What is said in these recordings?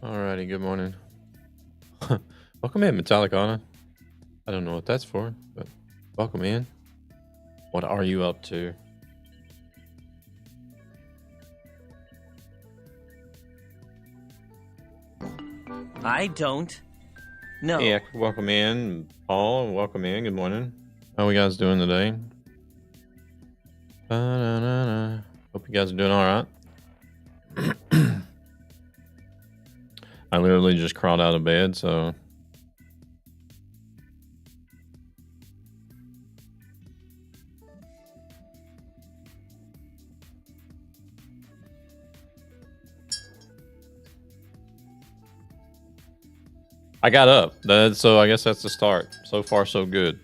Alrighty, good morning. Welcome in, Metallicana. I don't know what that's for, but welcome in. What are you up to? I don't. No. Yeah, welcome in, Paul. Welcome in. Good morning. How we guys doing today? Ba-na-na-na. Hope you guys are doing all right. I literally just crawled out of bed, so I got up. So I guess that's the start. So far, so good.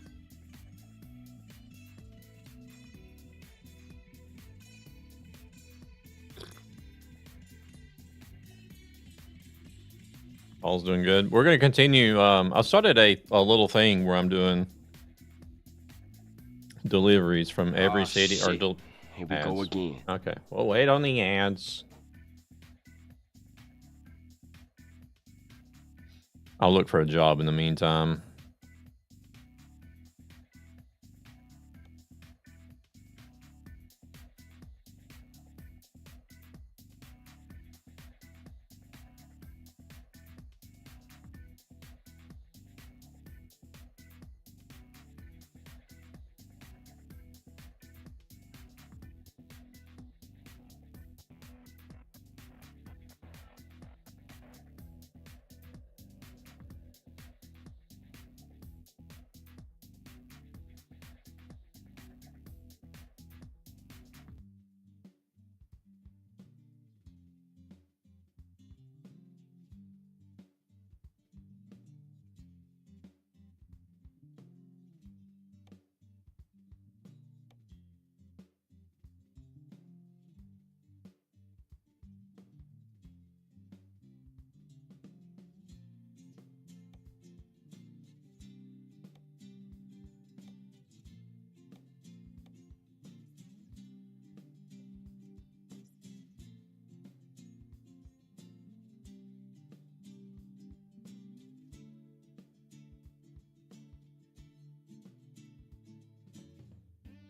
Paul's doing good. We're gonna continue. I started a little thing where I'm doing deliveries from every city shit. or Here we go again. Okay, well, wait on the ads. I'll look for a job in the meantime.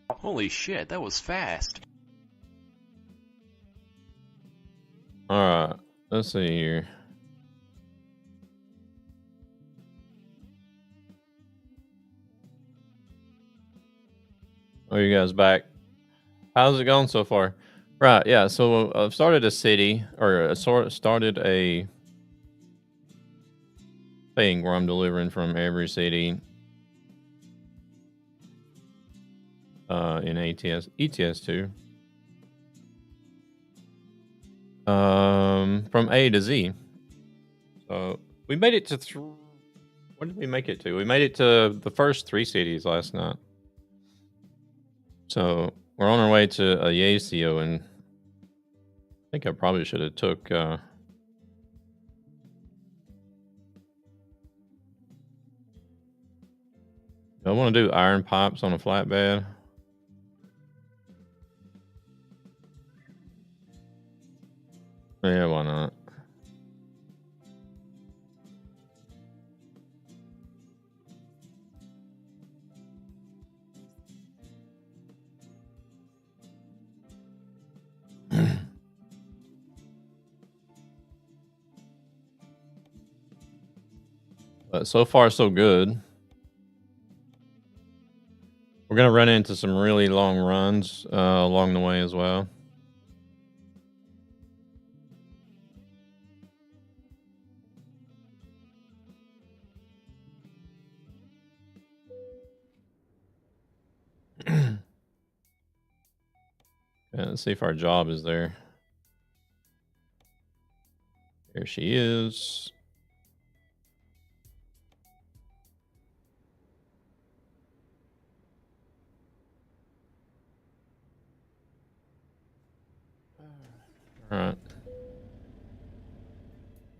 Holy shit, that was fast. All right, let's see here. Oh, you guys back? How's it going so far? Right, yeah. So I've started a city, or started a thing where I'm delivering from every city. In ETS2. From A to Z. So we made it to what did we make it to? We made it to the first 3 cities last night. So we're on our way to Ajaccio, and I think I probably should have took. I want to do iron pipes on a flatbed. Yeah, why not? But so far, so good. We're gonna run into some really long runs along the way as well. Yeah, let's see if our job is there. There she is. All right.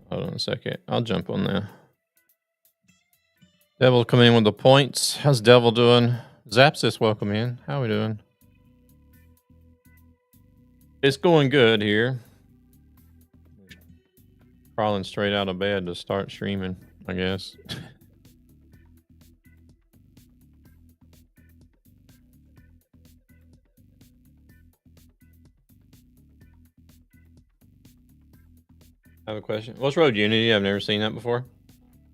Hold on a second. I'll jump on there. Devil coming in with the points. How's Devil doing? Zapsis, welcome in. How we doing? It's going good here. Crawling straight out of bed to start streaming, I guess. I have a question. What's Road Unity? I've never seen that before.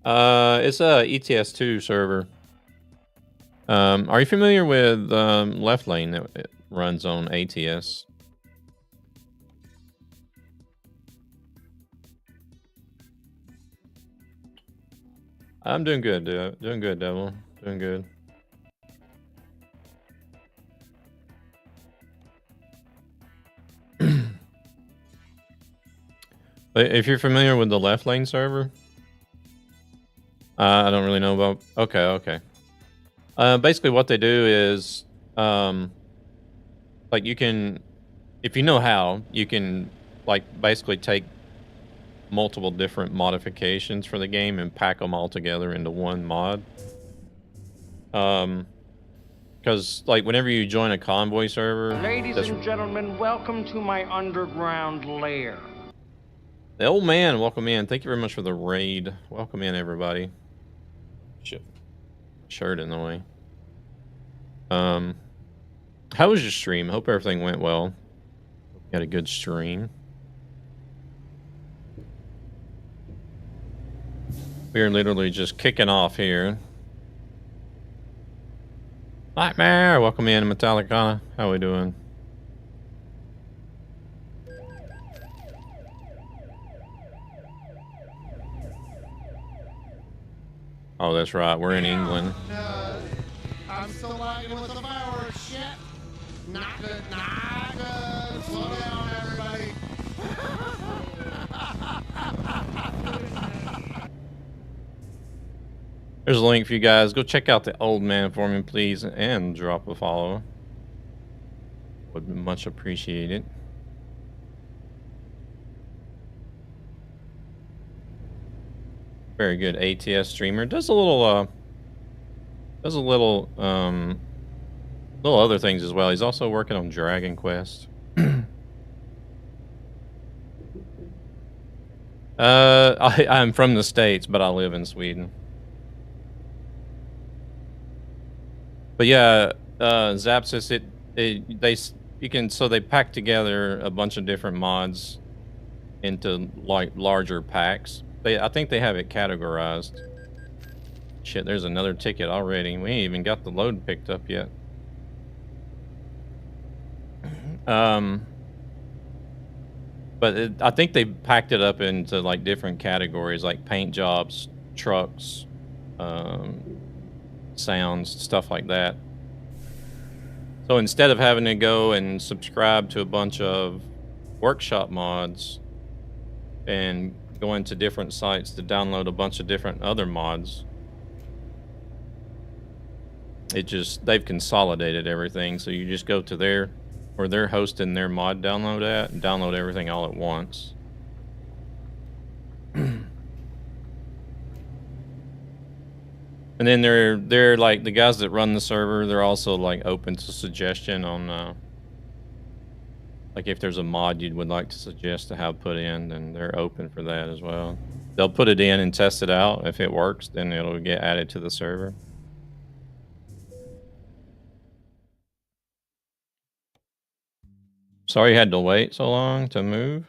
It's a ETS2 server. Are you familiar with Left Lane that it runs on ATS? I'm doing good, dude. Doing good, Devil. Doing good. If you're familiar with the Left Lane server, I don't really know about. Okay. Basically, what they do is, like you can, if you know how, you can like basically take multiple different modifications for the game and pack them all together into one mod. Because like whenever you join a convoy server, ladies and gentlemen, welcome to my underground lair. The old man, welcome in. Thank you very much for the raid. Welcome in, everybody. Shit, shirt in the way. How was your stream? Hope everything went well. Hope you had a good stream. We are literally just kicking off here. Nightmare, welcome in, Metallica. How we doing? Oh, that's right. We're in England. I'm still lagging with the fireworks. Shit. Not good. Not good. Slow down, everybody. There's a link for you guys. Go check out the old man for me, please, and drop a follow. Would be much appreciated. Very good ATS streamer. Does a little little other things as well. He's also working on Dragon Quest. I'm from the States, but I live in Sweden. But yeah, Zapsys, they pack together a bunch of different mods into like larger packs. I think they have it categorized. Shit, there's another ticket already. We ain't even got the load picked up yet. But I think they packed it up into like different categories, like paint jobs, trucks, sounds, stuff like that. So instead of having to go and subscribe to a bunch of workshop mods and going to different sites to download a bunch of different other mods, they've consolidated everything. So you just go to where they're hosting their mod download at and download everything all at once. And then they're like the guys that run the server, they're also like open to suggestion on like if there's a mod you would like to suggest to have put in, then they're open for that as well. They'll put it in and test it out. If it works, then it'll get added to the server. Sorry you had to wait so long to move.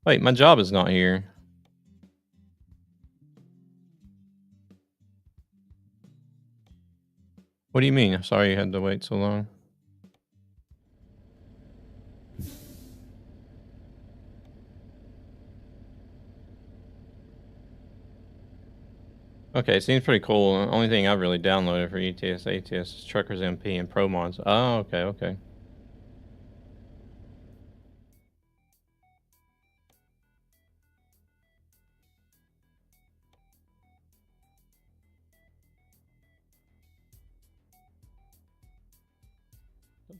Wait, my job is not here. What do you mean? Sorry you had to wait so long. Okay, seems pretty cool. The only thing I've really downloaded for ETS, ATS is Truckers MP and Pro mods. Oh, okay.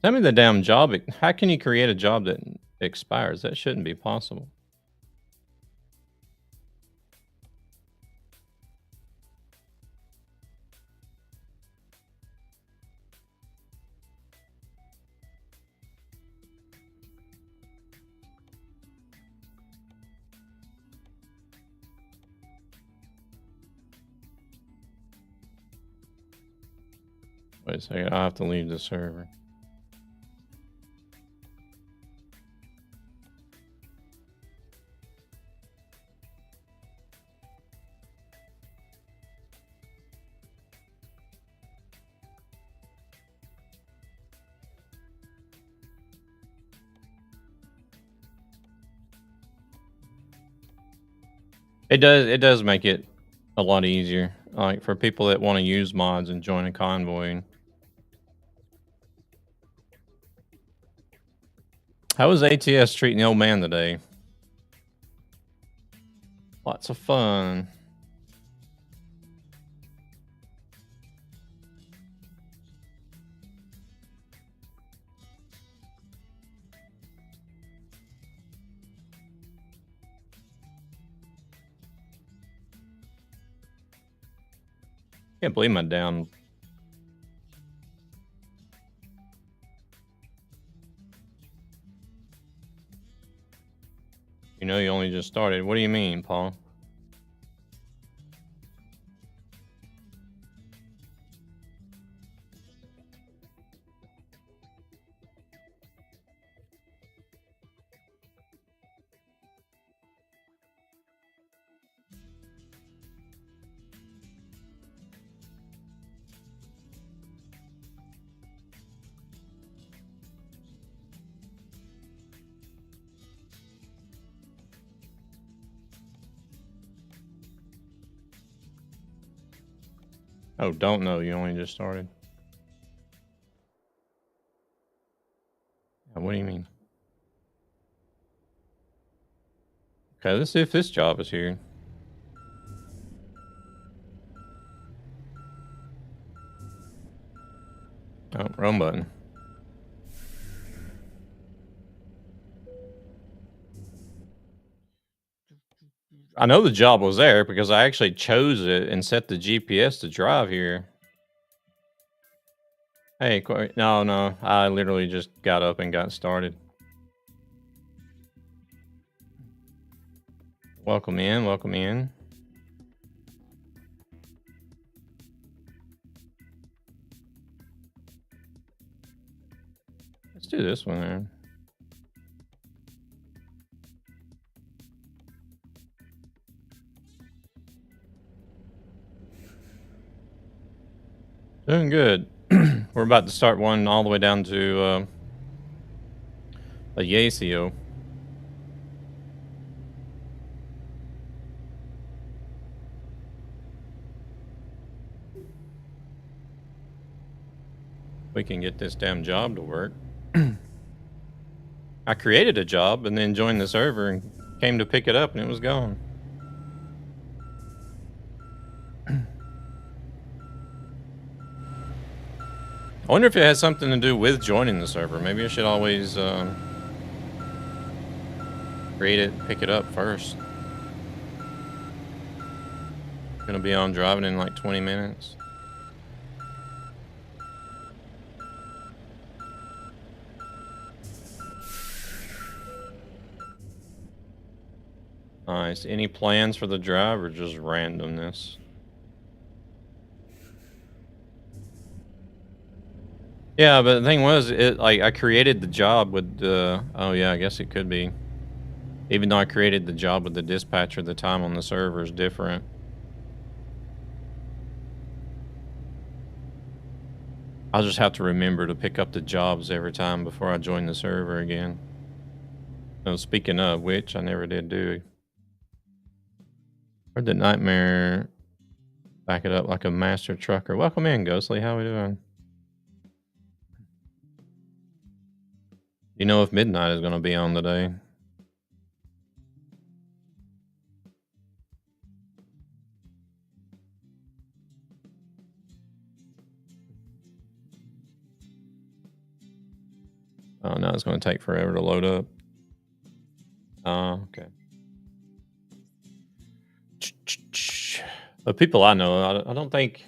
Tell me the damn job. How can you create a job that expires? That shouldn't be possible. Wait a second, I'll have to leave the server. It does make it a lot easier, like for people that want to use mods and join a convoy. How was ATS treating the old man today? Lots of fun. Can't believe my down. You know, you only just started. What do you mean, Paul? Oh, don't know. You only just started. What do you mean? Okay, let's see if this job is here. Oh, wrong button. I know the job was there because I actually chose it and set the GPS to drive here. Hey, no, I literally just got up and got started. Welcome in, welcome in. Let's do this one then. Doing good. We're about to start one all the way down to Ajaccio. We can get this damn job to work. I created a job and then joined the server and came to pick it up and it was gone. I wonder if it has something to do with joining the server. Maybe I should always create it, pick it up first. Gonna be on driving in like 20 minutes. Nice. Any plans for the drive or just randomness? Yeah, but the thing was, I created the job with the. Oh yeah, I guess it could be. Even though I created the job with the dispatcher, the time on the server is different. I'll just have to remember to pick up the jobs every time before I join the server again. No, speaking of which, I never did do. Heard the nightmare. Back it up like a master trucker. Welcome in, Ghostly. How we doing? You know if Midnight is going to be on today? Oh, no, it's going to take forever to load up. Oh, okay. The people I know, I don't think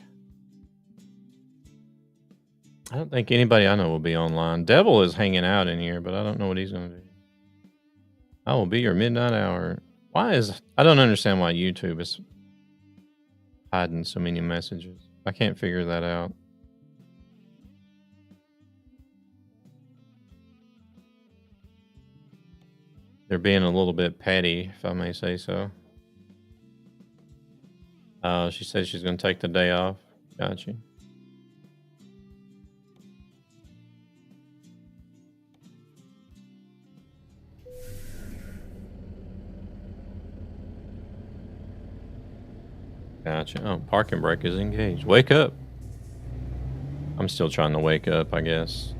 anybody I know will be online. Devil is hanging out in here, but I don't know what he's going to do. I will be your midnight hour. I don't understand why YouTube is hiding so many messages. I can't figure that out. They're being a little bit petty, if I may say so. She says she's going to take the day off. Gotcha. Gotcha. Oh, parking brake is engaged. Wake up. I'm still trying to wake up, I guess.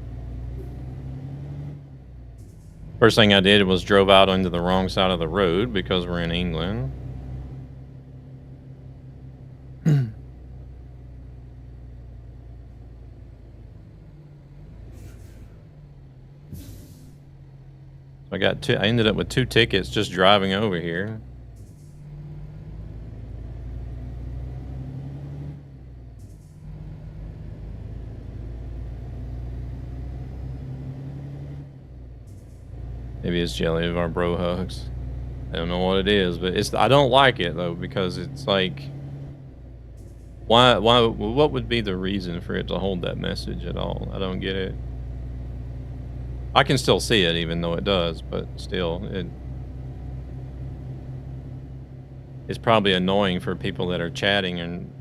First thing I did was drove out onto the wrong side of the road because we're in England. I ended up with 2 tickets just driving over here. Maybe it's jelly of our bro hugs. I don't know what it is, but I don't like it though, because it's like, why, what would be the reason for it to hold that message at all? I don't get it. I can still see it even though it does, but still, it's probably annoying for people that are chatting and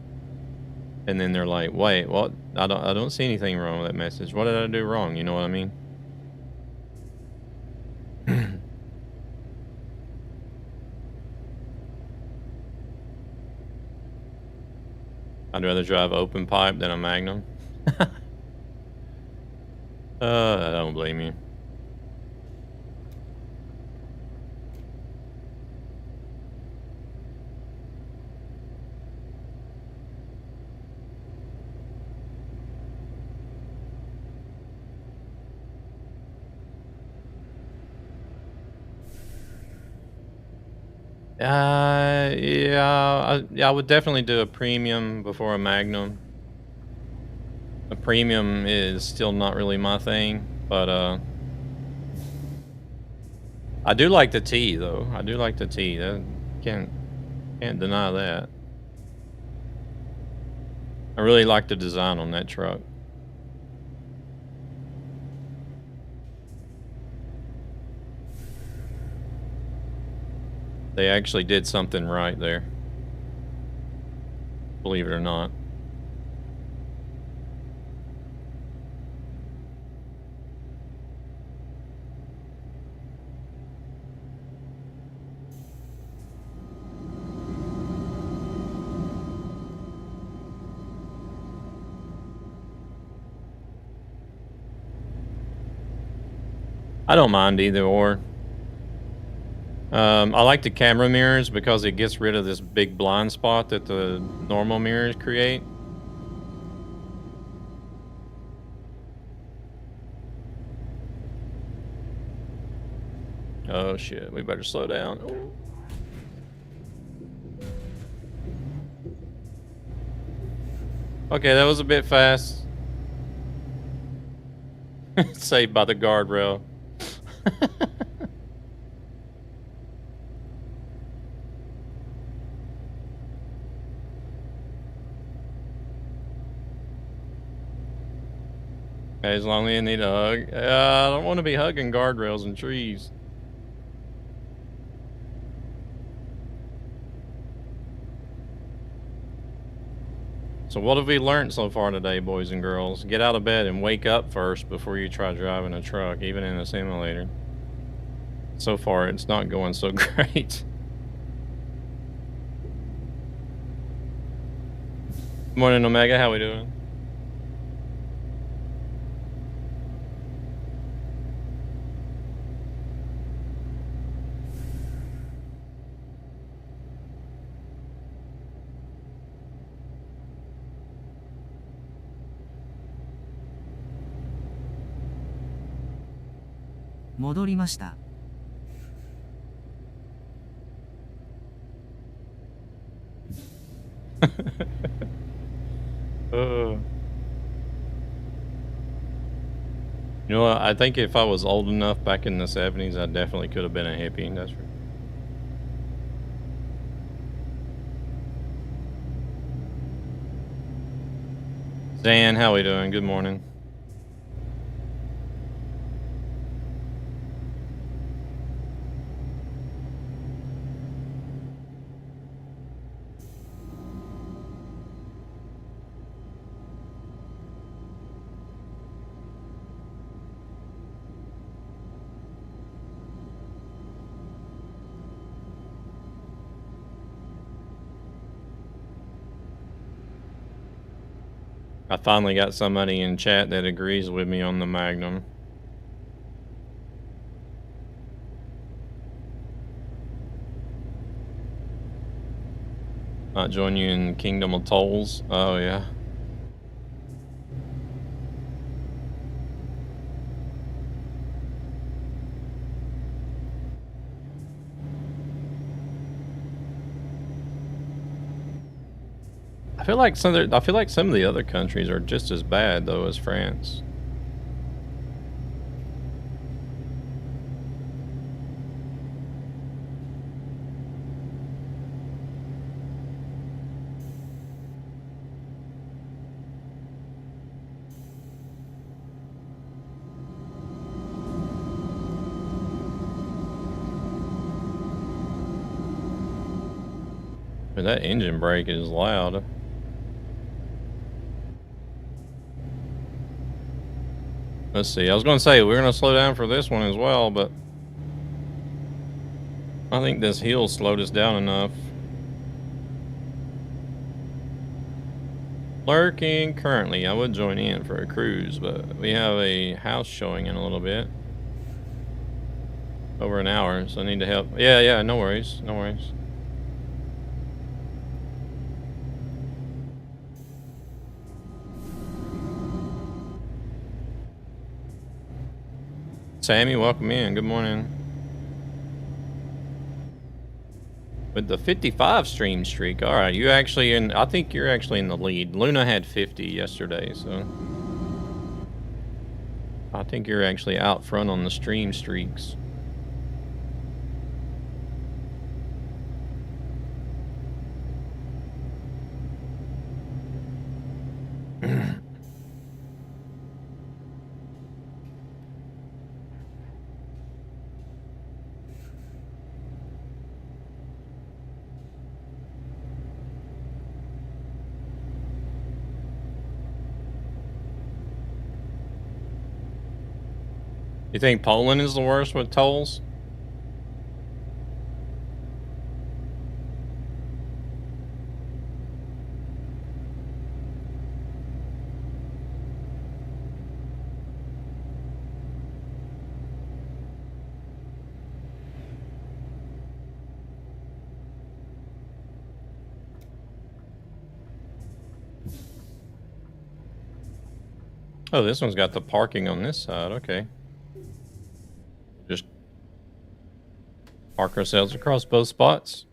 then they're like, wait, what? I don't see anything wrong with that message. What did I do wrong? You know what I mean? I'd rather drive open pipe than a Magnum. I don't blame you. Yeah, I would definitely do a premium before a Magnum. A premium is still not really my thing, but I do like the T though. I do like the T. That can't deny that. I really like the design on that truck. They actually did something right there. Believe it or not. I don't mind either or. I like the camera mirrors because it gets rid of this big blind spot that the normal mirrors create. Oh shit, we better slow down. Ooh. Okay, that was a bit fast. Saved by the guardrail. As long as you need a hug. I don't want to be hugging guardrails and trees. So what have we learned so far today, boys and girls? Get out of bed and wake up first before you try driving a truck, even in a simulator. So far, it's not going so great. Good morning, Omega. How we doing? You know what? I think if I was old enough back in the 70s, I definitely could have been a hippie. That's right. Dan, how we doing? Good morning. I finally got somebody in chat that agrees with me on the Magnum. Not join you in Kingdom of Tolls. Oh yeah. I feel like some of the other countries are just as bad though as France. But that engine brake is loud. Let's see. I was going to say we're going to slow down for this one as well, but I think this hill slowed us down enough. Lurking currently. I would join in for a cruise, but we have a house showing in a little bit. Over an hour, so I need to help. Yeah, no worries. No worries. Sammy, welcome in. Good morning. With the 55 stream streak. All right, you actually in. I think you're actually in the lead. Luna had 50 yesterday, so I think you're actually out front on the stream streaks. You think Poland is the worst with tolls? Oh, this one's got the parking on this side. Okay. Just park ourselves across both spots.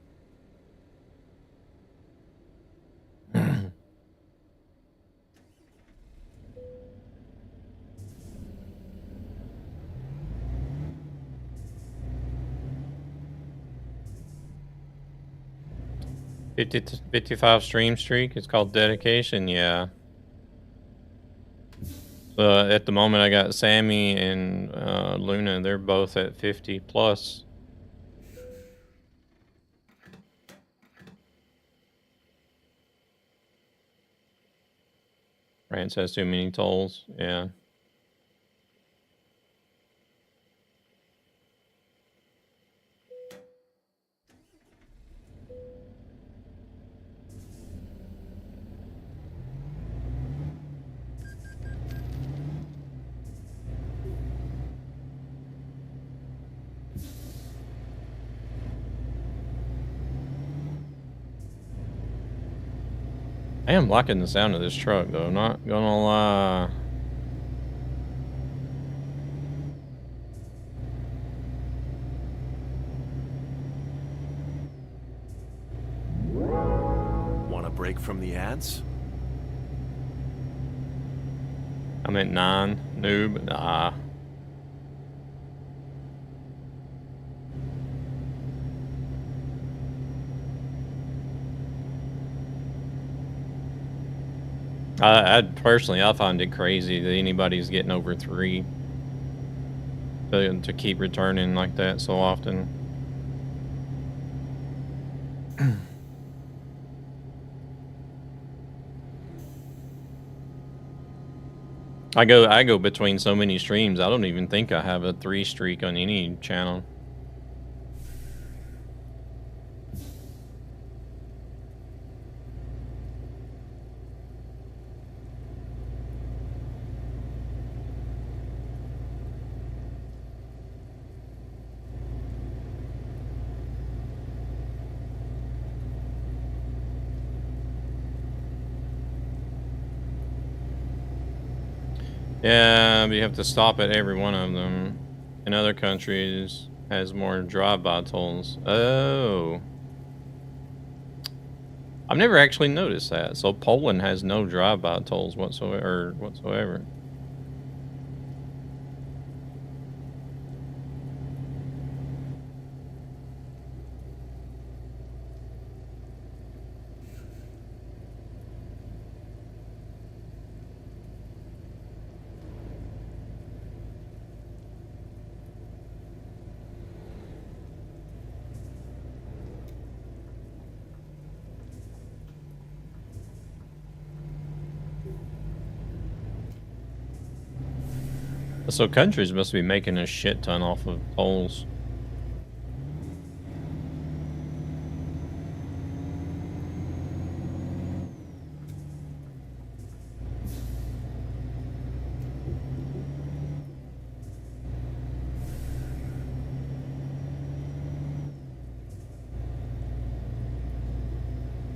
55 stream streak. It's called dedication. Yeah. At the moment, I got Sammy and Luna. They're both at 50 plus. France has too many tolls. Yeah. I am liking the sound of this truck, though. Not gonna lie. Want a break from the ads? I'm at 9. Noob. Nah. I personally, I find it crazy that anybody's getting over 3 to keep returning like that so often. I go between so many streams. I don't even think I have a 3 streak on any channel. Yeah, but you have to stop at every one of them. In other countries, has more drive-by tolls. Oh. I've never actually noticed that. So Poland has no drive-by tolls whatsoever. So countries must be making a shit ton off of tolls.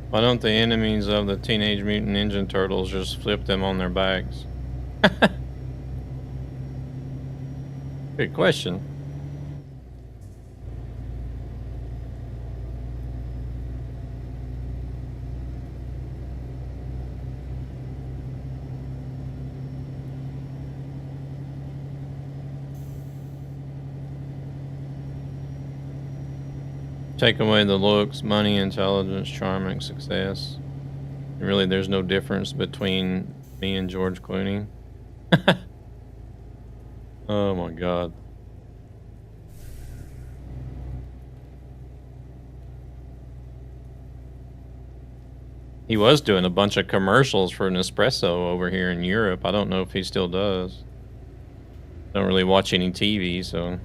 Why don't the enemies of the Teenage Mutant Ninja Turtles just flip them on their backs? Good question. Take away the looks, money, intelligence, charm, and success. And really, there's no difference between me and George Clooney. Oh my god. He was doing a bunch of commercials for Nespresso over here in Europe. I don't know if he still does. Don't really watch any TV, so...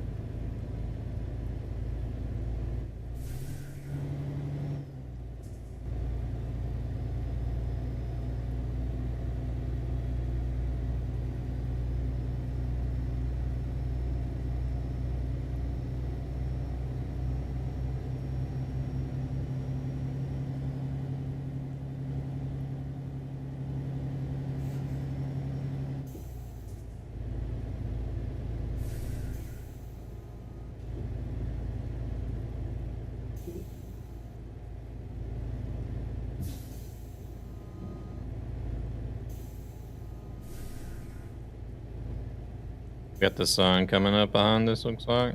Got the sun coming up behind us, looks like.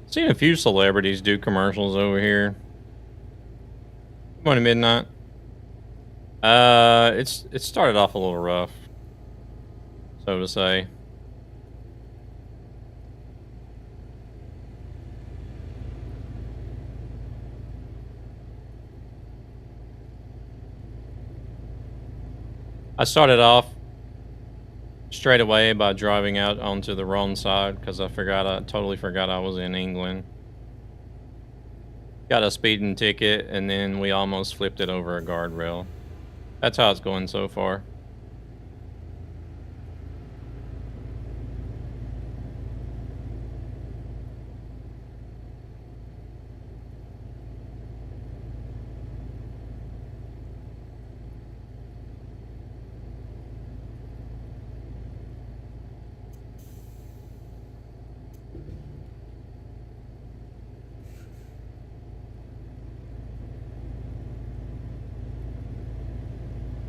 Seen a few celebrities do commercials over here. Good morning, Midnight. It started off a little rough, so to say. I started off straight away by driving out onto the wrong side because I totally forgot I was in England. Got a speeding ticket, and then we almost flipped it over a guardrail. That's how it's going so far.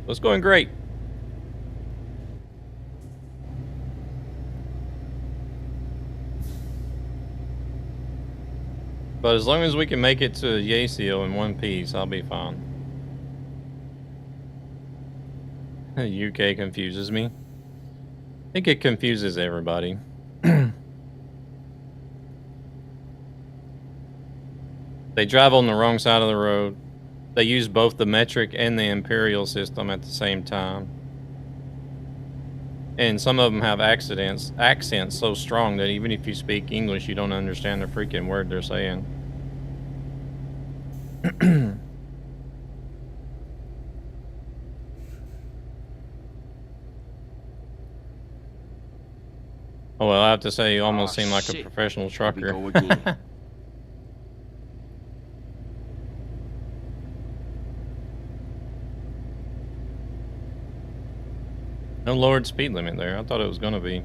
It's going great. But as long as we can make it to Ajaccio in one piece, I'll be fine. UK confuses me. I think it confuses everybody. They drive on the wrong side of the road. They use both the metric and the imperial system at the same time. And some of them have accents so strong that even if you speak English, you don't understand the freaking word they're saying. Oh, well, I have to say, you almost seem like a shit. professional Here we trucker. go again. No lowered speed limit there. I thought it was gonna be.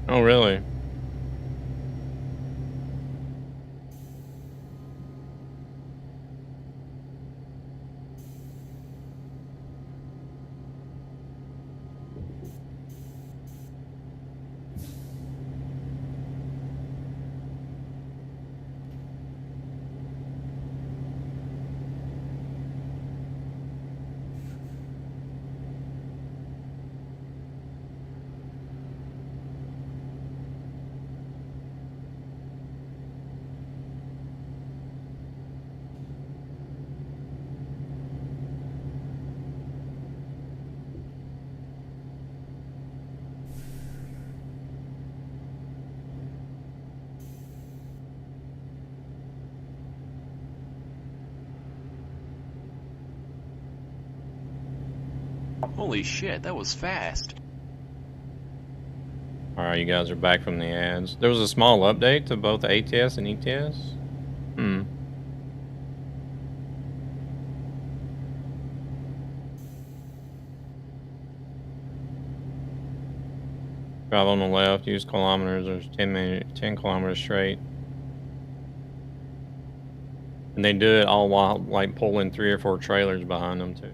Oh, really? Holy shit, that was fast. Alright, you guys are back from the ads. There was a small update to both ATS and ETS? Drive on the left, use kilometers, there's 10 kilometers straight. And they do it all while, like, pulling 3 or 4 trailers behind them, too.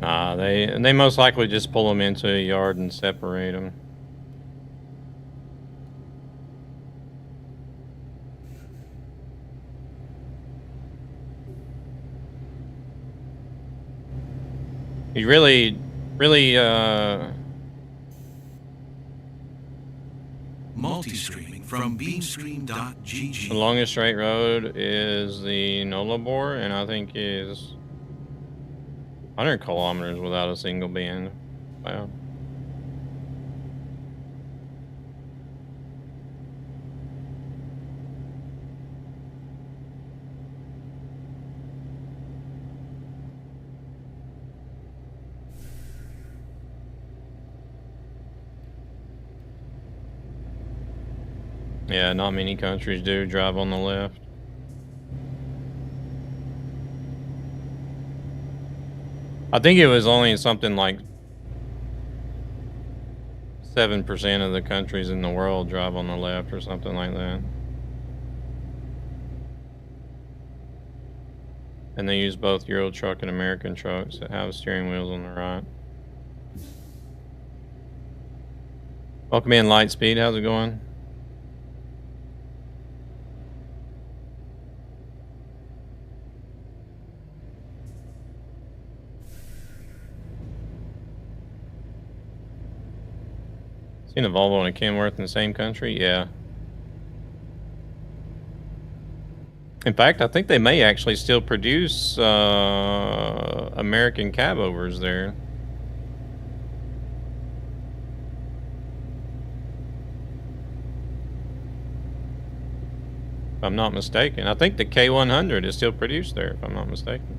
Nah, they most likely just pull them into a yard and separate them. You really, Multi-streaming from beamstream.gg. the longest straight road is the Nullarbor, and I think is 100 kilometers without a single bend. Wow. Yeah, not many countries do drive on the left. I think it was only something like 7% of the countries in the world drive on the left or something like that. And they use both Euro truck and American trucks that have steering wheels on the right. Welcome in, Lightspeed. How's it going? Seen a Volvo and a Kenworth in the same country? Yeah. In fact, I think they may actually still produce American cab overs there. If I'm not mistaken. I think the K100 is still produced there, if I'm not mistaken.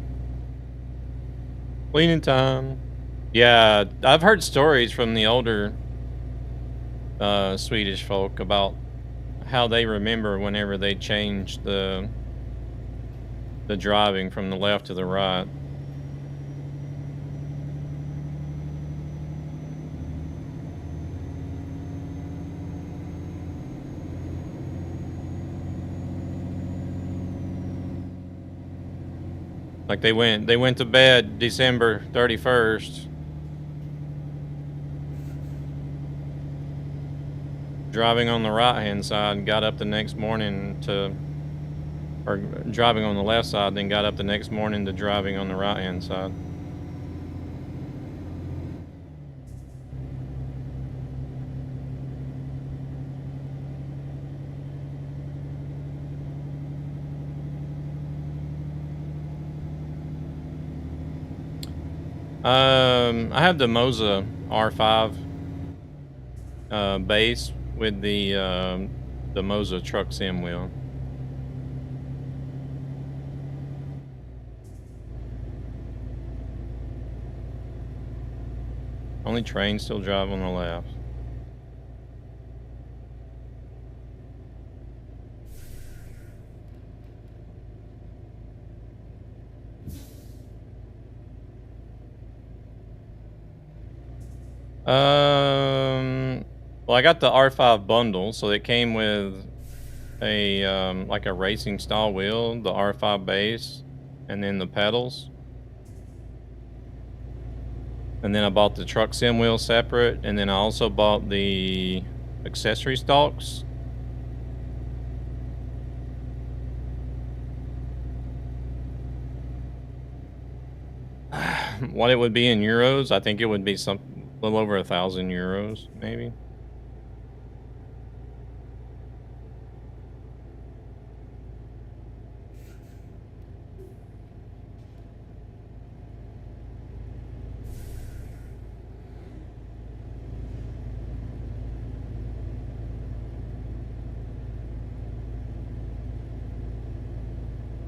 Cleaning time. Yeah, I've heard stories from the older Swedish folk about how they remember whenever they changed the the driving from the left to the right. Like they went to bed December 31st. Driving on the right-hand side and got up the next morning to, or driving on the left side, then got up the next morning to driving on the right-hand side. I have the Moza R5 base with the Moza truck sim wheel. Only trains still drive on the left. Well, I got the R5 bundle, so it came with a like a racing style wheel, the R5 base, and then the pedals. And then I bought the truck sim wheel separate, and then I also bought the accessory stalks. What it would be in euros, I think it would be a little over 1,000 euros, maybe.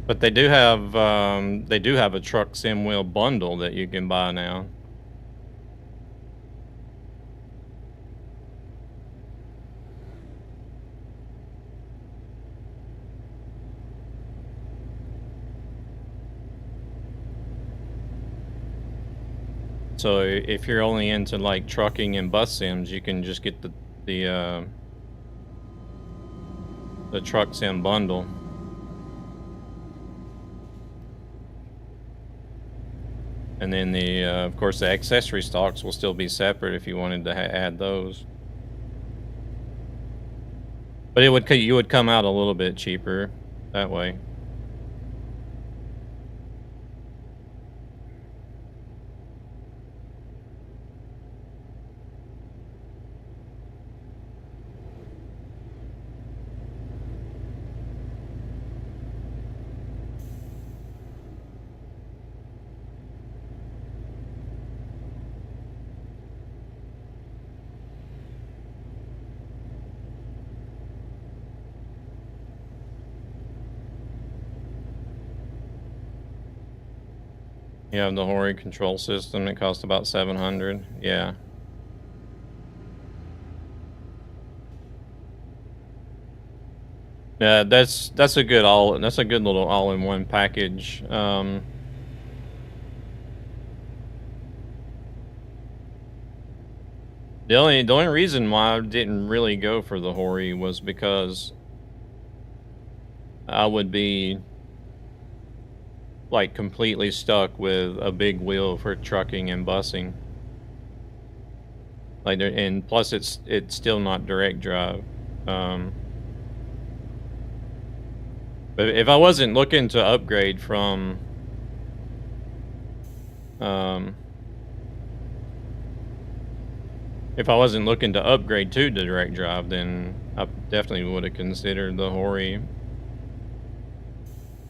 But they do have a truck sim wheel bundle that you can buy now. So if you're only into like trucking and bus sims, you can just get the truck sim bundle. And then of course, the accessory stocks will still be separate if you wanted to add those. But you would come out a little bit cheaper that way. You have the Hori control system. It costs about 700. Yeah. Yeah, that's a good little all-in-one package. The only reason why I didn't really go for the Hori was because I would be like completely stuck with a big wheel for trucking and busing. Like, and plus it's still not direct drive. But if I wasn't looking to upgrade from if I wasn't looking to upgrade to direct drive, then I definitely would have considered the Hori.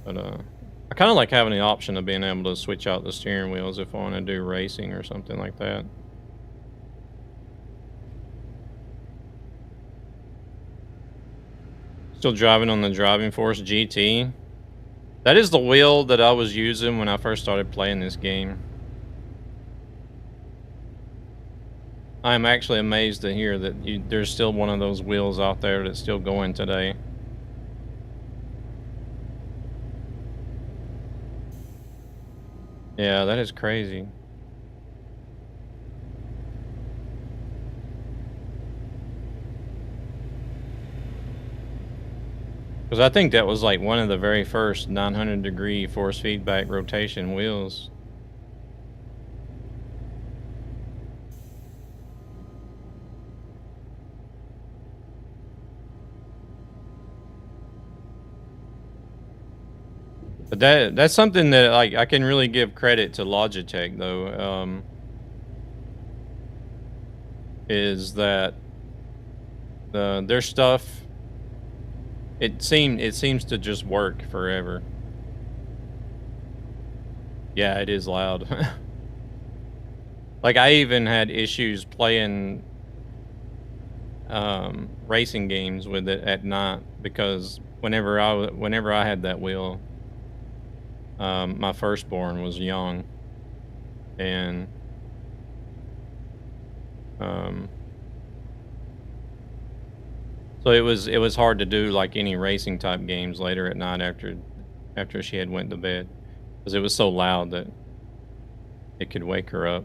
But I kind of like having the option of being able to switch out the steering wheels if I want to do racing or something like that. Still driving on the Driving Force GT. That is the wheel that I was using when I first started playing this game. I'm actually amazed to hear that there's still one of those wheels out there that's still going today. Yeah, that is crazy. Because I think that was like one of the very first 900-degree force feedback rotation wheels. But that's something that like I can really give credit to Logitech though. Is that their stuff? It seems to just work forever. Yeah, it is loud. Like I even had issues playing racing games with it at night because whenever I had that wheel, my firstborn was young, and so it was hard to do like any racing type games later at night after she had went to bed because it was so loud that it could wake her up.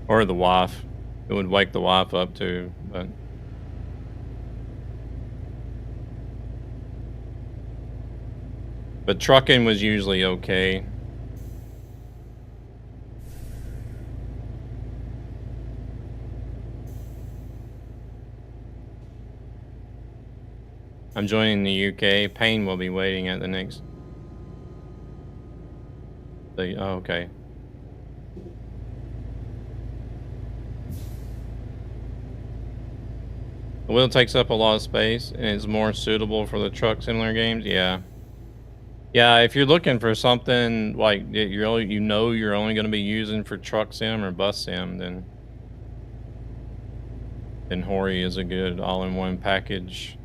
Or the wife. It would wake the wife up too, but trucking was usually okay. I'm joining the UK. Payne will be waiting at the next. Oh, okay. The wheel takes up a lot of space and is more suitable for the truck similar games. Yeah. Yeah, if you're looking for something like that you're only going to be using for truck sim or bus sim, then Hori is a good all-in-one package.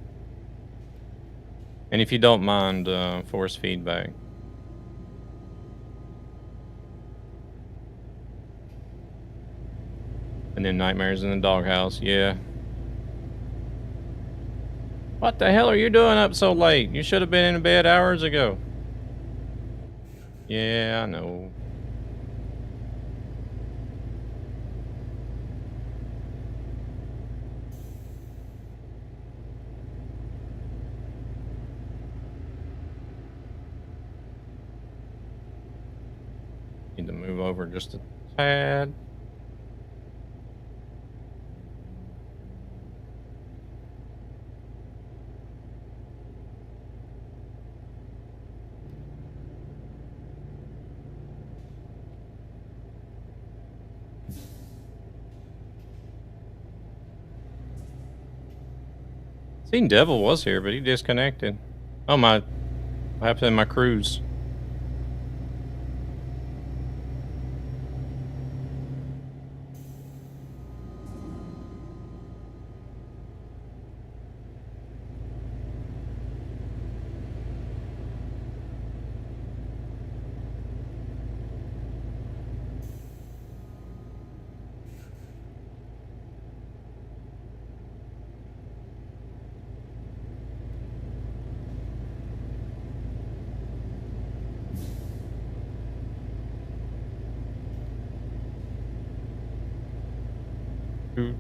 And if you don't mind force feedback. And then Nightmares in the Doghouse, yeah. What the hell are you doing up so late? You should have been in bed hours ago. Yeah, I know. Need to move over just a tad. Seen Devil was here, but he disconnected. Oh my, what happened in my cruise?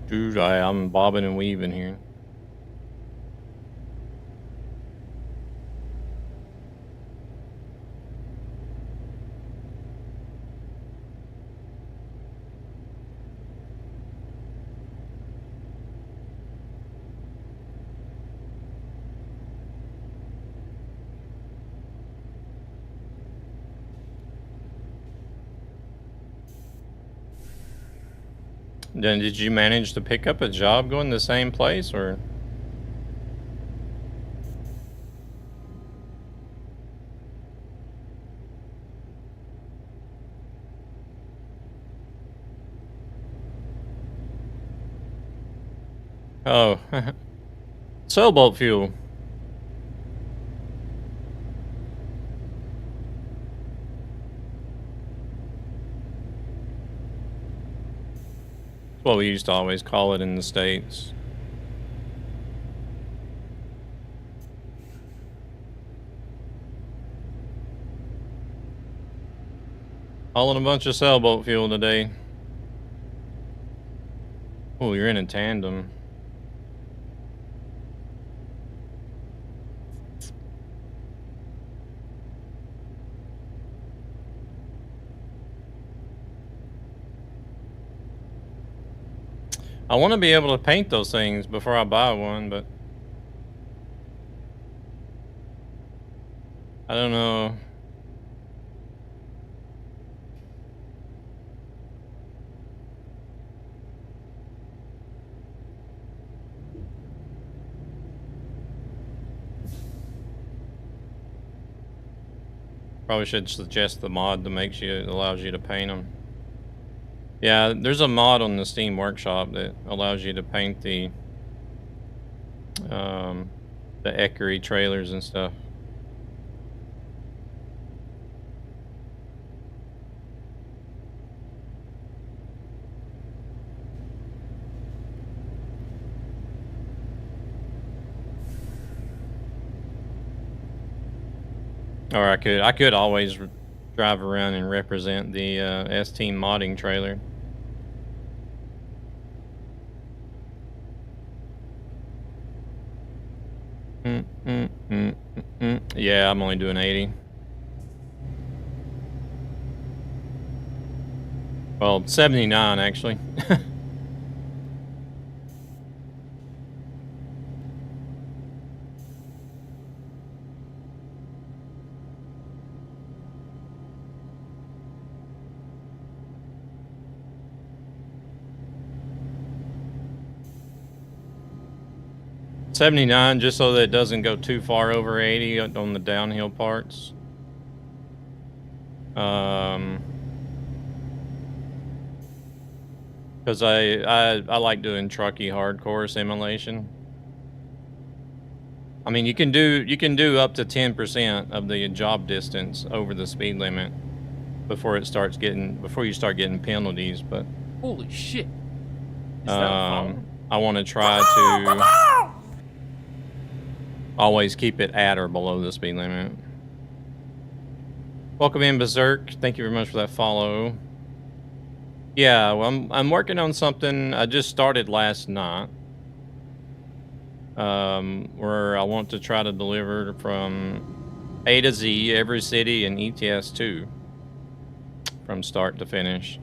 Dude, I'm bobbing and weaving here. Then did you manage to pick up a job going to the same place or? Oh, sailboat fuel. That's what we used to always call it in the States. Hauling a bunch of sailboat fuel today. Oh, you're in a tandem. I want to be able to paint those things before I buy one, but I don't know. Probably should suggest the mod that makes you allows you to paint them. Yeah, there's a mod on the Steam Workshop that allows you to paint the Ekery trailers and stuff. Or I could always drive around and represent the S-Team modding trailer. Yeah, I'm only doing 80. Well, 79 actually. $79 just so that it doesn't go too far over 80 on the downhill parts. Because I like doing trucky hardcore simulation. I mean, you can do up to 10% of the job distance over the speed limit before you start getting penalties. But Holy shit! Is that a phone? I want to try to always keep it at or below the speed limit. Welcome in, Berserk. Thank you very much for that follow. Yeah, well, I'm working on something I just started last night. Where I want to try to deliver from A to Z every city in ETS 2 from start to finish.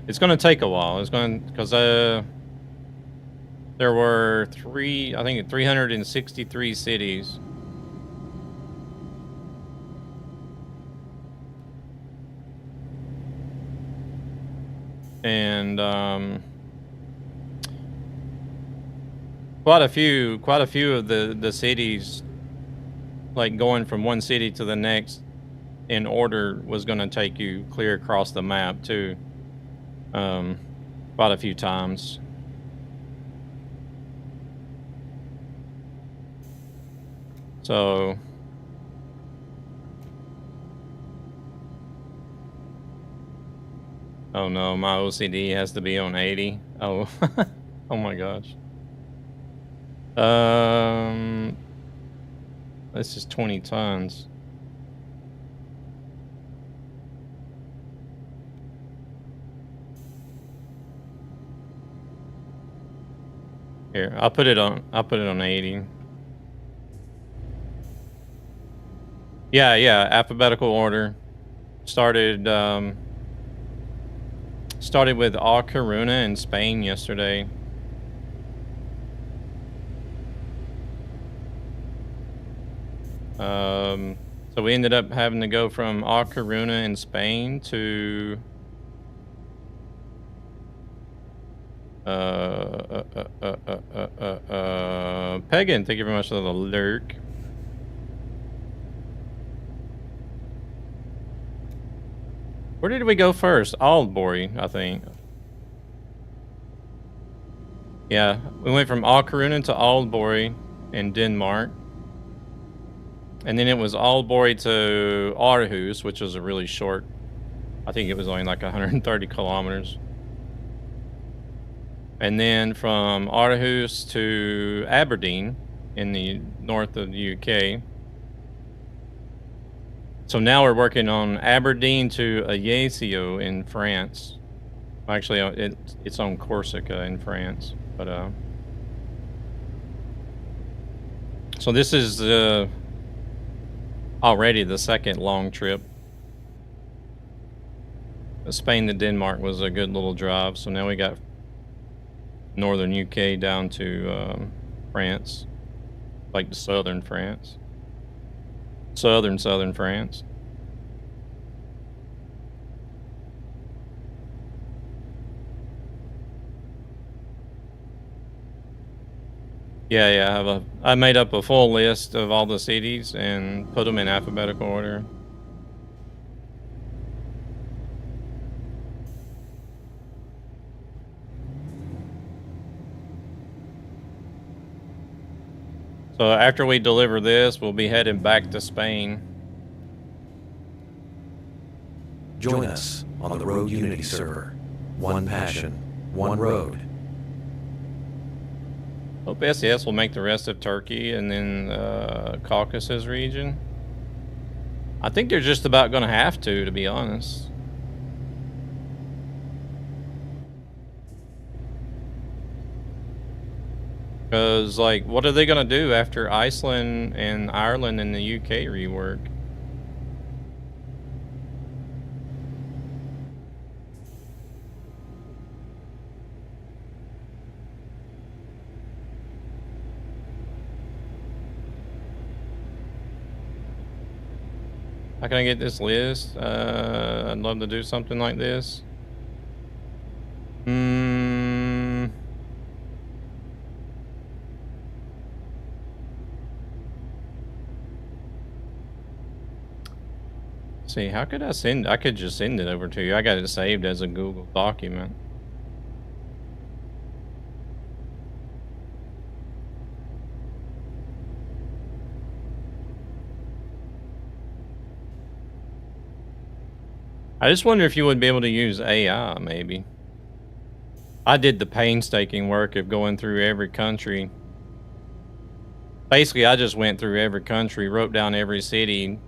It's going to take a while. It's going because there were 363 cities. And quite a few of the cities, like going from one city to the next in order, was going to take you clear across the map too. Quite a few times. So oh no, my OCD has to be on 80. Oh, oh my gosh. This is 20 tons. Here, I'll put it on 80. Yeah, alphabetical order. Started with A Coruna in Spain yesterday. So we ended up having to go from A Coruna in Spain to Pagan. Thank you very much for the lurk. Where did we go first? Aalborg, I think. Yeah, we went from A Coruna to Aalborg in Denmark. And then it was Aalborg to Aarhus, which was a really short, I think it was only like 130 kilometers. And then from Aarhus to Aberdeen in the north of the UK. So now we're working on Aberdeen to Ajaccio in France. Actually, it's on Corsica in France, but so this is already the second long trip. Spain to Denmark was a good little drive, so now we got northern UK down to France, like the southern France. Southern France. Yeah, I made up a full list of all the cities and put them in alphabetical order. So after we deliver this, we'll be heading back to Spain. Join us on the Road Unity server. One passion, one road. Hope SES will make the rest of Turkey and then Caucasus region. I think they're just about going to have to be honest. Because, like, what are they going to do after Iceland and Ireland and the UK rework? How can I get this list? I'd love to do something like this. See, how could I send? I could just send it over to you. I got it saved as a Google document. I just wonder if you would be able to use AI, maybe. I did the painstaking work of going through every country. Basically, I just went through every country, wrote down every city,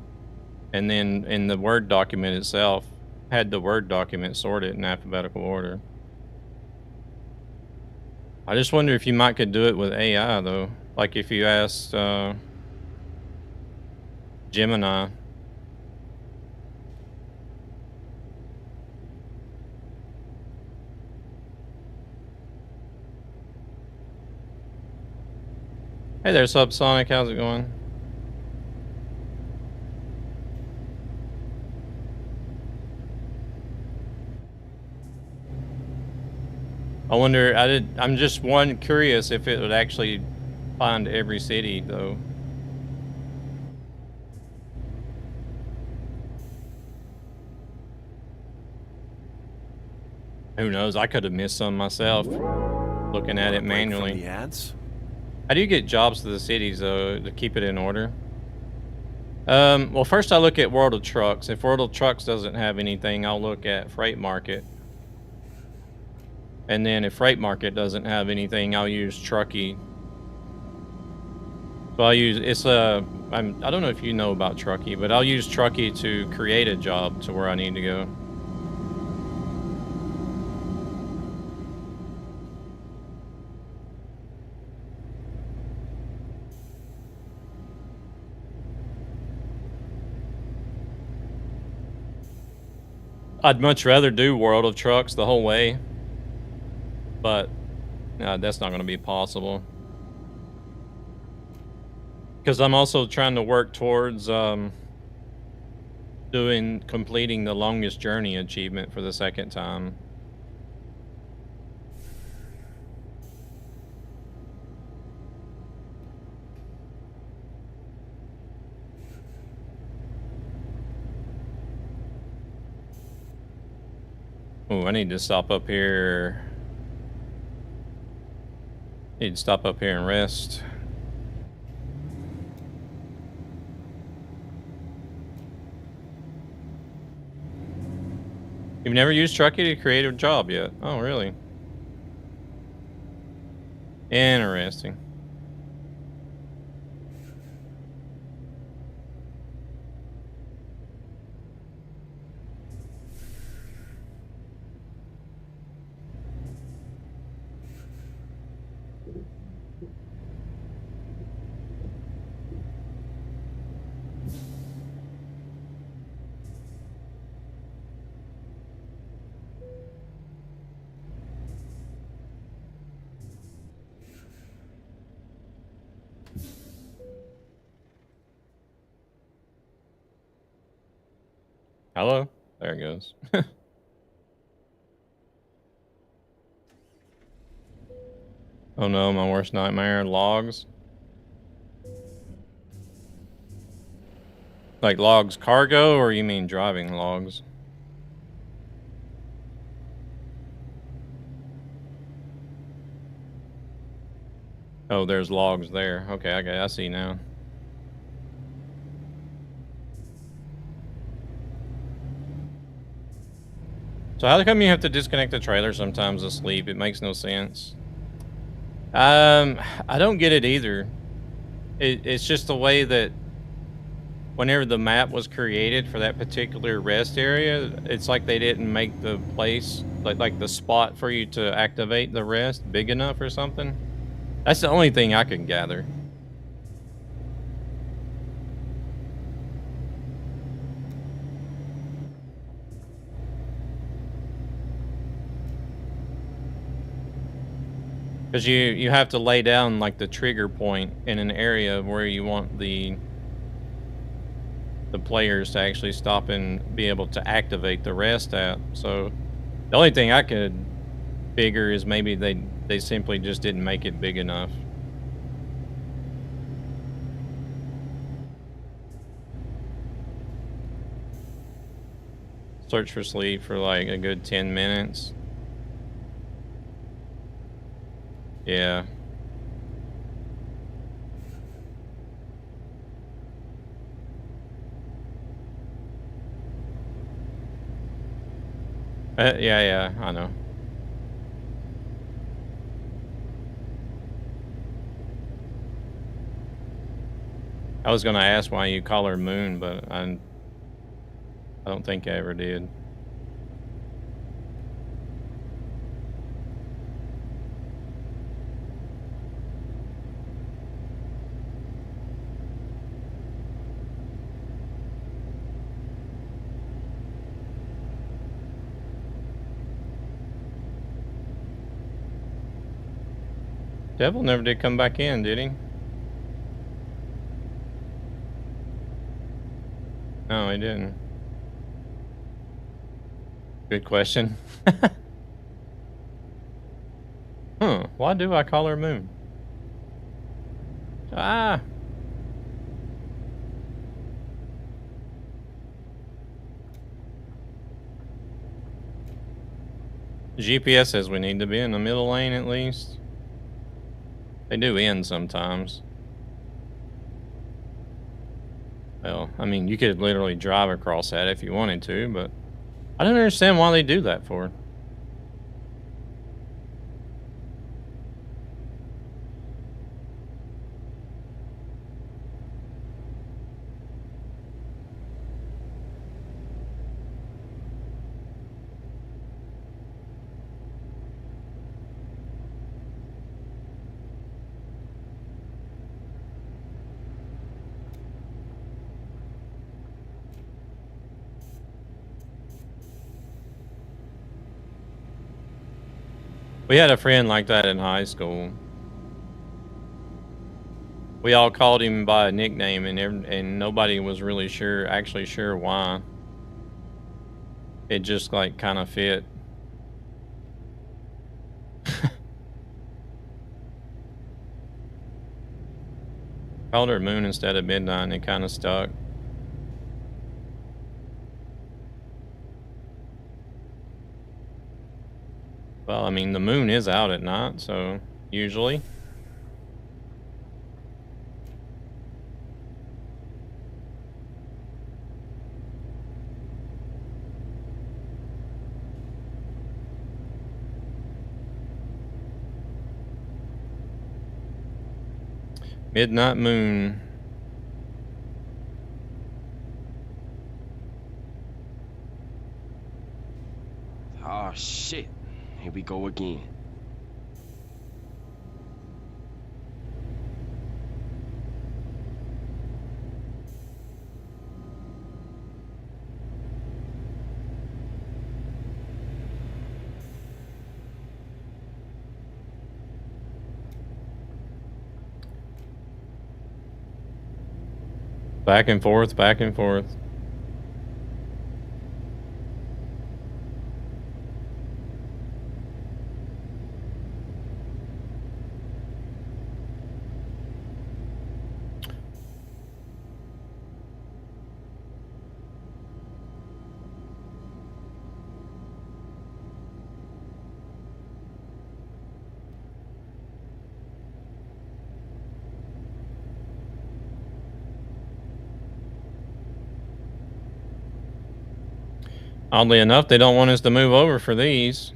and then in the Word document itself, had the Word document sorted in alphabetical order. I just wonder if you might could do it with AI, though. Like if you asked Gemini. Hey there, Subsonic. How's it going? I wonder. I'm just curious if it would actually find every city, though. Who knows? I could have missed some myself looking at it manually. From the ads? How do you get jobs to the cities, though, to keep it in order? Well, first I look at World of Trucks. If World of Trucks doesn't have anything, I'll look at Freight Market. And then if Freight Market doesn't have anything, I'll use Truckee. So I'll use, I don't know if you know about Truckee, but I'll use Truckee to create a job to where I need to go. I'd much rather do World of Trucks the whole way, but that's not going to be possible. Because I'm also trying to work towards completing the longest journey achievement for the second time. Oh, I need to stop up here. Need to stop up here and rest. You've never used Truckee to create a job yet? Oh, really? Interesting. Hello? There it goes. Oh no, my worst nightmare. Logs. Like logs cargo, or you mean driving logs? Oh, there's logs there. Okay, I see now. So how come you have to disconnect the trailer sometimes to sleep? It makes no sense. I don't get it either. It's just the way that whenever the map was created for that particular rest area, it's like they didn't make the place, like the spot for you to activate the rest big enough or something. That's the only thing I can gather. Because you have to lay down like the trigger point in an area where you want the players to actually stop and be able to activate the rest at. So the only thing I could figure is maybe they simply just didn't make it big enough. Search for sleep for like a good 10 minutes. Yeah. Yeah, I know. I was gonna ask why you call her Moon, but I don't think I ever did. Devil never did come back in, did he? No, he didn't. Good question. Huh, why do I call her Moon? Ah. GPS says we need to be in the middle lane at least. They do end sometimes. Well, I mean, you could literally drive across that if you wanted to, but I don't understand why they do that for. We had a friend like that in high school. We all called him by a nickname, and nobody was really actually sure why. It just like kind of fit. Called her Moon instead of Midnight, and it kind of stuck. Well, I mean, the moon is out at night, so usually. Midnight Moon. Oh shit. Here we go again. Back and forth, back and forth. Oddly enough, they don't want us to move over for these.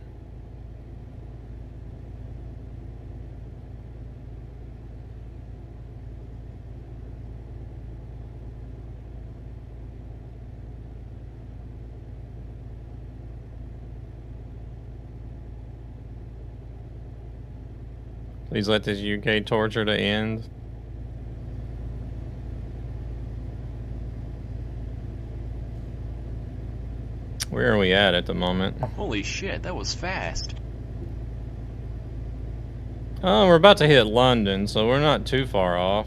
Please let this UK torture to end. Where are we at the moment? Holy shit, that was fast. Oh, we're about to hit London, so we're not too far off.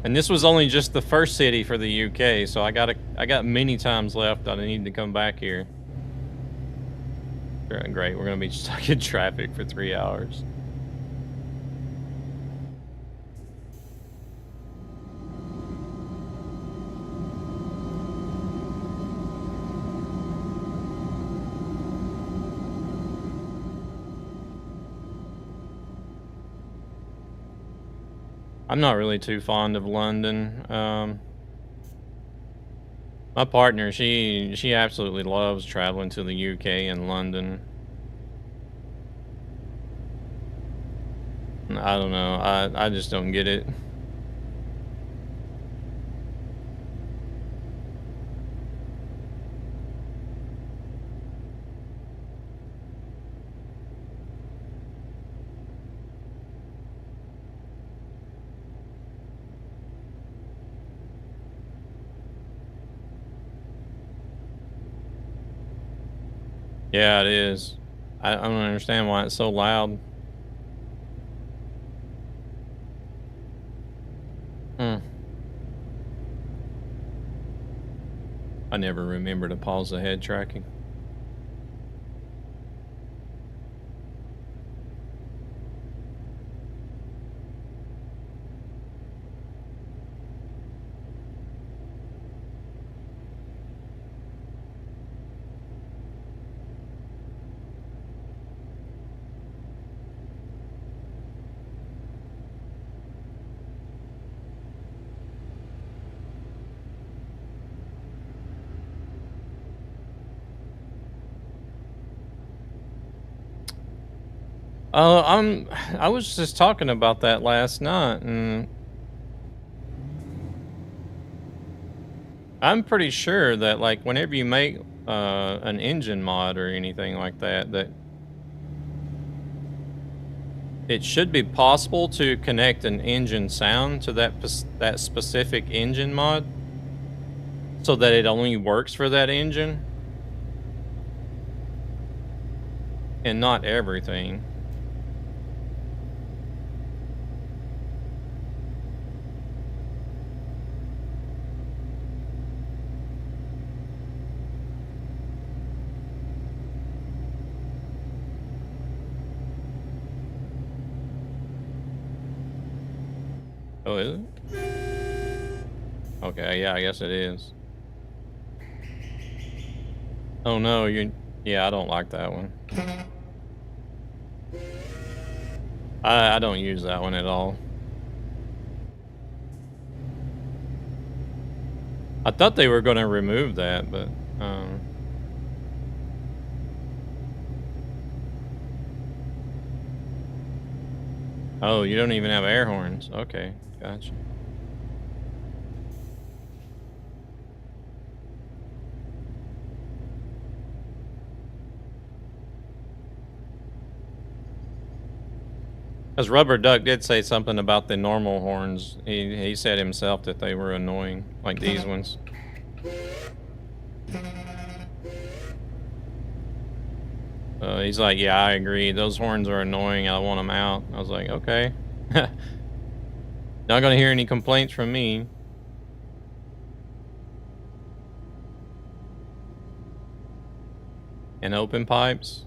And this was only just the first city for the UK, so I got many times left that I need to come back here. Great, we're gonna be stuck in traffic for 3 hours. I'm not really too fond of London. My partner, she absolutely loves traveling to the UK and London. I don't know. I just don't get it. Yeah, it is. I don't understand why it's so loud. I never remember to pause the head tracking. I was just talking about that last night, and I'm pretty sure that like whenever you make an engine mod or anything like that, that it should be possible to connect an engine sound to that specific engine mod, so that it only works for that engine and not everything. Oh, is it? Okay, yeah, I guess it is. Oh no, yeah, I don't like that one. I don't use that one at all. I thought they were going to remove that, but oh, you don't even have air horns. Okay, gotcha. Because Rubber Duck did say something about the normal horns. He said himself that they were annoying, like these ones. He's like, yeah, I agree. Those horns are annoying. I want them out. I was like, okay. Not gonna hear any complaints from me. And open pipes.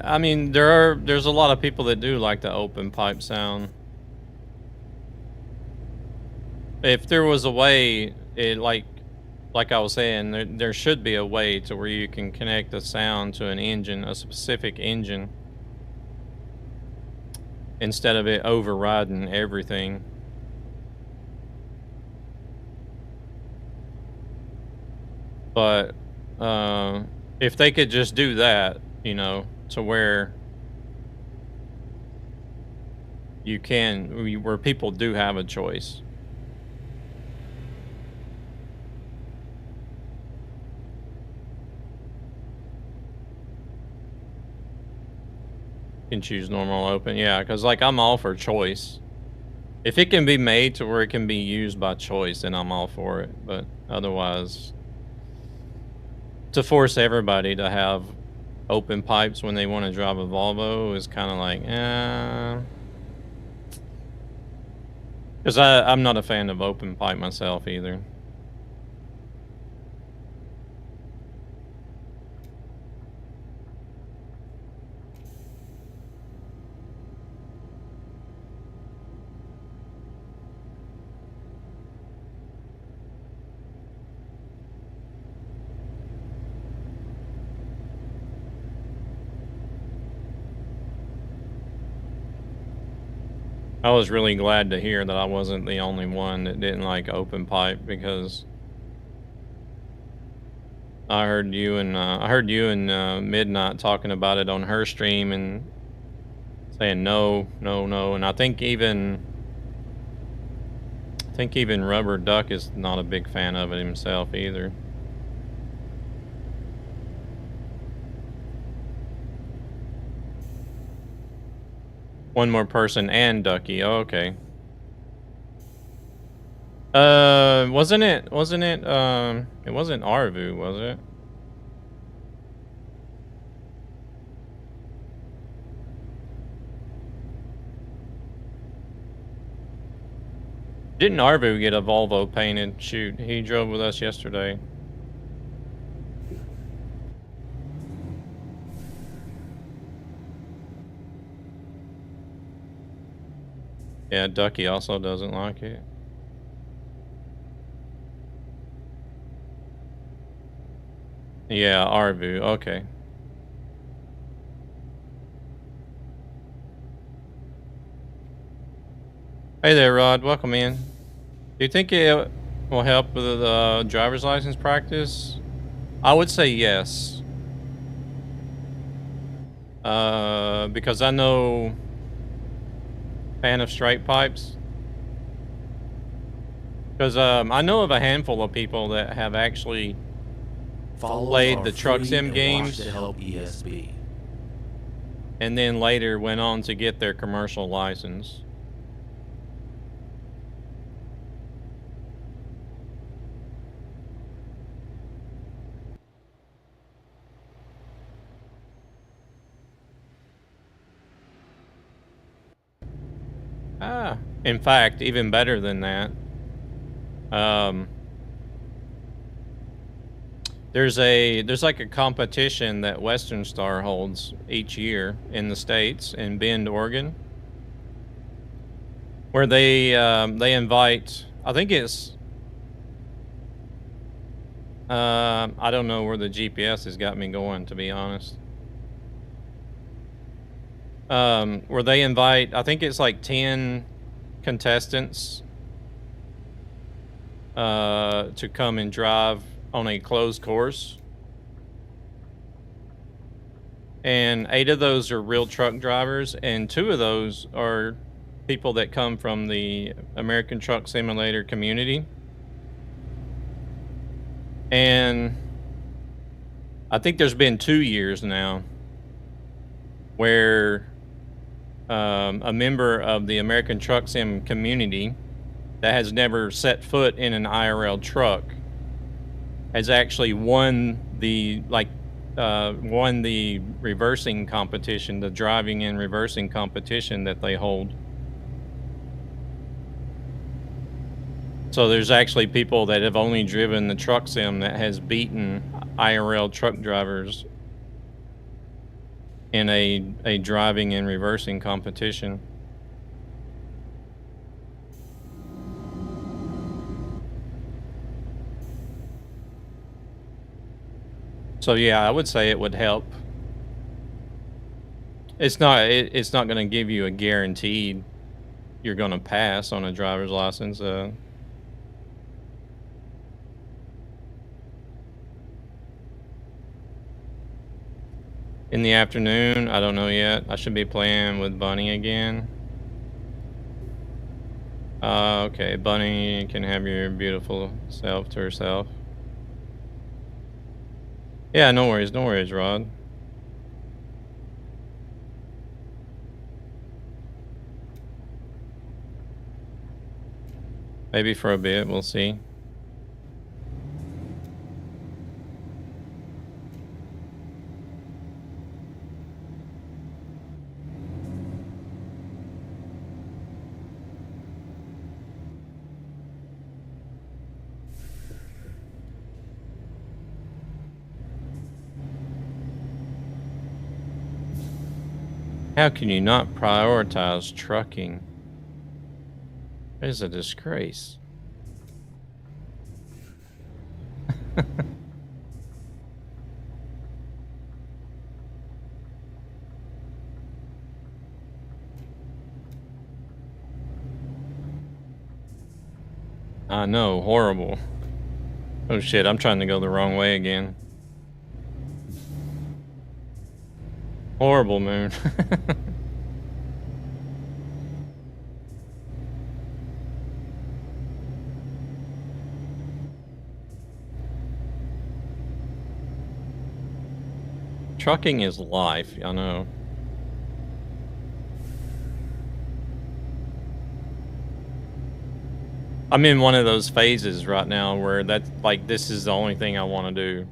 I mean, there's a lot of people that do like the open pipe sound. If there was a way, it like like I was saying, there should be a way to where you can connect the sound to an engine, a specific engine, instead of it overriding everything. But if they could just do that, you know, to where you can, where people do have a choice. You can choose normal open, yeah, because like I'm all for choice. If it can be made to where it can be used by choice, then I'm all for it. But otherwise, to force everybody to have open pipes when they want to drive a Volvo is kind of like, because I'm not a fan of open pipe myself either. I was really glad to hear that I wasn't the only one that didn't like open pipe, because I heard you and Midnight talking about it on her stream and saying no, no, no, and I think even Rubber Duck is not a big fan of it himself either. One more person and Ducky. Oh, okay. Wasn't it, it wasn't Arvu, was it? Didn't Arvu get a Volvo painted? Shoot, he drove with us yesterday. Yeah, Ducky also doesn't like it. Yeah, Arvu, okay. Hey there, Rod, welcome in. Do you think it will help with the driver's license practice? I would say yes. Because I know fan of straight pipes. Because I know of a handful of people that have actually played the truck sim games to help ESB. and then later went on to get their commercial license. In fact, even better than that. There's like a competition that Western Star holds each year in the States, in Bend, Oregon, where they invite, I think it's, I don't know where the GPS has got me going, to be honest. Where they invite, I think it's like 10 contestants to come and drive on a closed course, and 8 of those are real truck drivers, and 2 of those are people that come from the American Truck Simulator community. And I think there's been 2 years now where a member of the American Truck Sim community that has never set foot in an IRL truck has actually won the reversing competition, the driving and reversing competition that they hold. So there's actually people that have only driven the truck sim that has beaten IRL truck drivers in a driving and reversing competition. So yeah, I would say it would help. It's not going to give you a guaranteed you're going to pass on a driver's license. In the afternoon, I don't know yet. I should be playing with Bunny again. Okay, Bunny can have your beautiful self to herself. Yeah, no worries, Rod. Maybe for a bit, we'll see. How can you not prioritize trucking? It is a disgrace. I know, horrible. Oh shit, I'm trying to go the wrong way again. Horrible, Moon. Trucking is life, I know. I'm in one of those phases right now where that's like, this is the only thing I want to do.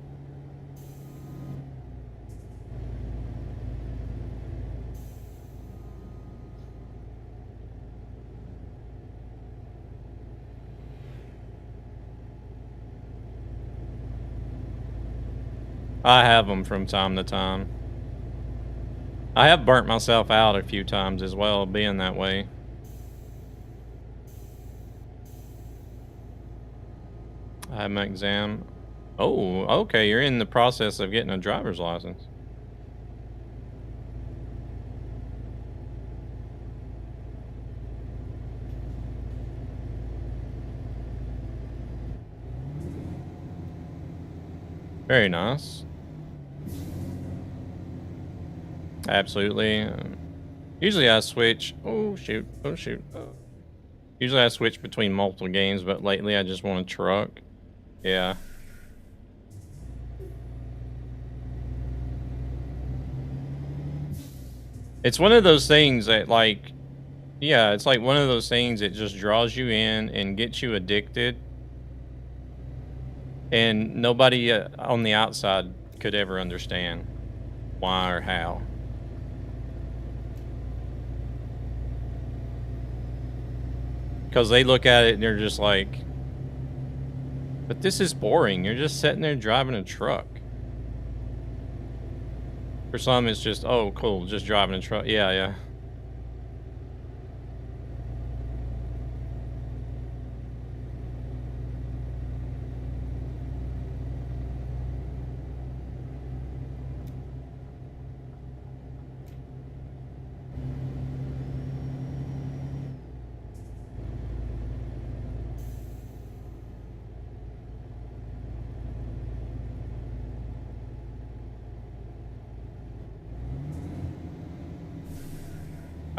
I have them from time to time. I have burnt myself out a few times as well, being that way. I have my exam. Oh, okay, you're in the process of getting a driver's license. Very nice. Absolutely. Usually I switch. Oh shoot. Oh shoot. Usually I switch between multiple games, but lately I just want a truck. Yeah. It's one of those things that like, yeah, it's like one of those things that just draws you in and gets you addicted. And nobody on the outside could ever understand why or how. Because they look at it and they're just like, but this is boring. You're just sitting there driving a truck. For some, it's just, oh, cool, just driving a truck. Yeah, yeah.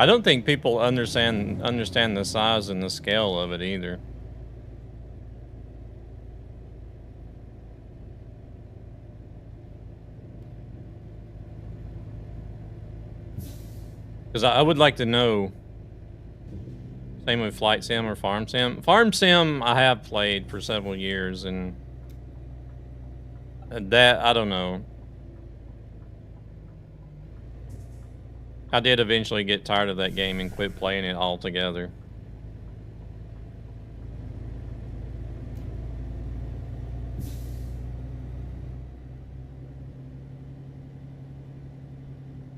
I don't think people understand the size and the scale of it either. Because I would like to know. Same with Flight Sim or Farm Sim. Farm Sim I have played for several years, and that, I don't know. I did eventually get tired of that game and quit playing it altogether.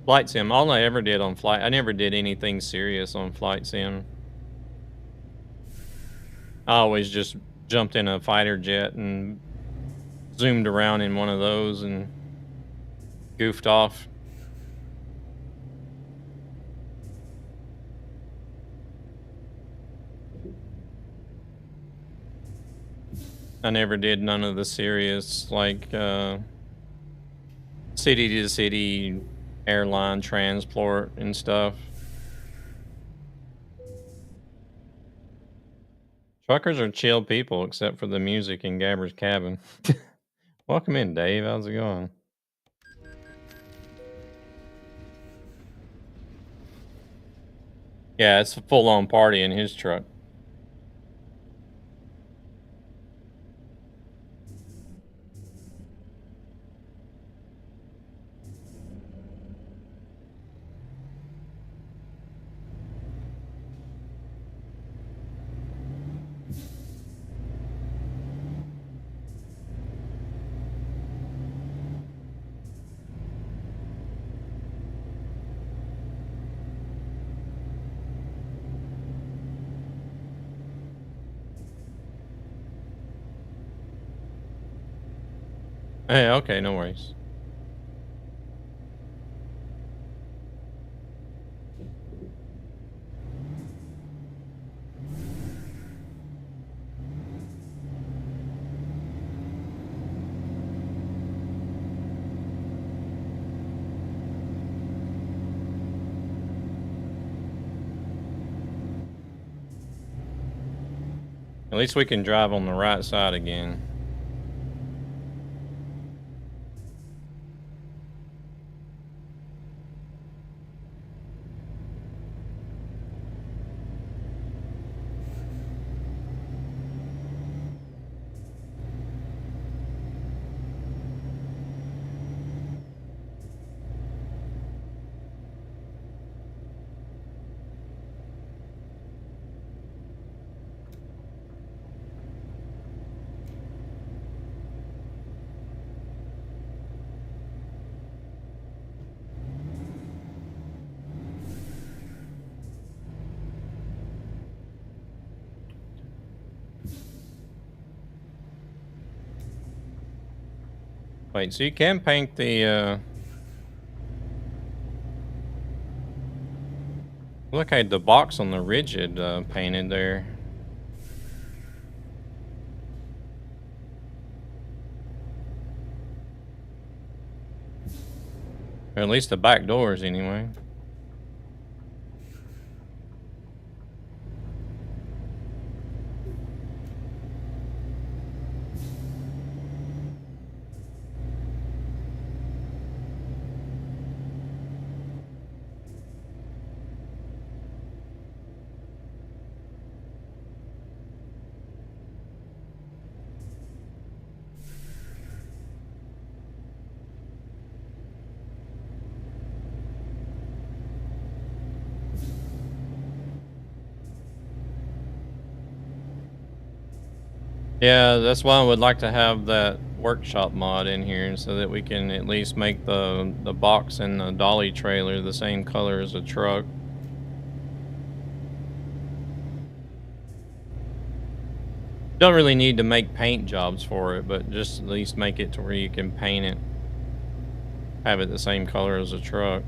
Flight Sim, all I ever did on Flight, I never did anything serious on Flight Sim. I always just jumped in a fighter jet and zoomed around in one of those and goofed off. I never did none of the serious, like, city to city airline transport and stuff. Truckers are chill people, except for the music in Gabber's cabin. Welcome in, Dave. How's it going? Yeah, it's a full-on party in his truck. Hey, okay, no worries. At least we can drive on the right side again. Wait, so you can paint the, look, I had the box on the rigid, painted there. Or at least the back doors, anyway. Yeah, that's why I would like to have that workshop mod in here so that we can at least make the box and the dolly trailer the same color as a truck. Don't really need to make paint jobs for it, but just at least make it to where you can paint it. Have it the same color as a truck.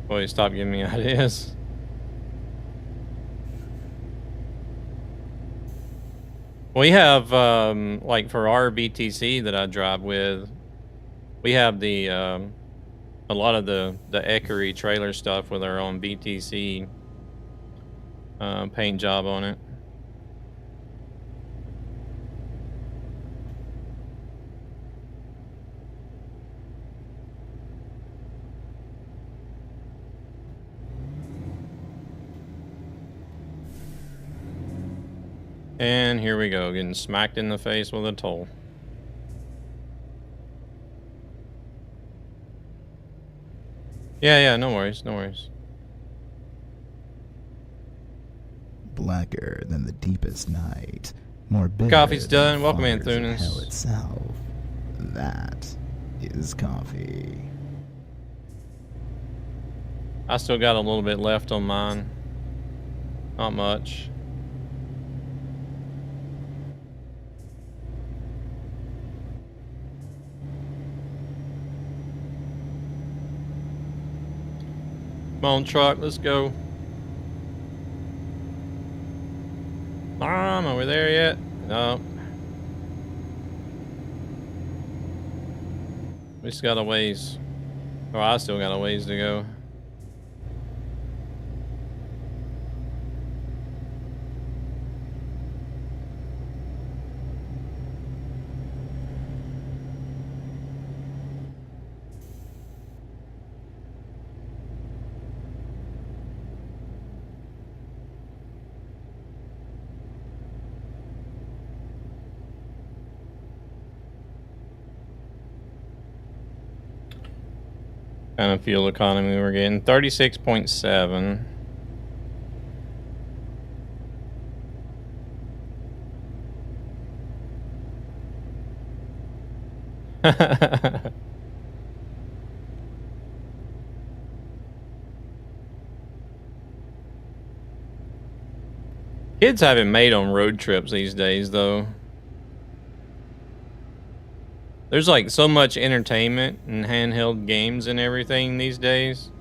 Boy, stop giving me ideas. We have, like for our BTC that I drive with, we have the, a lot of the Ekery trailer stuff with our own BTC paint job on it. And here we go, getting smacked in the face with a toll. Yeah, no worries, no worries. Blacker than the deepest night, more bitter Coffee's than done. Welcome in, fires of Thunes. hell itself. That his coffee. I still got a little bit left on mine. Not much. Come on, truck, let's go. Mom, are we there yet? No. We just got a ways. Or I still got a ways to go. Kind of fuel economy we're getting 36.7. Kids haven't made on road trips these days, though. There's like so much entertainment and handheld games and everything these days.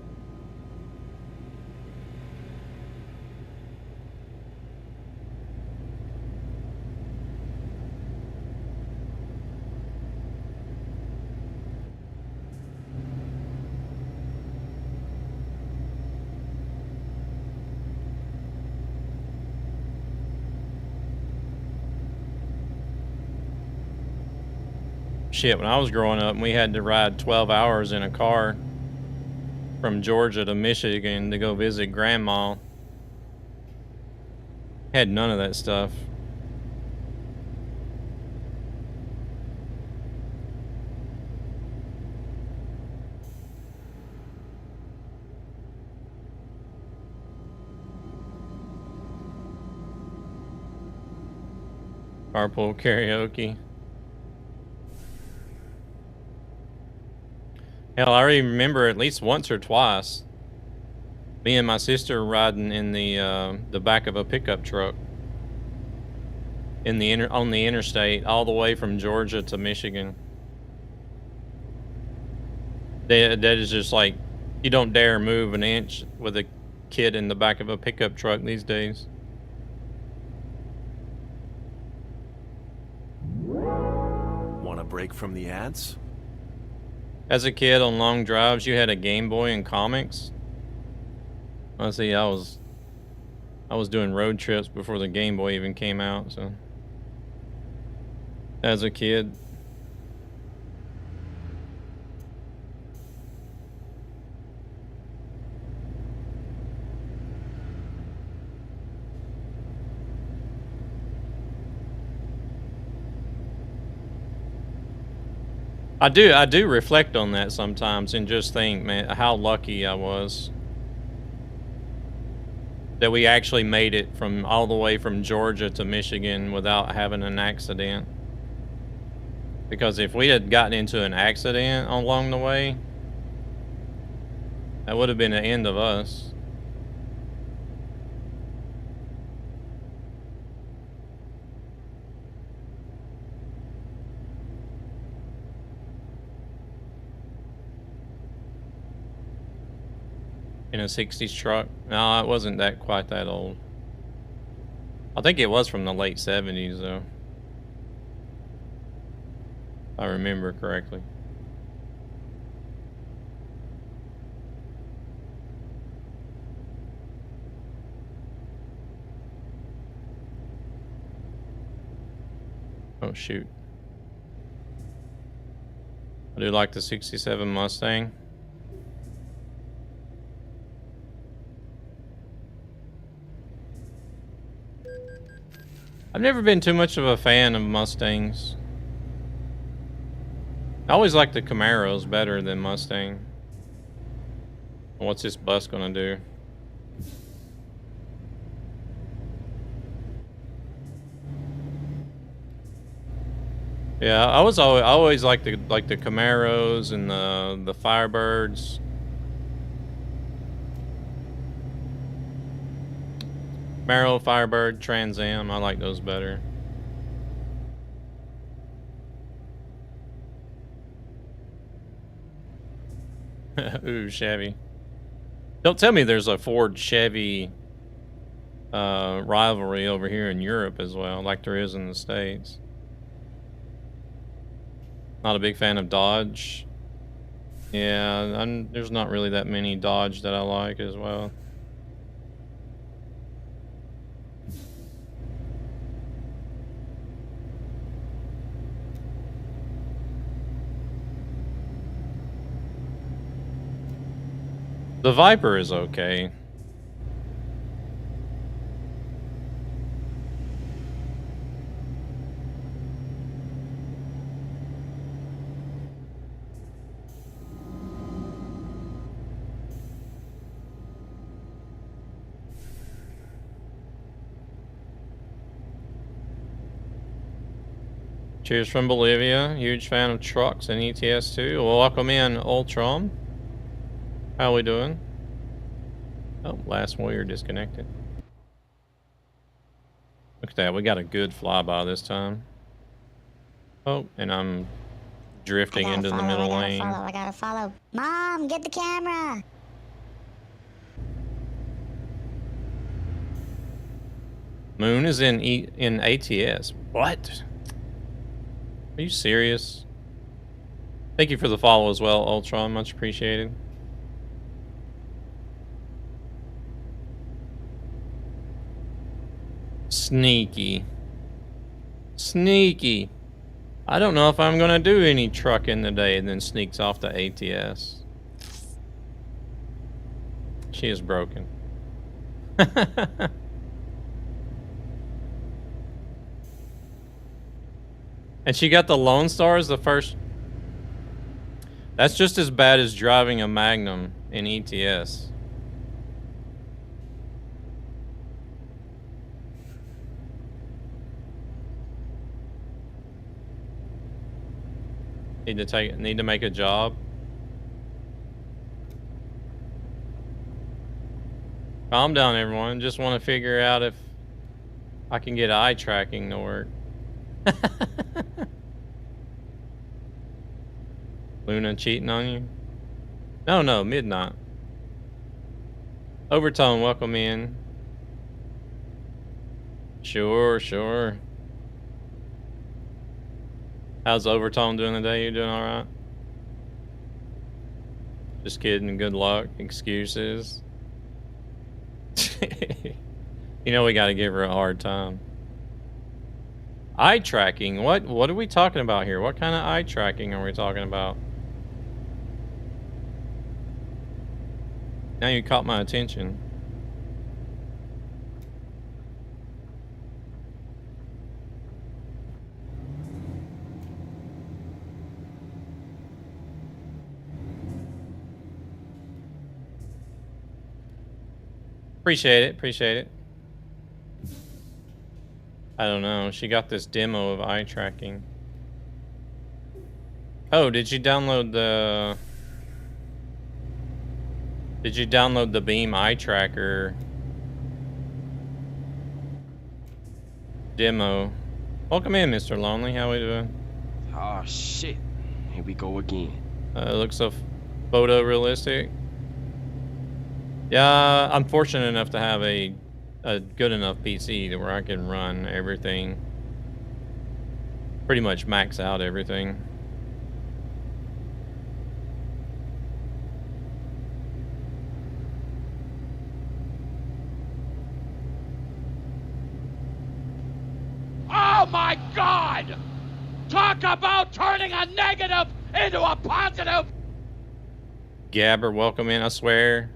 Shit, when I was growing up, we had to ride 12 hours in a car from Georgia to Michigan to go visit grandma. Had none of that stuff. Carpool karaoke. Hell, I already remember at least once or twice me and my sister riding in the back of a pickup truck in the on the interstate all the way from Georgia to Michigan. That is just like, you don't dare move an inch with a kid in the back of a pickup truck these days. Want a break from the ads? As a kid on long drives, you had a Game Boy and comics. Honestly, I was doing road trips before the Game Boy even came out, so as a kid. I do reflect on that sometimes and just think, man, how lucky I was that we actually made it from all the way from Georgia to Michigan without having an accident. Because if we had gotten into an accident along the way, that would have been the end of us. In a 60s truck? No, it wasn't that quite that old. I think it was from the late 70s though, if I remember correctly. Oh shoot. I do like the 67 Mustang. I've never been too much of a fan of Mustangs. I always like the Camaros better than Mustang. What's this bus gonna do? Yeah, I always like the Camaros and the Firebirds. Camaro, Firebird, Trans Am. I like those better. Ooh, Chevy. Don't tell me there's a Ford Chevy rivalry over here in Europe as well, like there is in the States. Not a big fan of Dodge. Yeah, there's not really that many Dodge that I like as well. The Viper is okay. Cheers from Bolivia. Huge fan of trucks and ETS too. Well, welcome in, Ultron. How we doing? Oh, last warrior disconnected. Look at that. We got a good flyby this time. Oh, and I'm drifting into the middle lane. I gotta follow. Mom, get the camera. Moon is in ATS. What? Are you serious? Thank you for the follow as well, Ultron. Much appreciated. Sneaky. Sneaky. I don't know if I'm gonna do any trucking today, and then sneaks off the ATS. She is broken. And she got the Lone Star as the first. That's just as bad as driving a Magnum in ETS. Need to make a job. Calm down, everyone. Just want to figure out if I can get eye tracking to work. Luna cheating on you? No, Midnight. Overtone, welcome in. Sure. How's Overtone doing today? You doing alright? Just kidding, good luck. Excuses. You know we gotta give her a hard time. Eye tracking? What are we talking about here? What kind of eye tracking are we talking about? Now you caught my attention. Appreciate it. I don't know. She got this demo of eye tracking. Oh, did you download the Beam eye tracker demo? Welcome in, Mr. Lonely. How we doing? Oh shit. Here we go again. It looks so photorealistic. Yeah, I'm fortunate enough to have a good enough PC to where I can run everything. Pretty much max out everything. Oh my God! Talk about turning a negative into a positive! Gabber, welcome in, I swear.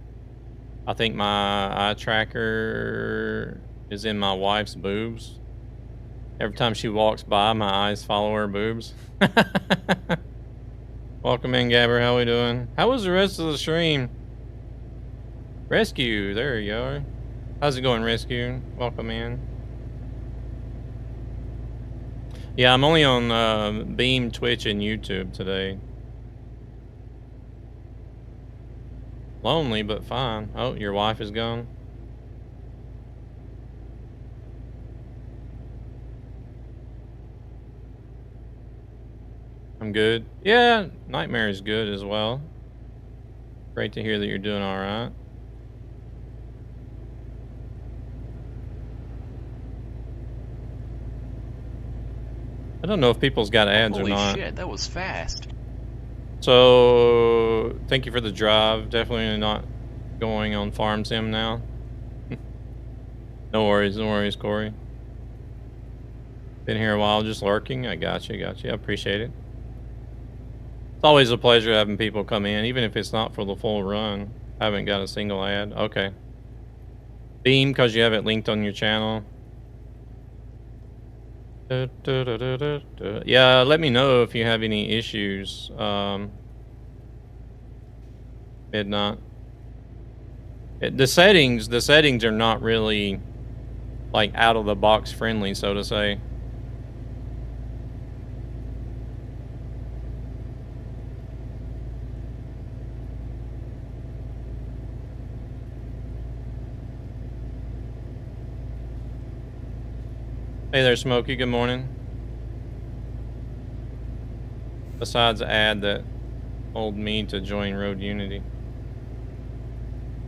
I think my eye tracker is in my wife's boobs. Every time she walks by, my eyes follow her boobs. Welcome in, Gabber. How we doing? How was the rest of the stream? Rescue, there you are. How's it going, Rescue? Welcome in. Yeah, I'm only on Beam, Twitch, and YouTube today. Lonely, but fine. Oh, your wife is gone? I'm good. Yeah, Nightmare is good as well. Great to hear that you're doing all right. I don't know if people's got ads or not. Holy shit, that was fast. So, thank you for the drive. Definitely not going on Farm Sim now. No worries, Corey. Been here a while, just lurking. I got you. I appreciate it. It's always a pleasure having people come in, even if it's not for the full run. I haven't got a single ad. Okay. Beam, because you have it linked on your channel. Yeah, let me know if you have any issues. Midnight. The settings are not really like out of the box friendly, so to say. Hey there, Smokey. Good morning. Besides the ad that told me to join Road Unity.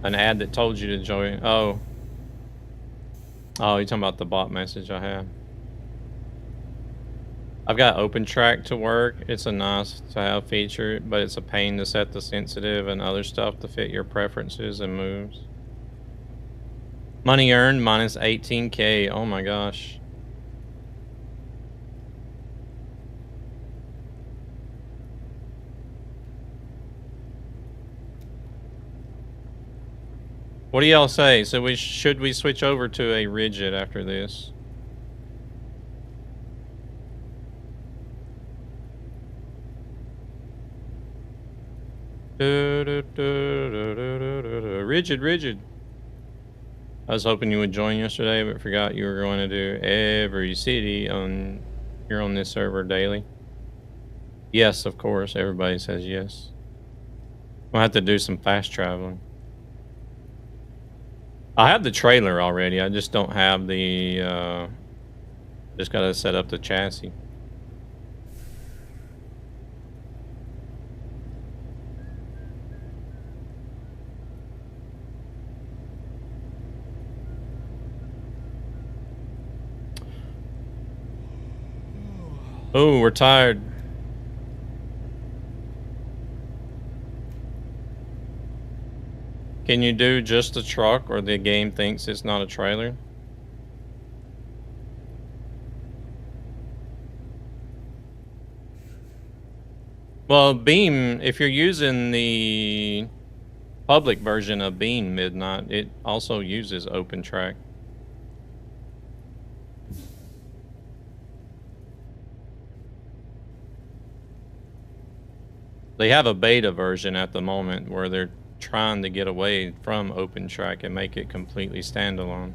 An ad that told you to join. Oh, you're talking about the bot message I have. I've got OpenTrack to work. It's a nice to have feature, but it's a pain to set the sensitive and other stuff to fit your preferences and moves. Money earned minus 18K. Oh my gosh. What do y'all say? So should we switch over to a rigid after this? Rigid. I was hoping you would join yesterday, but forgot you were going to do every city on here on this server daily. Yes, of course. Everybody says yes. I'll have to do some fast traveling. I have the trailer already. I just don't have the, just got to set up the chassis. Oh, we're tired. Can you do just a truck, or the game thinks it's not a trailer? Well, Beam, if you're using the public version of Beam Midnight, it also uses OpenTrack. They have a beta version at the moment where they're trying to get away from OpenTrack and make it completely standalone.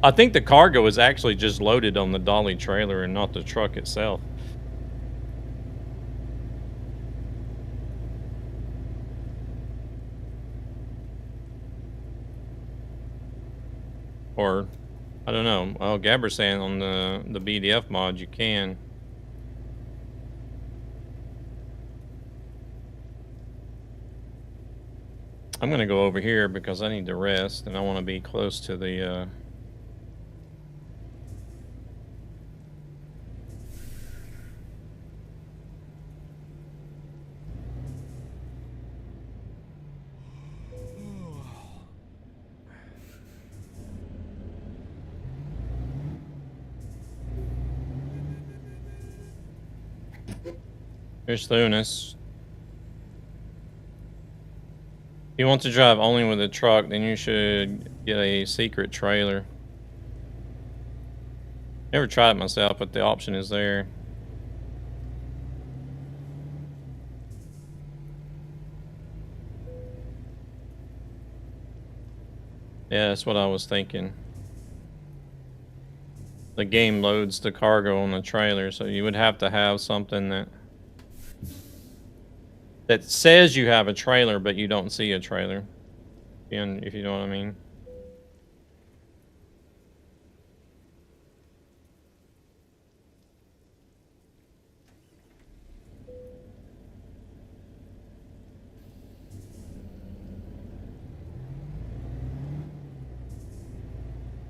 I think the cargo is actually just loaded on the dolly trailer and not the truck itself. Or, I don't know. Well, Gabber's saying on the BDF mod you can. I'm gonna go over here because I need to rest and I want to be close to the Here's Thunis. If you want to drive only with a truck, then you should get a secret trailer. Never tried it myself, but the option is there. Yeah, that's what I was thinking. the game loads the cargo on the trailer, so you would have to have something that says you have a trailer, but you don't see a trailer. And if you know what I mean.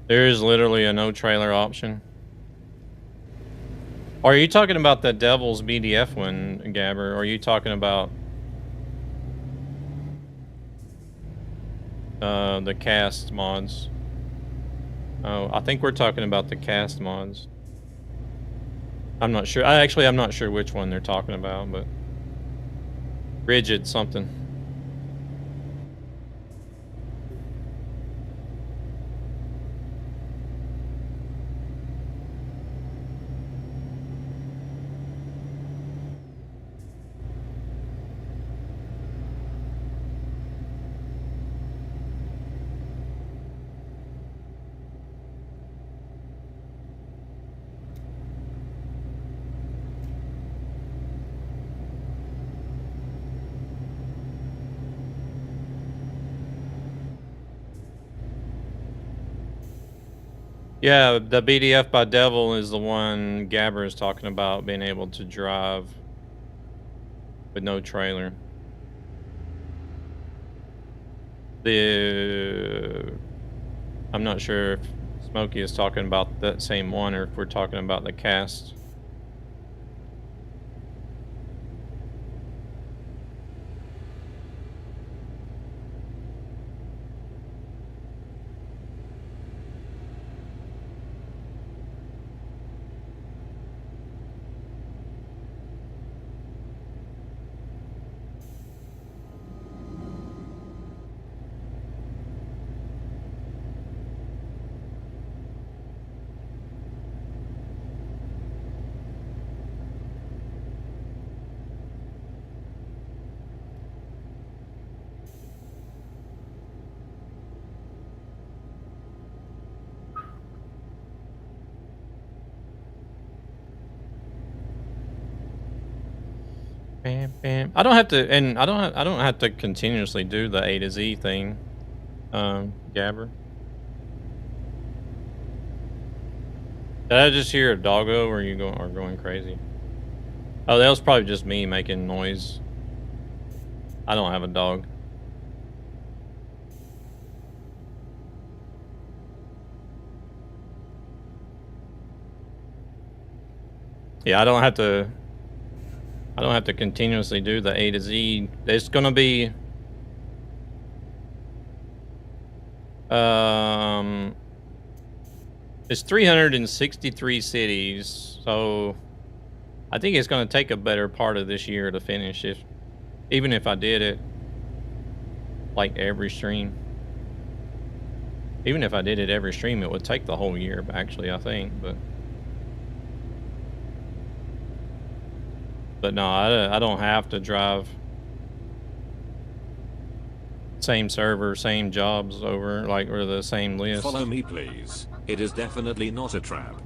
There is literally a no trailer option. Or are you talking about the Devil's BDF one, Gabber? Or are you talking about the cast mods? Oh, I think we're talking about the cast mods. I'm not sure. I'm not sure which one they're talking about, but rigid something. Yeah, the BDF by Devil is the one Gabber is talking about, being able to drive with no trailer. I'm not sure if Smokey is talking about that same one or if we're talking about the cast. Bam, bam. I don't have to, and I don't have to continuously do the A to Z thing, Gabber. Did I just hear a doggo, or are you going crazy? Oh, that was probably just me making noise. I don't have a dog. Yeah, I don't have to continuously do the A to Z. It's gonna be it's 363 cities, so I think it's gonna take a better part of this year to finish it, even if I did it like every stream. Even if I did it every stream, it would take the whole year, actually, I think, but no, I don't have to drive same server, same jobs over, like, or the same list. Follow me, please. It is definitely not a trap.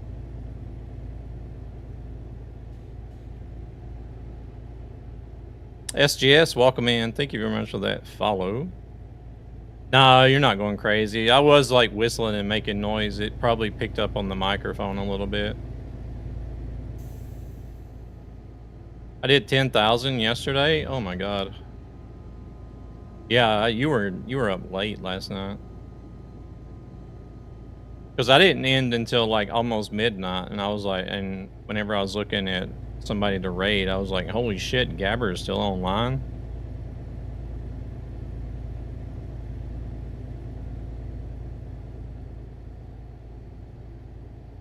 SGS, welcome in. Thank you very much for that follow. No, you're not going crazy. I was like whistling and making noise. It probably picked up on the microphone a little bit. I did 10,000 yesterday. Oh my god. Yeah, you were up late last night. Because I didn't end until like almost midnight, and I was like, and whenever I was looking at somebody to raid, I was like, holy shit, Gabber is still online.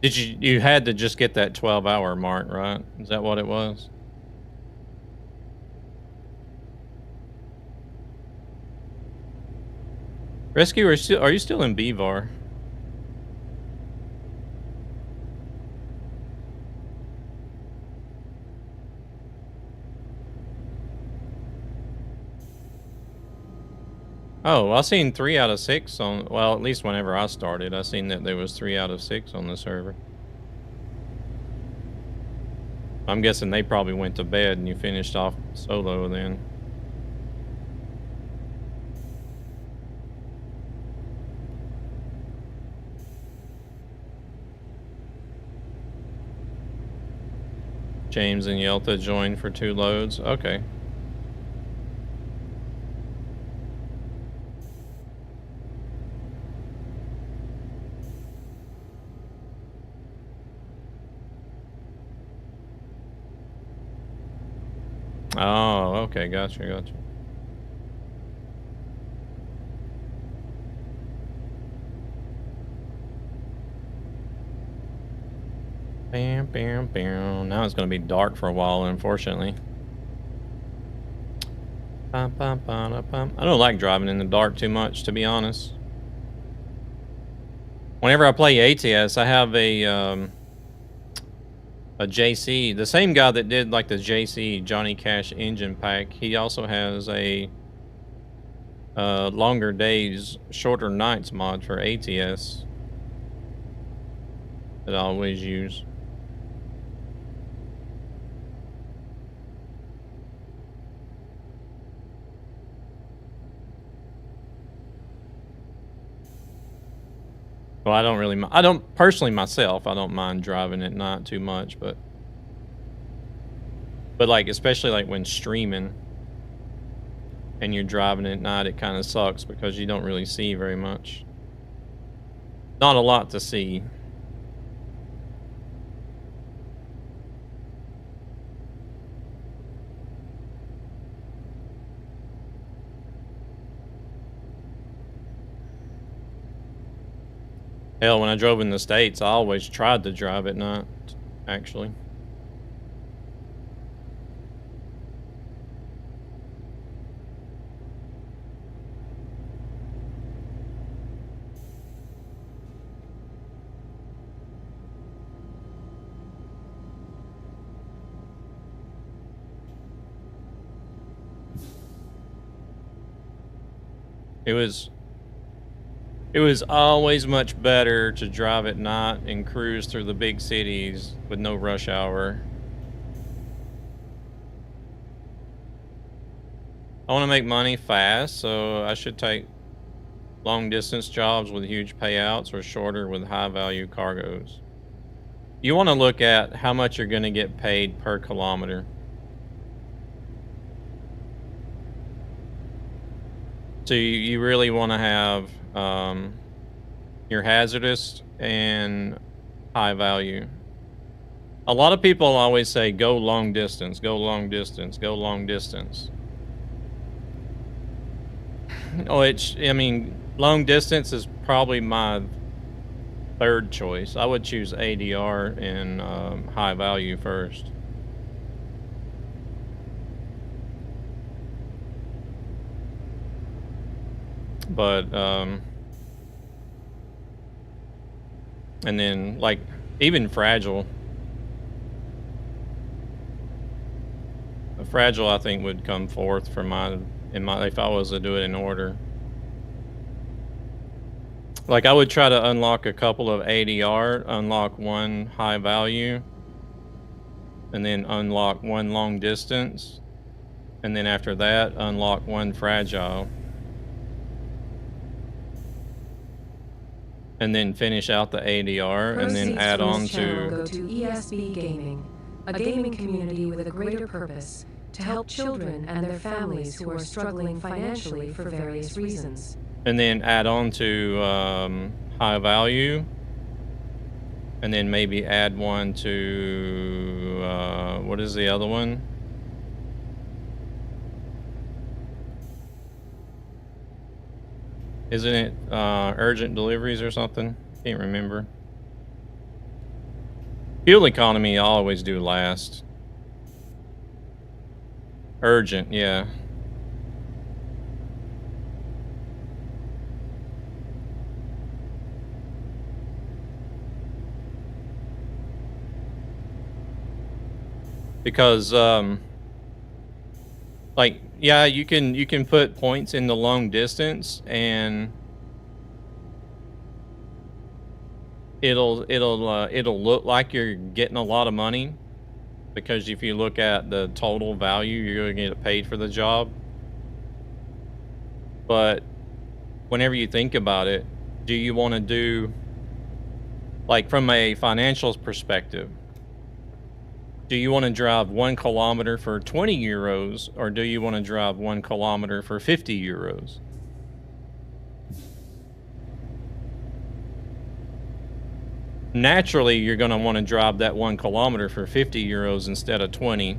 Did you had to just get that 12-hour mark, right? Is that what it was? Rescue, are you still in Bevar? Oh, I seen 3 out of 6 on, well, at least whenever I started, I seen that there was 3 out of 6 on the server. I'm guessing they probably went to bed and you finished off solo then. James and Yelta joined for 2 loads. Okay. Oh, okay. Gotcha. Bam, bam, bam. Now it's going to be dark for a while, unfortunately. Bum, bum, bum, bum. I don't like driving in the dark too much, to be honest. Whenever I play ATS, I have a JC. The same guy that did like the JC Johnny Cash engine pack. He also has a longer days, shorter nights mod for ATS that I always use. Well, I don't personally myself, I don't mind driving at night too much, but like, especially like when streaming and you're driving at night, it kind of sucks because you don't really see very much. Not a lot to see. Hell, when I drove in the States, I always tried to drive at night, actually. It was always much better to drive at night and cruise through the big cities with no rush hour. I want to make money fast, so I should take long distance jobs with huge payouts or shorter with high value cargoes. You want to look at how much you're going to get paid per kilometer. So you really want to have your hazardous and high value. A lot of people always say go long distance, go long distance, go long distance. Oh, I mean, long distance is probably my third choice. I would choose ADR and high value first. But and then like even fragile I think would come forth for if I was to do it in order. Like I would try to unlock a couple of ADR, unlock one high value, and then unlock one long distance, and then after that unlock one fragile. And then finish out the ADR, and then add on to... Go to ESB Gaming, a gaming community with a greater purpose to help children and their families who are struggling financially for various reasons. And then add on to high value, and then maybe add one to what is the other one? Isn't it urgent deliveries or something? Can't remember. Fuel economy I always do last. Urgent, yeah. Because like, yeah, you can put points in the long distance and it'll look like you're getting a lot of money, because if you look at the total value, you're going to get paid for the job. But whenever you think about it, do you want to do, like from a financials perspective, do you want to drive 1 kilometer for 20 euros or do you want to drive 1 kilometer for 50 euros? Naturally, you're going to want to drive that 1 kilometer for 50 euros instead of 20.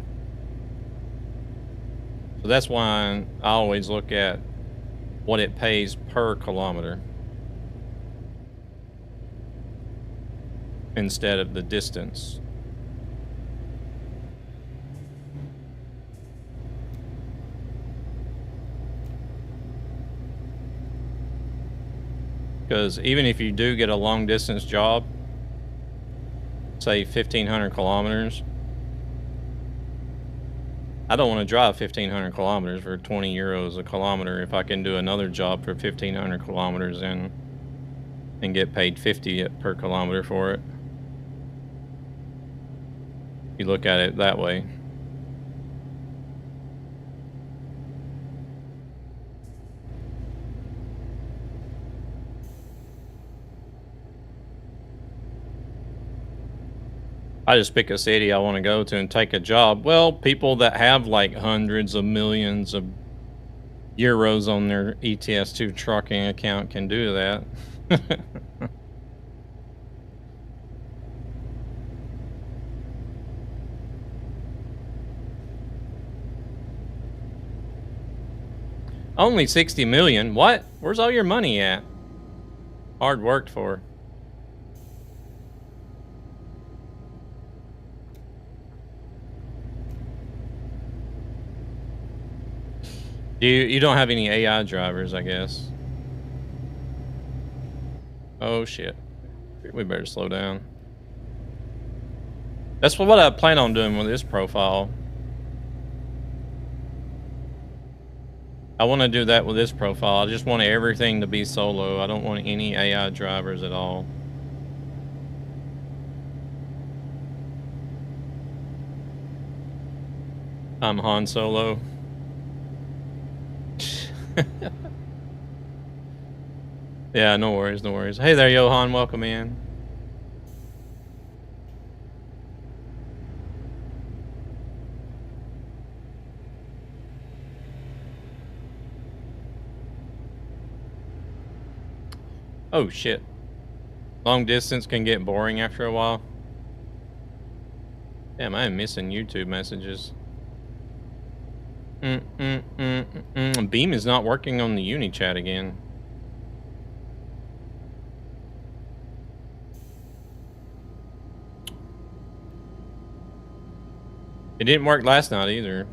So that's why I always look at what it pays per kilometer instead of the distance. Because even if you do get a long distance job, say 1,500 kilometers, I don't want to drive 1,500 kilometers for 20 euros a kilometer if I can do another job for 1,500 kilometers and get paid 50 per kilometer for it. If you look at it that way. I just pick a city I want to go to and take a job. Well, people that have like hundreds of millions of euros on their ETS2 trucking account can do that. Only 60 million? What? Where's all your money at? Hard worked for. You don't have any AI drivers, I guess. Oh shit. We better slow down. That's what I plan on doing with this profile. I want to do that with this profile. I just want everything to be solo. I don't want any AI drivers at all. I'm Han Solo. Yeah, no worries, no worries. Hey there, Johan, welcome in. Oh shit. Long distance can get boring after a while. Damn, I am missing YouTube messages. Beam is not working on the uni chat again. It didn't work last night either.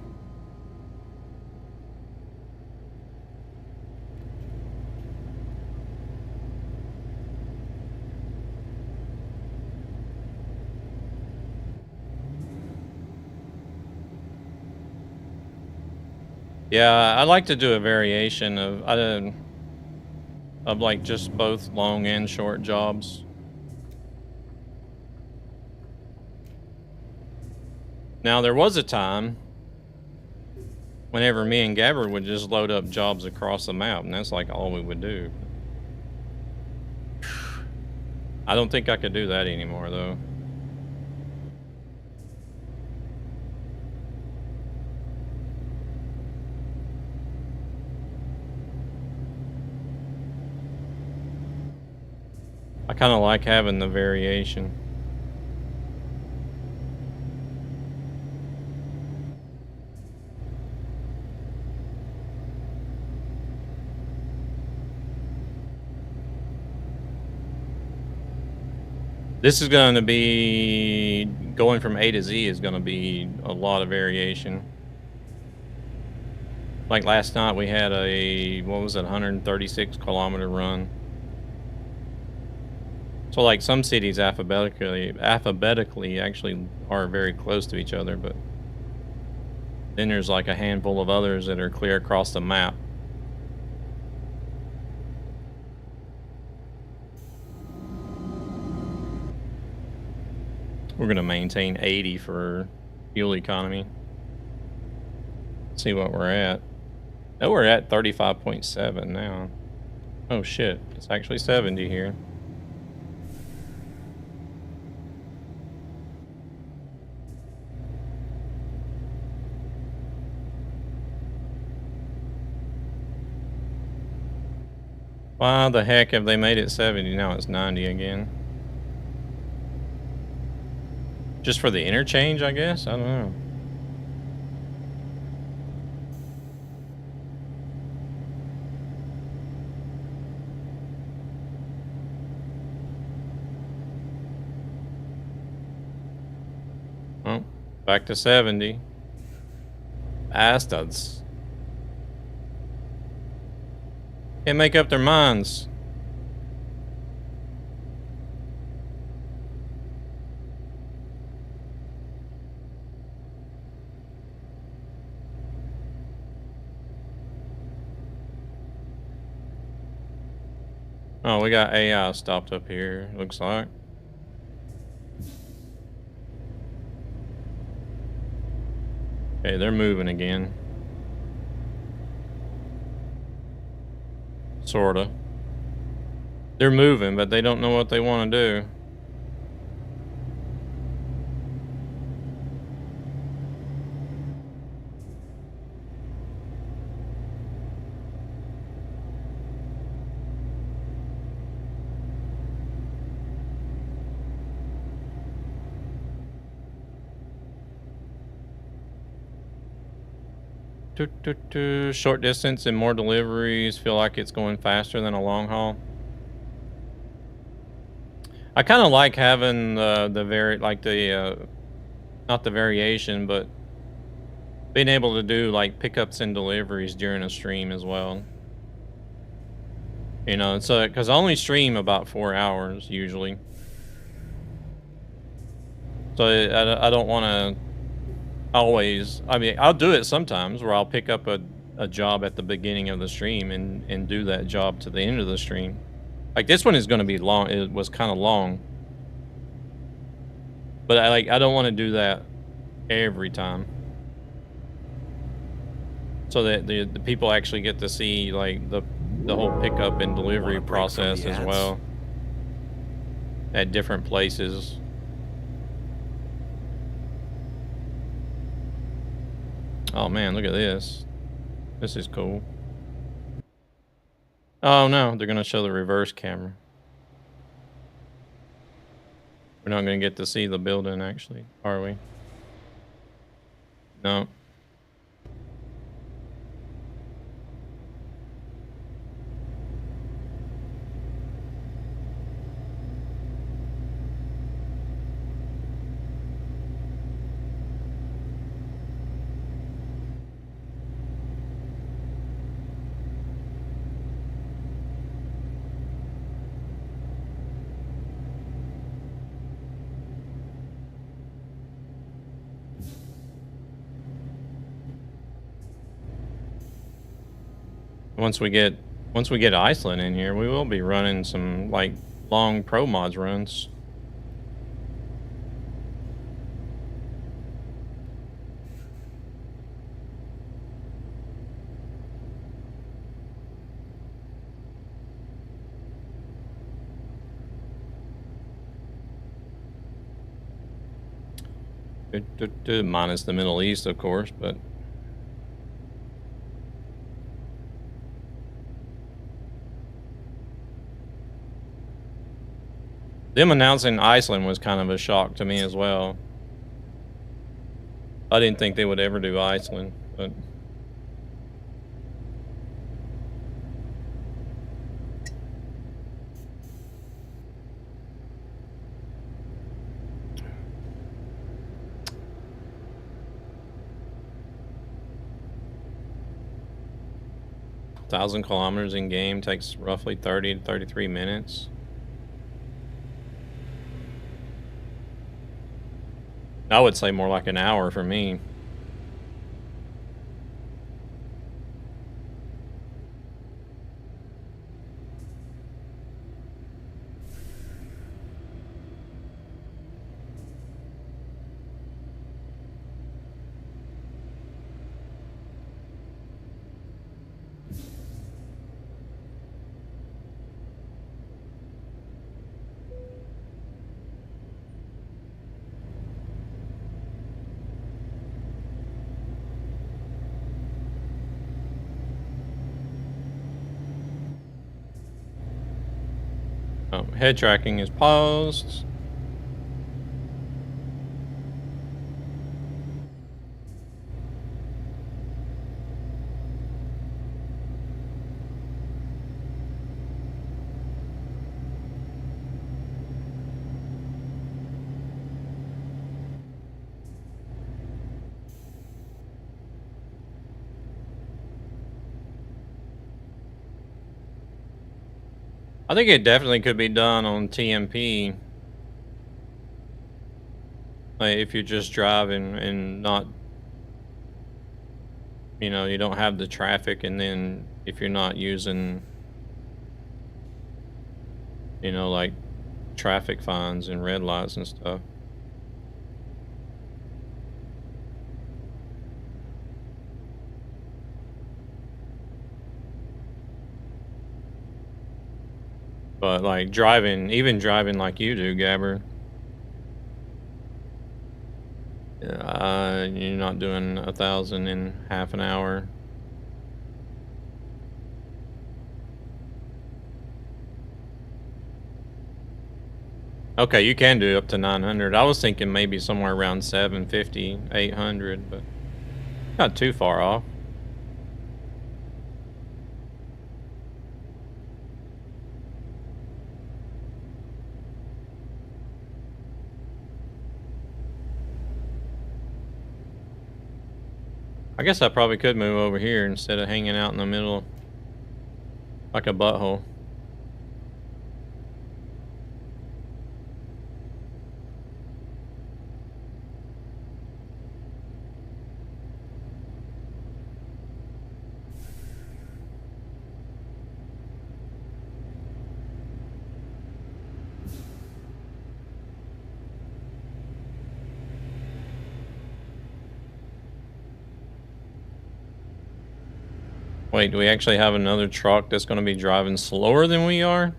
Yeah, I like to do a variation of like just both long and short jobs. Now there was a time whenever me and Gabber would just load up jobs across the map, and that's like all we would do. I don't think I could do that anymore though. I kind of like having the variation. This is going to be, going from A to Z is going to be a lot of variation. Like last night we had a, what was it, 136 kilometer run. So like some cities alphabetically actually are very close to each other, but then there's like a handful of others that are clear across the map. We're gonna maintain 80 for fuel economy. Let's see what we're at. Oh, we're at 35.7 now. Oh shit, it's actually 70 here. Why the heck have they made it 70? Now it's 90 again. Just for the interchange, I guess? I don't know. Oh, back to 70. Bastards. Can't make up their minds. Oh, we got AI stopped up here, looks like. Okay, they're moving again. Sorta. They're moving, but they don't know what they want to do. Short distance and more deliveries. Feel like it's going faster than a long haul. I kind of like having not the variation, but being able to do like pickups and deliveries during a stream as well. You know, so because I only stream about 4 hours usually, so I don't want to always. I mean, I'll do it sometimes where I'll pick up a job at the beginning of the stream and do that job to the end of the stream. Like this one is going to be long. It was kind of long, but I don't want to do that every time, so that the people actually get to see like the whole pickup and delivery process as well at different places. Oh man, look at this. This is cool. Oh no, they're gonna show the reverse camera. We're not gonna get to see the building actually, are we? No. Once we get Iceland in here, we will be running some like long pro mods runs. Minus the Middle East, of course, but them announcing Iceland was kind of a shock to me as well. I didn't think they would ever do Iceland, but .1,000 kilometers in game takes roughly 30 to 33 minutes. I would say more like an hour for me. Oh, head tracking is paused. I think it definitely could be done on TMP. Like if you're just driving and not, you know, you don't have the traffic, and then if you're not using, you know, like traffic fines and red lights and stuff. But like driving, even driving like you do, Gabber, you're not doing 1,000 in half an hour. Okay, you can do up to 900. I was thinking maybe somewhere around 750, 800, but not too far off. I guess I probably could move over here instead of hanging out in the middle like a butthole. Wait, do we actually have another truck that's going to be driving slower than we are?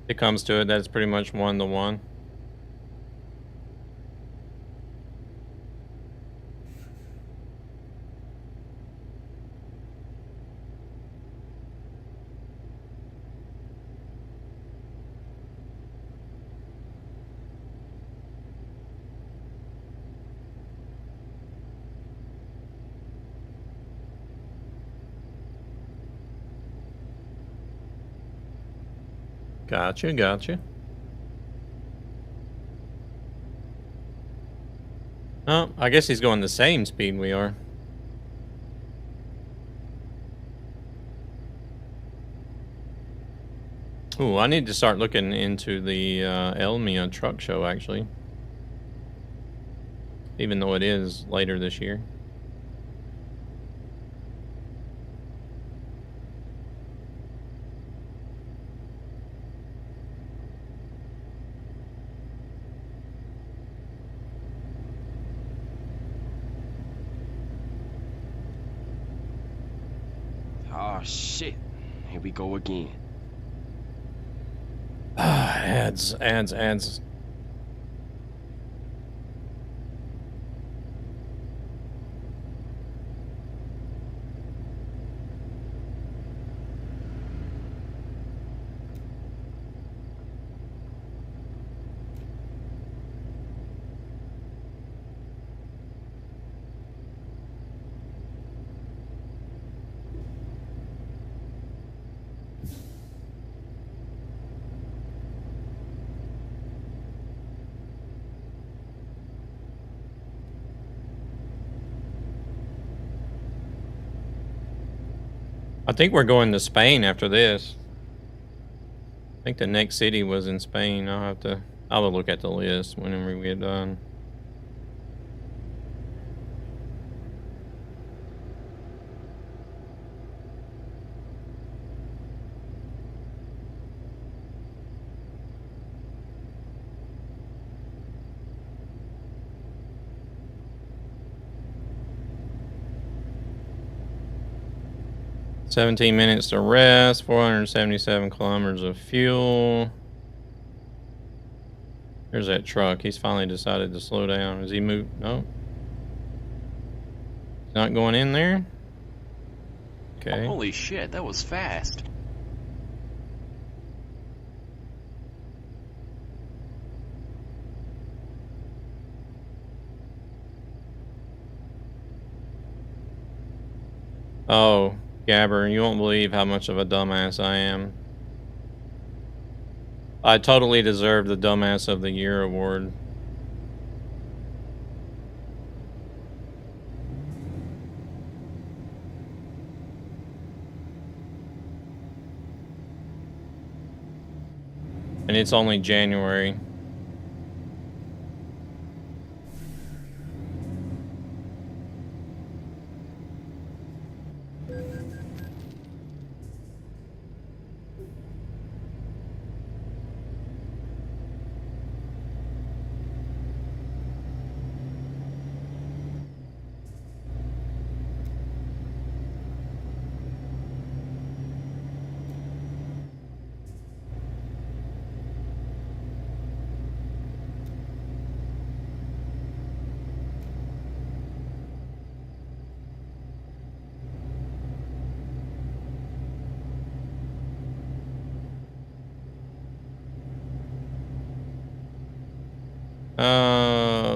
It comes to it, that's pretty much 1-to-1. Gotcha, gotcha. Oh, I guess he's going the same speed we are. Ooh, I need to start looking into the Elmia truck show, actually. Even though it is later this year. Oh shit. Here we go again. Ads. I think we're going to Spain after this. I think the next city was in Spain. I will look at the list whenever we get done. "17 minutes to rest, 477 kilometers of fuel." There's that truck. He's finally decided to slow down. Is he moved? No. He's not going in there? Okay. Holy shit, that was fast. Oh, Gabber, you won't believe how much of a dumbass I am. I totally deserve the Dumbass of the Year award. And it's only January.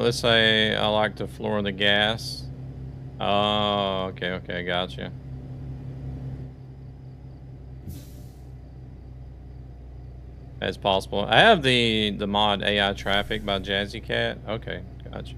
Let's say I like to floor the gas. Oh, okay, gotcha. That's possible. I have the mod AI Traffic by Jazzy Cat. Okay, gotcha.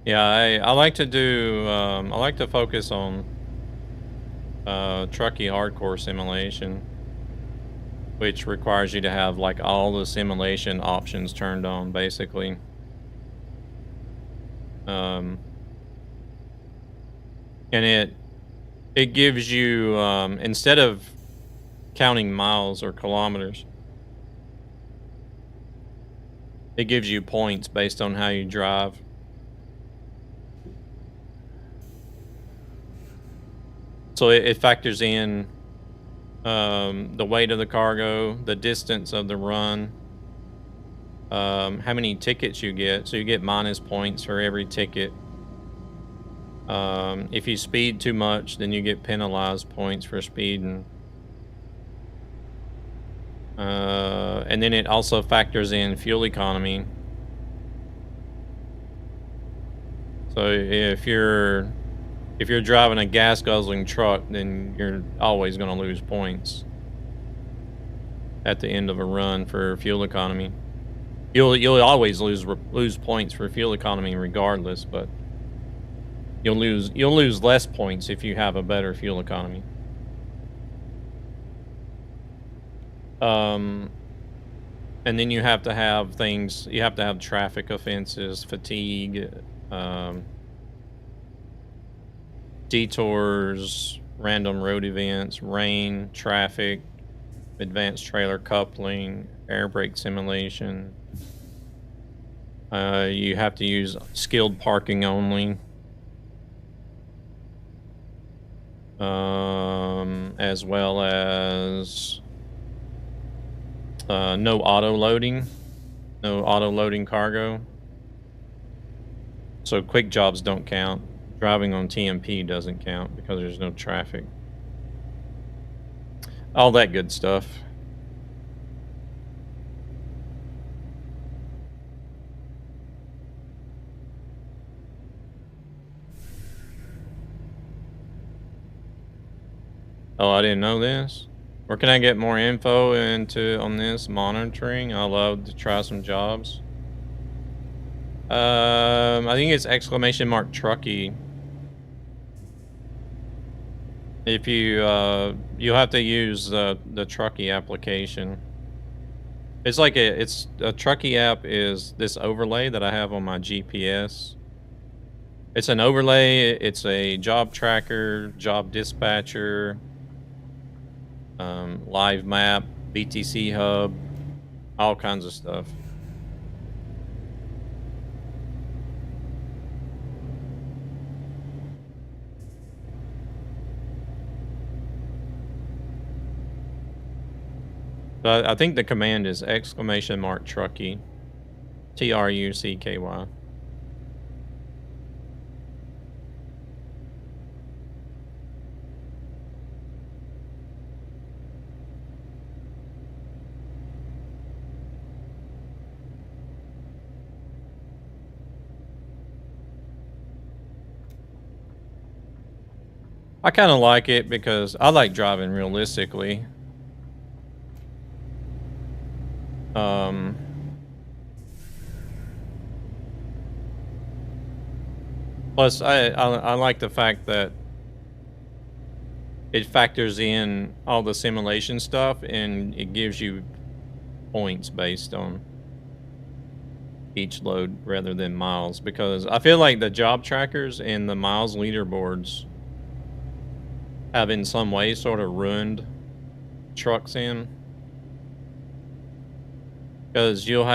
Yeah, I like to do, I like to focus on Truckee Hardcore Simulation, which requires you to have like all the simulation options turned on, basically. And it gives you, instead of counting miles or kilometers, it gives you points based on how you drive. So it factors in the weight of the cargo, the distance of the run, how many tickets you get. So you get minus points for every ticket. If you speed too much, then you get penalized points for speeding. And then it also factors in fuel economy. So if you're driving a gas guzzling truck, then you're always going to lose points at the end of a run for fuel economy. You'll always lose points for fuel economy regardless, but you'll lose less points if you have a better fuel economy. And then you have to have things. You have to have traffic offenses, fatigue, detours, random road events, rain, traffic, advanced trailer coupling, air brake simulation. You have to use skilled parking only. As well as no auto loading cargo. So quick jobs don't count. Driving on TMP doesn't count because there's no traffic. All that good stuff. Oh, I didn't know this. Where can I get more info on this monitoring? I'd love to try some jobs. I think it's !Truckee. If you have to use the Truckee application. It's like a Truckee app is this overlay that I have on my GPS. It's an overlay. It's a job tracker, job dispatcher, live map, BTC hub, all kinds of stuff. So I think the command is !Trucky. TRUCKY. I kind of like it because I like driving realistically. Plus, I like the fact that it factors in all the simulation stuff and it gives you points based on each load rather than miles, because I feel like the job trackers and the miles leaderboards have in some way sort of ruined truck sim, because you've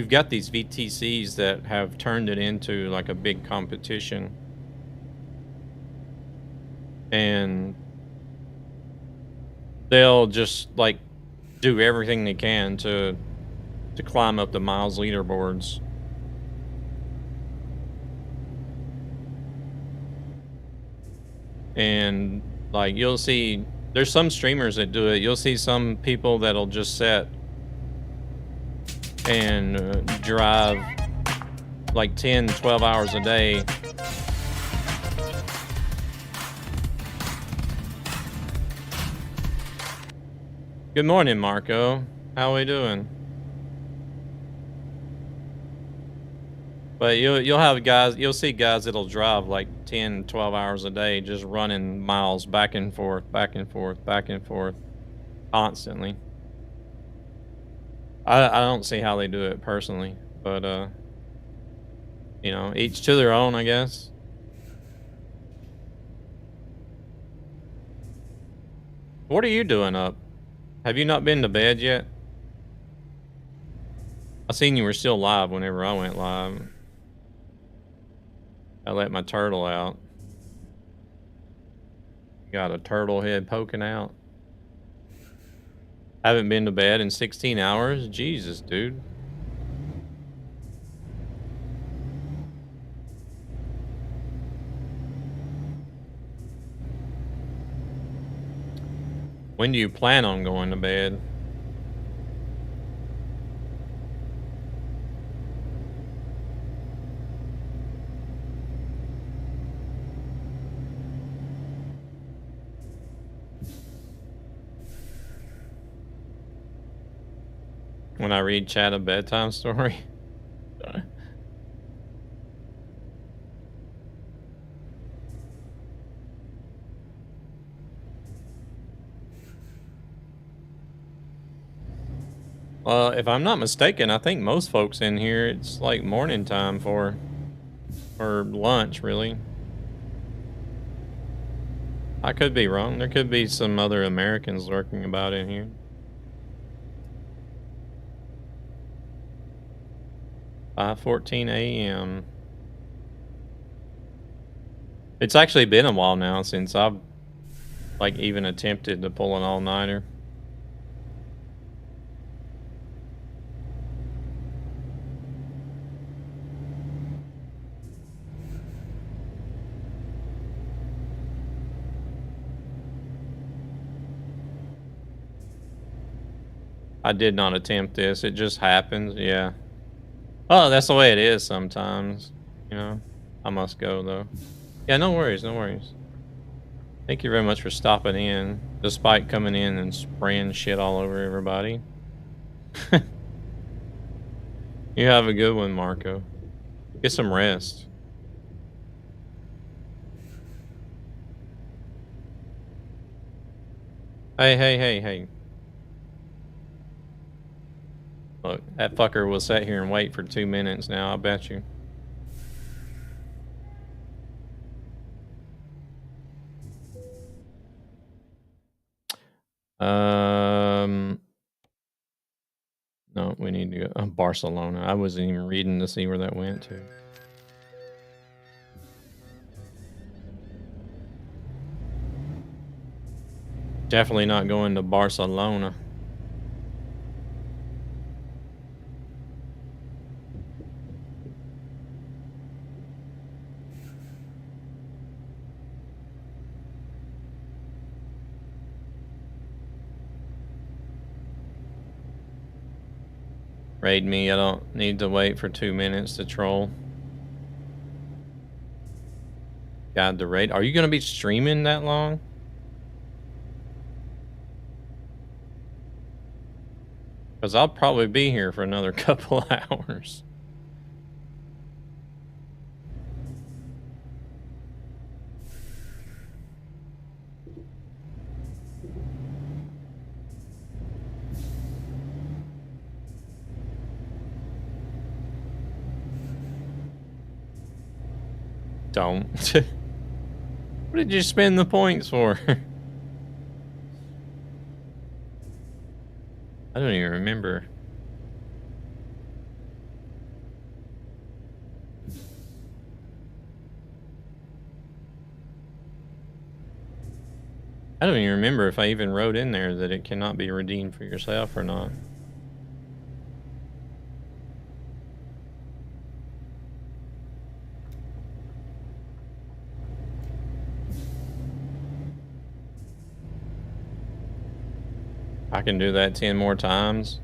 got these VTCs that have turned it into like a big competition, and they'll just like do everything they can to climb up the miles leaderboards. And like you'll see there's some streamers that do it. You'll see some people that'll just set and drive like 10, 12 hours a day. Good morning, Marco. How we doing? But you'll see guys that'll drive like 10, 12 hours a day just running miles back and forth, back and forth, back and forth constantly. I don't see how they do it personally, but you know, each to their own, I guess. What are you doing up? Have you not been to bed yet? I seen you were still live whenever I went live. I let my turtle out. Got a turtle head poking out. Haven't been to bed in 16 hours? Jesus, dude. When do you plan on going to bed? When I read chat a bedtime story? Well, if I'm not mistaken, I think most folks in here, it's like morning time or lunch, really. I could be wrong. There could be some other Americans lurking about in here. "5:14 a.m. It's actually been a while now since I've like even attempted to pull an all-nighter. I did not attempt this. It just happens. Yeah. Oh, that's the way it is sometimes. You know, I must go though. Yeah, no worries. No worries. Thank you very much for stopping in, despite coming in and spraying shit all over everybody. You have a good one, Marco. Get some rest. Hey, hey, hey, hey. Look, that fucker will sit here and wait for 2 minutes now, I bet you. we need to go. Barcelona. I wasn't even reading to see where that went to. Definitely not going to Barcelona. Raid me. I don't need to wait for 2 minutes to troll. Guide the raid. Are you going to be streaming that long? Because I'll probably be here for another couple hours. Don't. What did you spend the points for? I don't even remember. I don't even remember if I even wrote in there that it cannot be redeemed for yourself or not. I can do that 10 more times.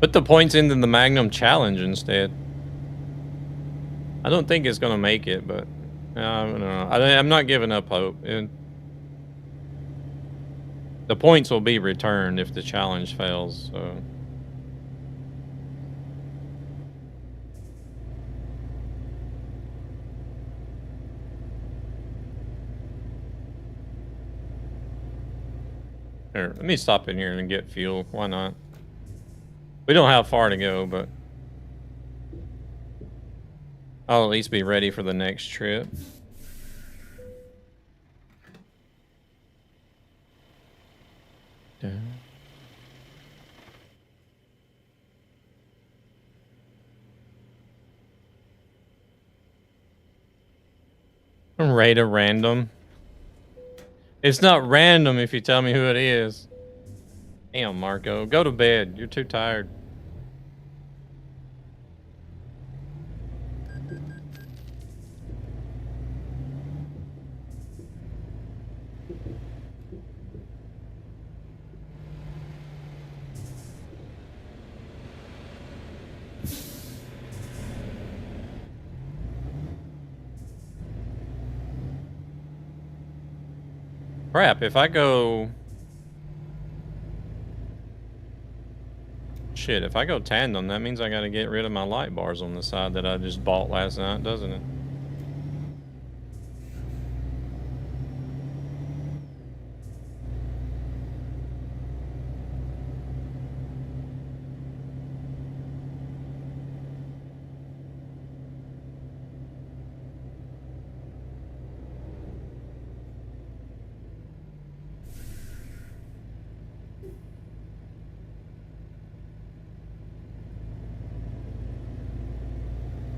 Put the points into the Magnum Challenge instead. I don't think it's gonna make it, but I don't know. I'm not giving up hope. The points will be returned if the challenge fails, so. Here, let me stop in here and get fuel. Why not? We don't have far to go, but I'll at least be ready for the next trip. Rate a random. It's not random if you tell me who it is. Damn, Marco. Go to bed. You're too tired. Crap, if I go... Shit, if I go tandem, that means I gotta get rid of my light bars on the side that I just bought last night, doesn't it?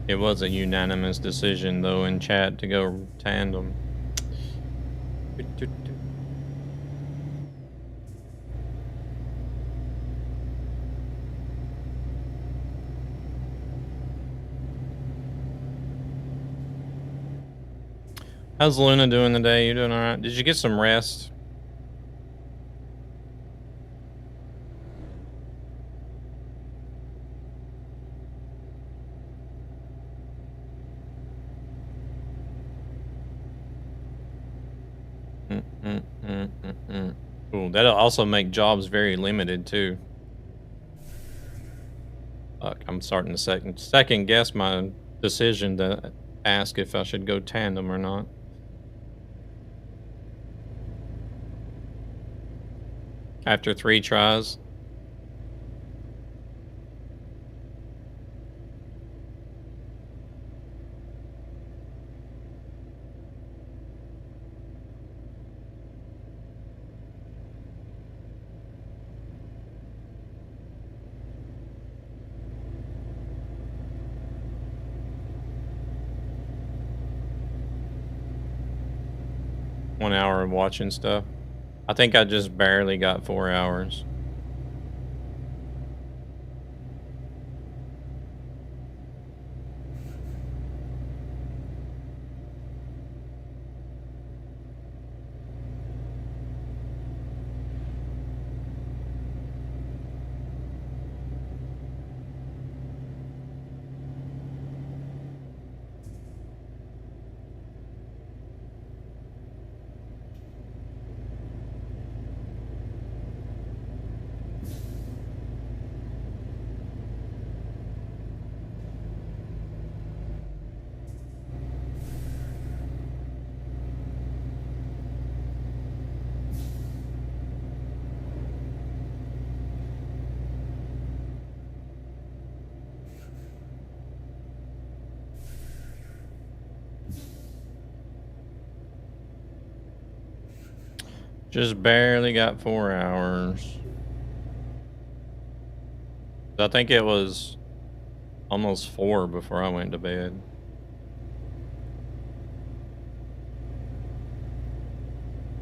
It was a unanimous decision, though, in chat to go tandem. How's Luna doing today? You doing all right? Did you get some rest? Cool. That'll also make jobs very limited too. Fuck, I'm starting to second guess my decision to ask if I should go tandem or not. After 3 tries. 1 hour of watching stuff. I think I just barely got 4 hours. Just barely got 4 hours. I think it was almost 4 before I went to bed.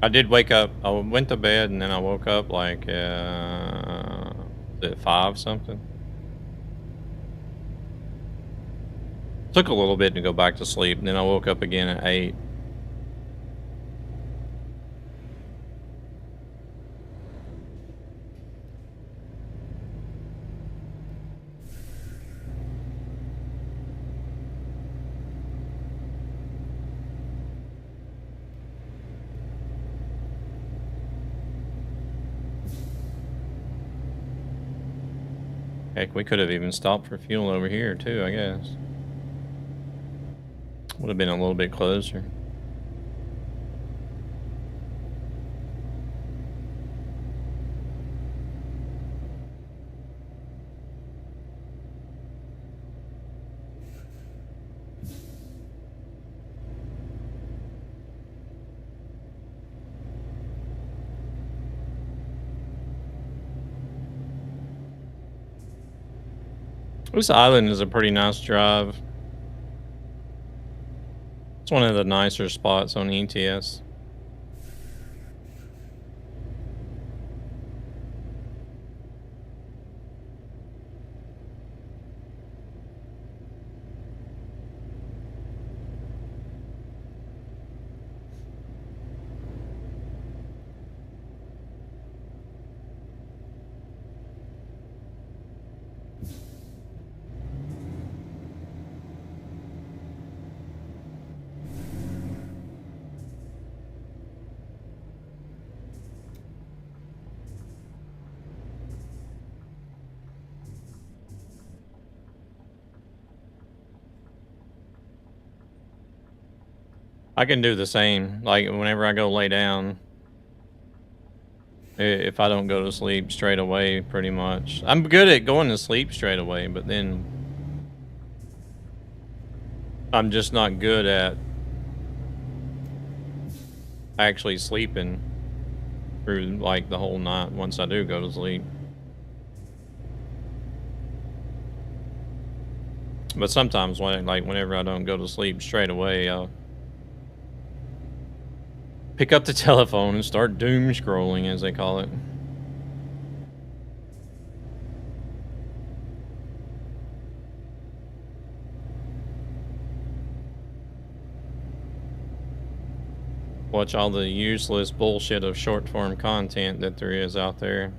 I did wake up. I went to bed and then I woke up like at 5 something. Took a little bit to go back to sleep, and then I woke up again at 8. Heck, we could have even stopped for fuel over here too, I guess. Would have been a little bit closer. This island is a pretty nice drive. It's one of the nicer spots on ETS. I can do the same. Like whenever I go lay down, if I don't go to sleep straight away, pretty much. I'm good at going to sleep straight away, but then I'm just not good at actually sleeping through like the whole night once I do go to sleep. But sometimes whenever I don't go to sleep straight away, I'll pick up the telephone and start doom scrolling, as they call it. Watch all the useless bullshit of short form content that there is out there.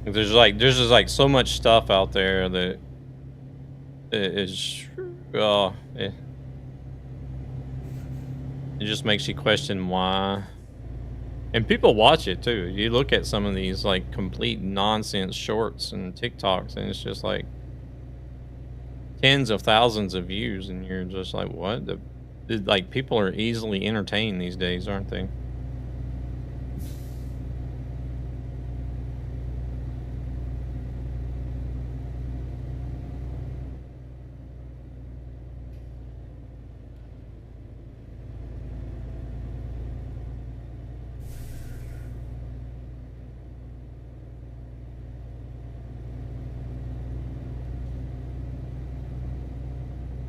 There's just like so much stuff out there that is it just makes you question why. And people watch it too. You look at some of these like complete nonsense shorts and TikToks, and it's just like tens of thousands of views, and you're just like, what? Like people are easily entertained these days, aren't they?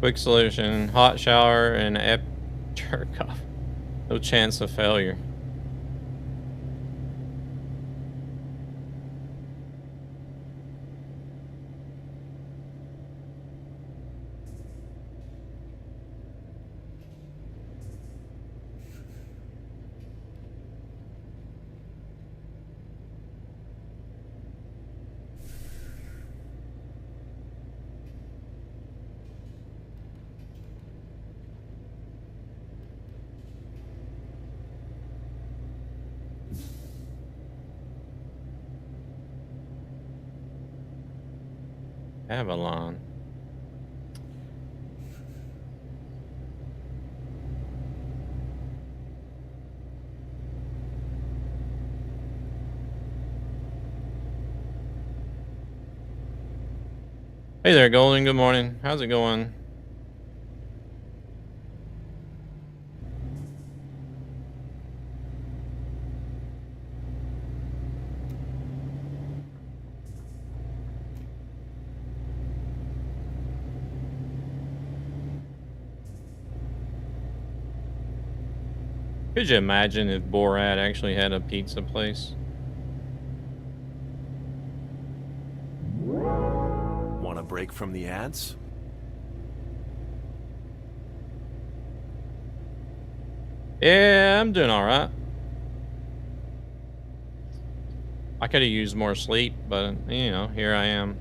Quick solution: hot shower and jerk off. No chance of failure. Avalon. Hey there, Golden. Good morning. How's it going? Could you imagine if Borat actually had a pizza place? Want a break from the ads? Yeah, I'm doing all right. I could have used more sleep, but you know, here I am.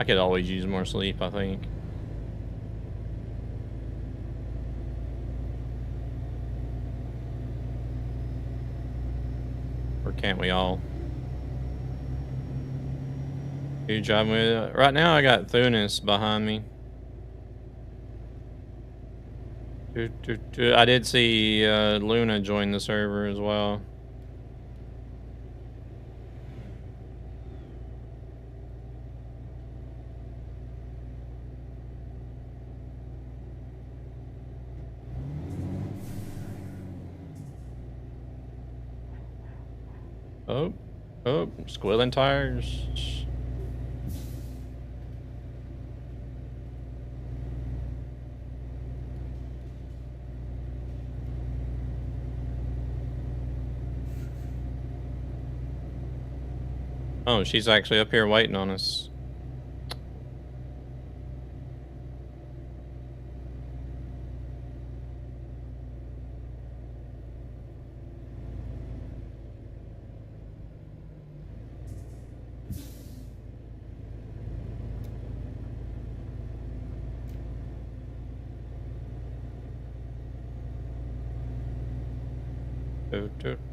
I could always use more sleep, I think. Or can't we all? Who you driving with? Right now I got Thunis behind me. I did see Luna join the server as well. Oh, squealing tires. Oh, she's actually up here waiting on us.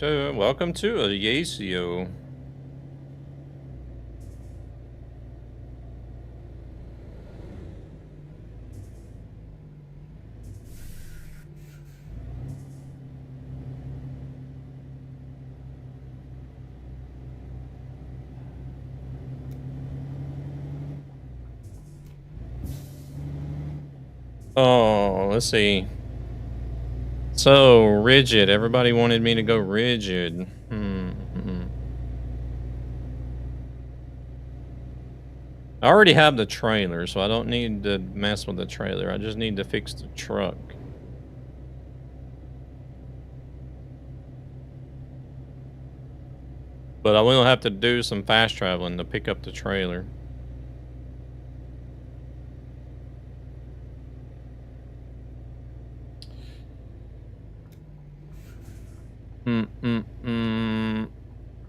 Welcome to Ajaccio. Oh, let's see. So rigid. Everybody wanted me to go rigid. I already have the trailer, so I don't need to mess with the trailer. I just need to fix the truck. But I will have to do some fast traveling to pick up the trailer.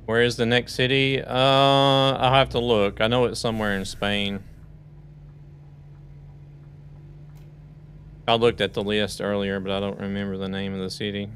Where is the next city? I'll have to look. I know it's somewhere in Spain. I looked at the list earlier, but I don't remember the name of the city.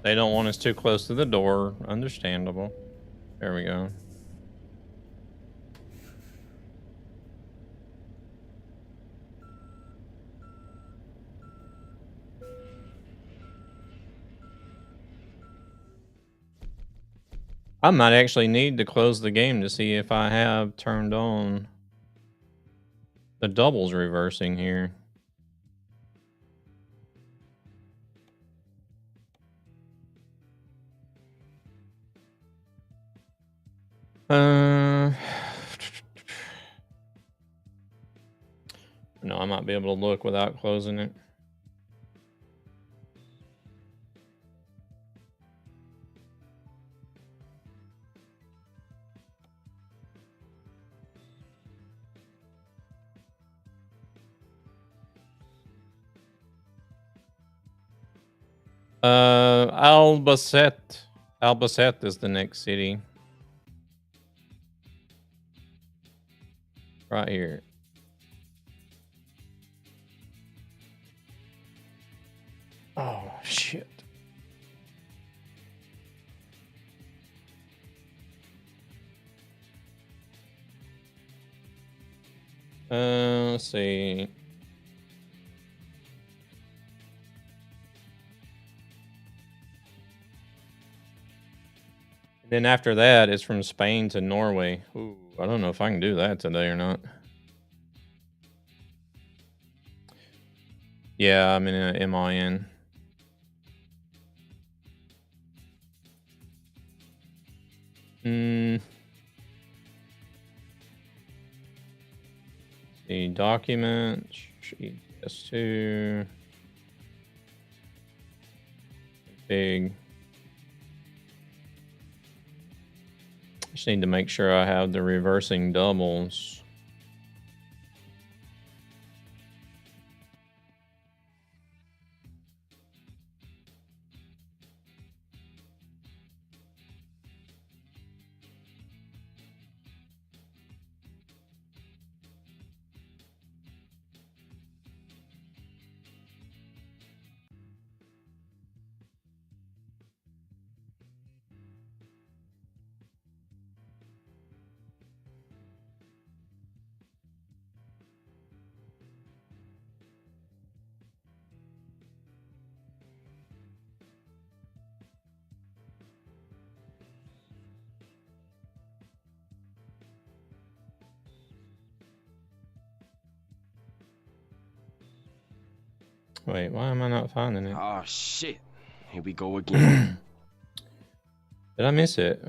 They don't want us too close to the door. Understandable. There we go. I might actually need to close the game to see if I have turned on the doubles reversing here. No, I might be able to look without closing it. Albacete. Albacete is the next city. Right here. Oh, shit. Let's see. Then after that, it's from Spain to Norway. Ooh, I don't know if I can do that today or not. Yeah, I'm in a MIN. See, documents, ES2. Big. Just need to make sure I have the reversing doubles. Wait, why am I not finding it? Oh shit. Here we go again. Did I miss it?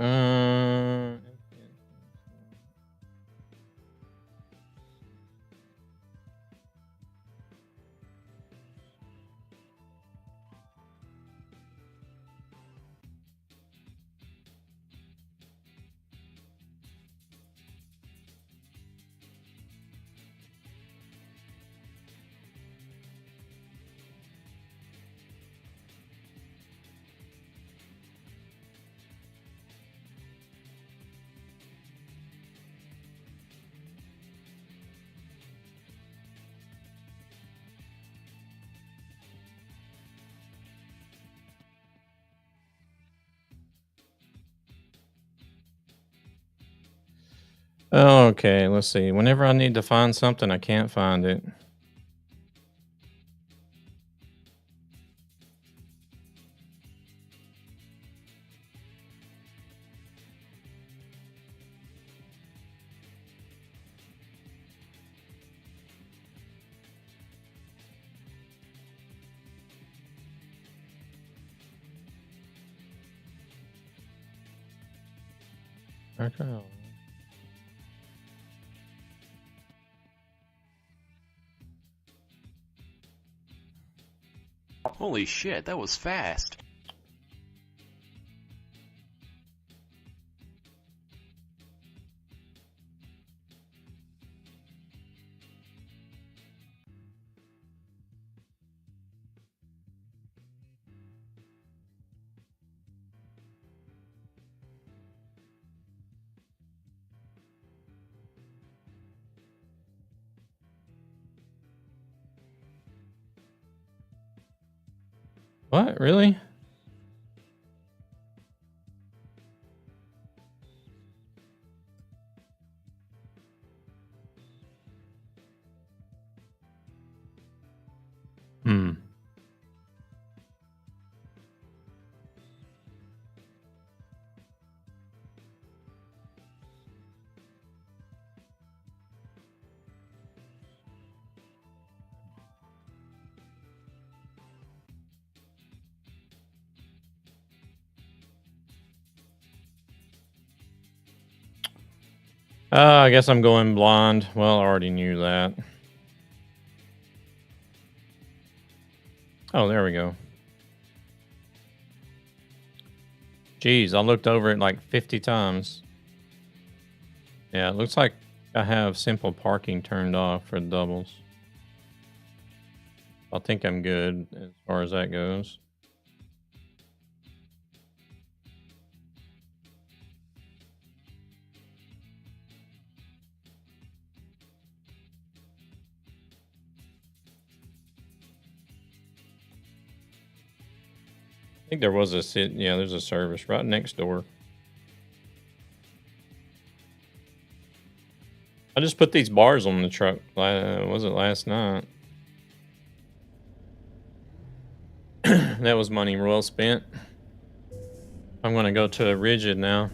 Okay, let's see. Whenever I need to find something, I can't find it. Okay. Holy shit, that was fast. What? Really? I guess I'm going blind. Well, I already knew that. Oh, there we go. Jeez, I looked over it like 50 times. Yeah, it looks like I have simple parking turned off for doubles. I think I'm good as far as that goes. I think there was yeah, there's a service right next door. I just put these bars on the truck. Was it last night? That was money well spent. I'm gonna go to a rigid now.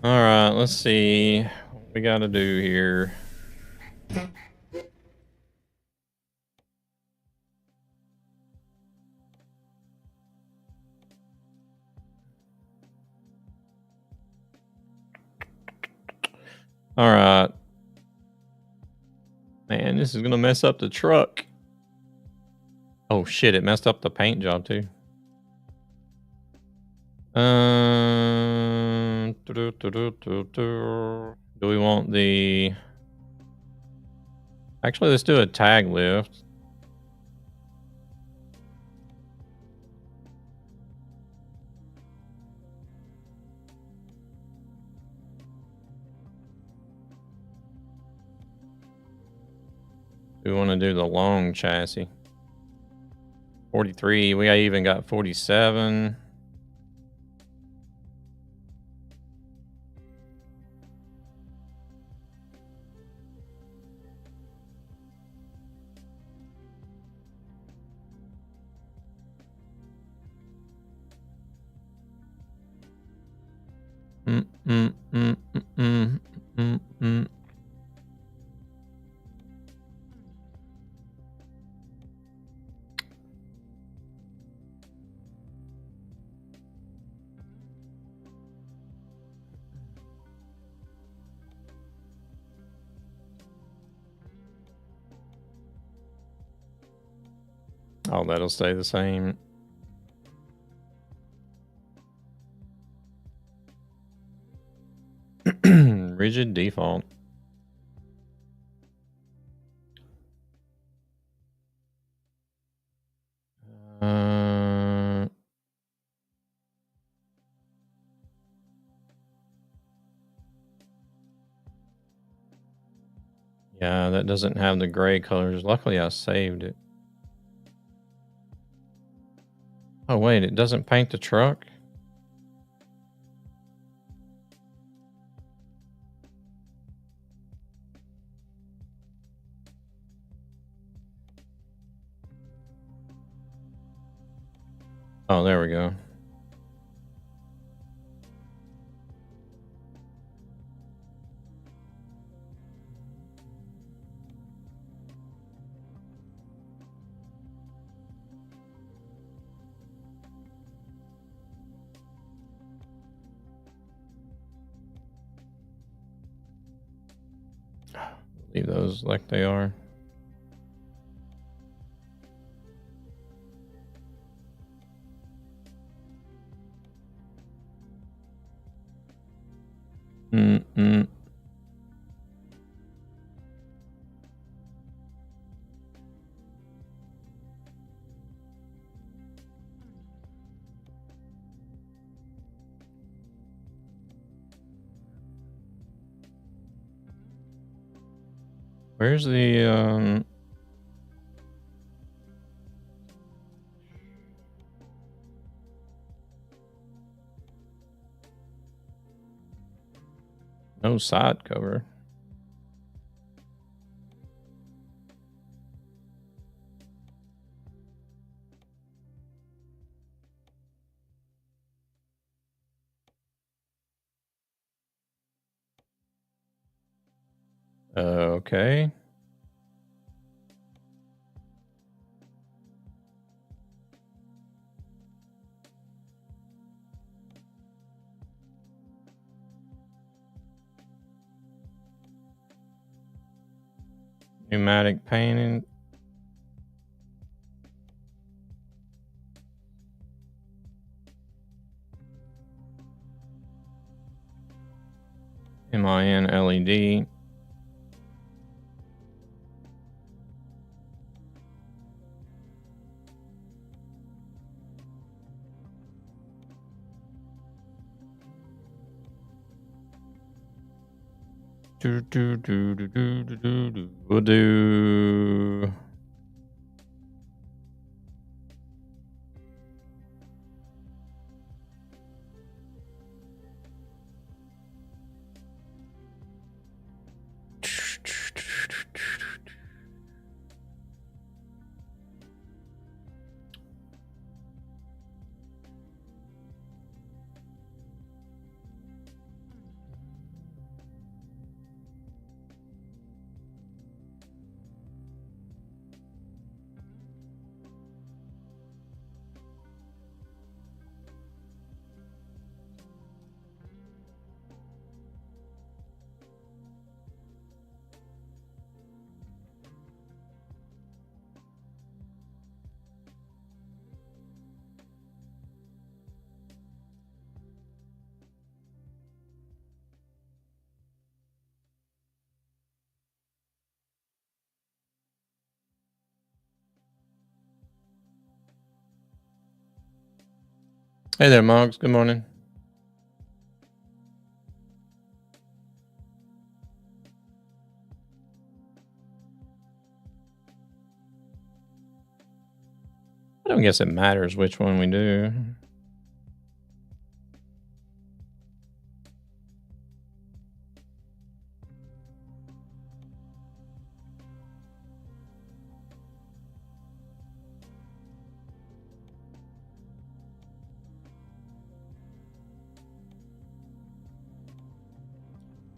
All right, let's see what we got to do here. All right. Man, this is going to mess up the truck. Oh, shit. It messed up the paint job, too. Do we want the... Actually, let's do a tag lift. We want to do the long chassis. 43. We even got 47. Oh, that'll stay the same. Rigid default. Yeah, that doesn't have the gray colors. Luckily, I saved it. Oh, wait, it doesn't paint the truck? Oh, there we go. Leave those like they are. Where's the No side cover. Okay. Pneumatic painting. MIN LED. We'll do. Hey there, Moggs. Good morning. I don't guess it matters which one we do.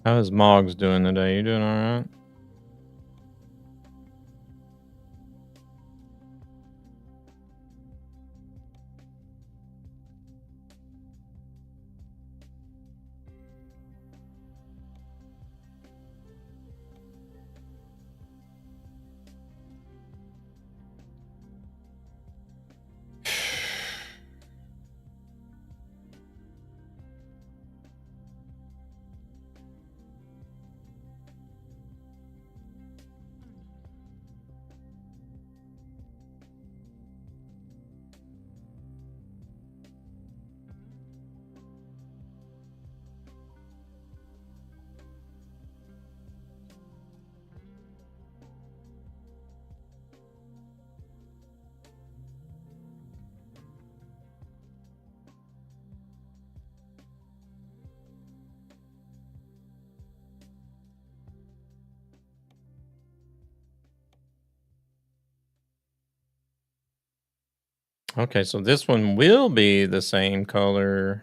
How's Moggs doing today? You doing all right? Okay, so this one will be the same color.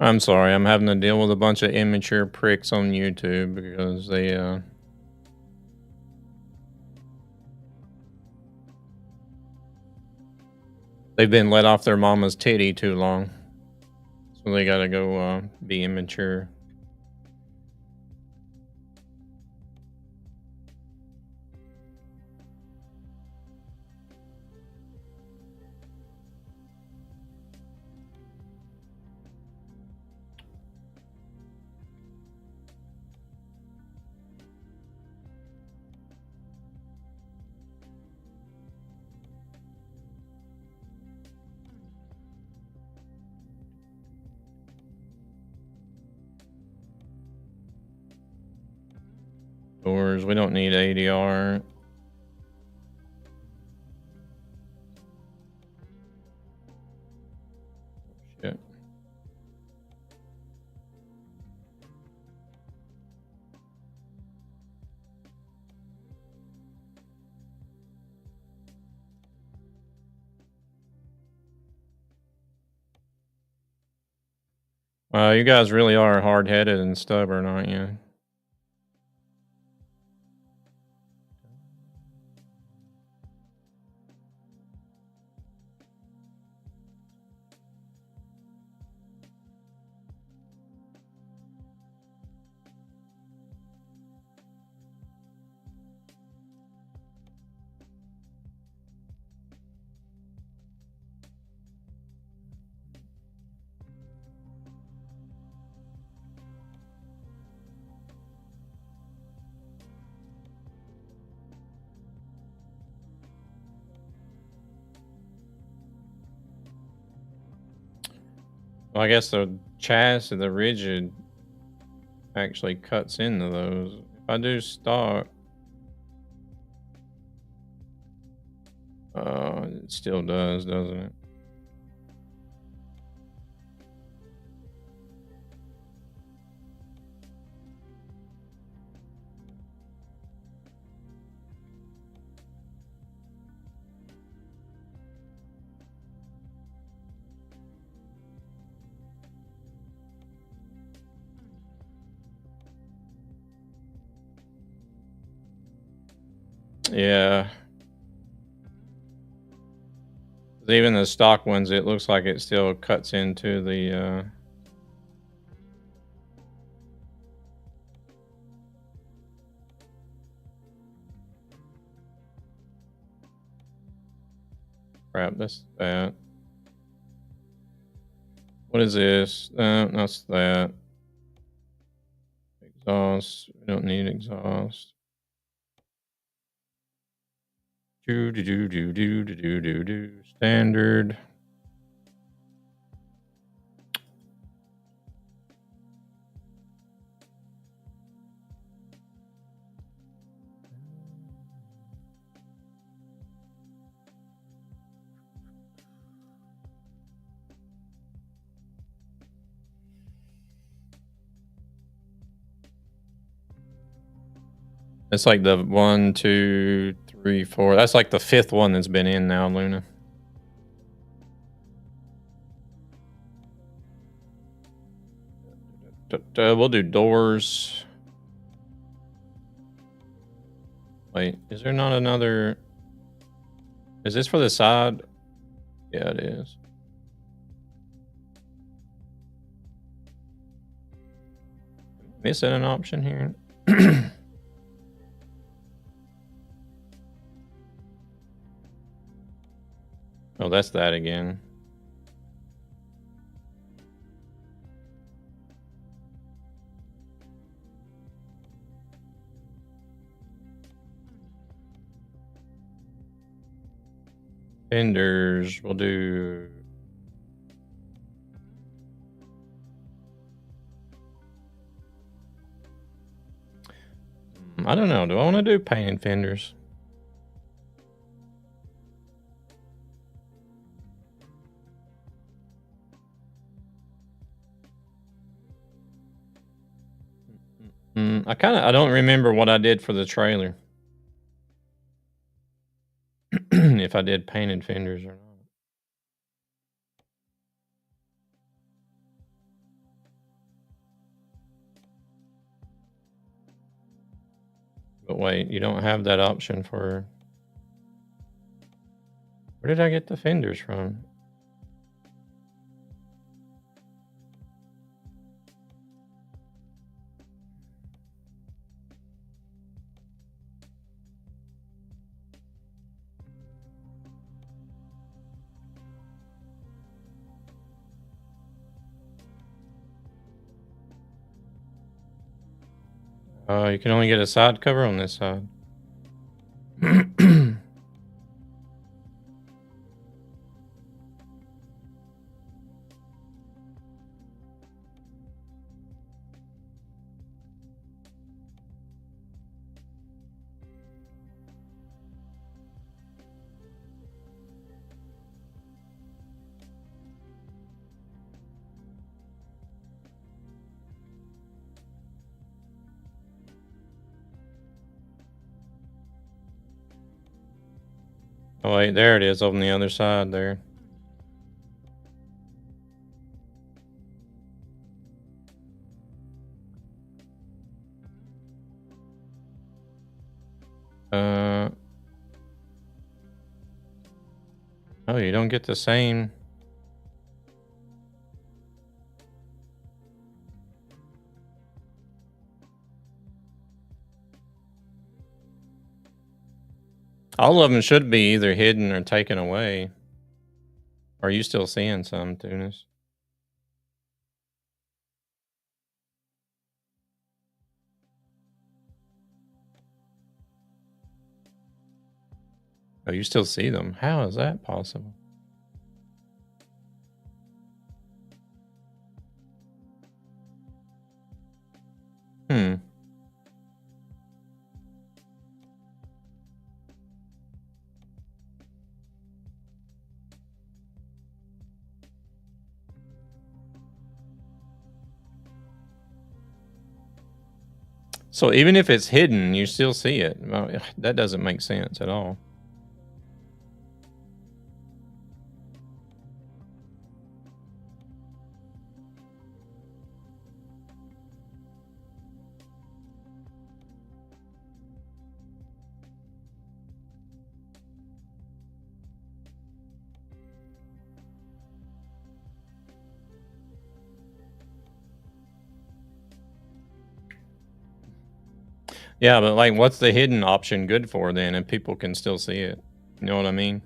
I'm sorry, I'm having to deal with a bunch of immature pricks on YouTube because they've been let off their mama's titty too long. So they gotta go be immature. doors. We don't need ADR. Shit. You guys really are hard-headed and stubborn, aren't you? Well, I guess the chassis, the rigid, actually cuts into those. If I do stock, it still does, doesn't it? Yeah. Even the stock ones, it looks like it still cuts into the crap, that's that. What is this? That's that. Exhaust. We don't need exhaust. Do. Standard. It's like the 1, 2, 3, 4. That's like the 5th one that's been in now, Luna. We'll do doors. Wait, is there not another? Is this for the side? Yeah, it is. Missing an option here. Oh, that's that again. Fenders, we'll do. I don't know. Do I want to do painted fenders? I don't remember what I did for the trailer. If I did painted fenders or not. But wait, you don't have that option for... Where did I get the fenders from? You can only get a side cover on this side. Oh wait, there it is on the other side there. Oh, you don't get the same. All of them should be either hidden or taken away. Are you still seeing some, Tunis? Oh, you still see them? How is that possible? Hmm. So even if it's hidden, you still see it. Well, that doesn't make sense at all. Yeah, but like, what's the hidden option good for then if people can still see it? You know what I mean?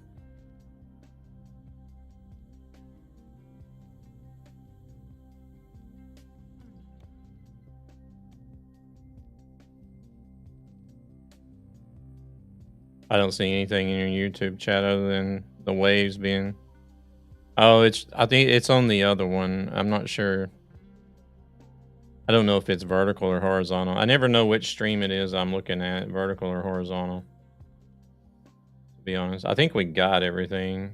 I don't see anything in your YouTube chat other than the waves being. Oh, I think it's on the other one. I'm not sure. I don't know if it's vertical or horizontal. I never know which stream it is I'm looking at, vertical or horizontal. To be honest, I think we got everything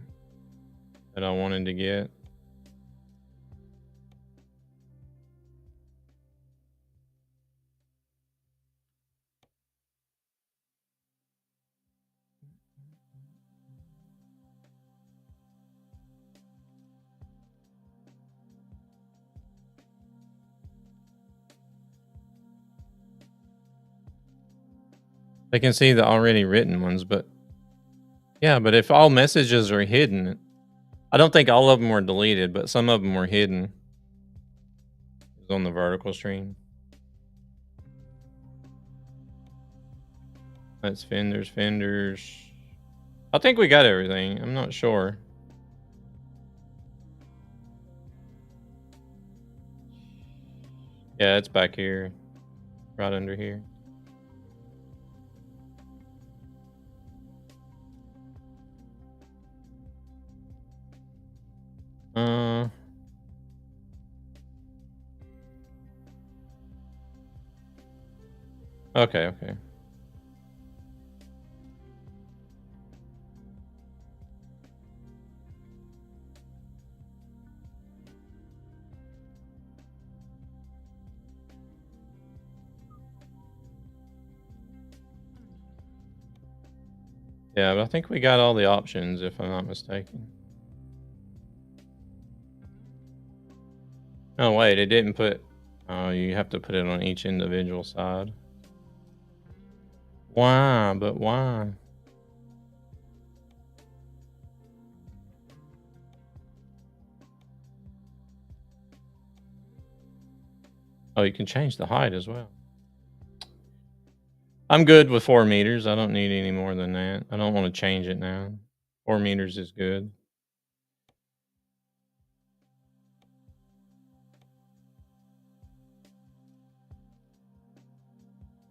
that I wanted to get. They can see the already written ones, but yeah, but if all messages are hidden, I don't think all of them were deleted, but some of them were hidden. It was on the vertical stream. That's fenders. I think we got everything. I'm not sure. Yeah, it's back here. Right under here. Okay. Yeah, but I think we got all the options, if I'm not mistaken. Oh, wait, it didn't put... Oh, you have to put it on each individual side. Why? But why? Oh, you can change the height as well. I'm good with 4 meters. I don't need any more than that. I don't want to change it now. 4 meters is good.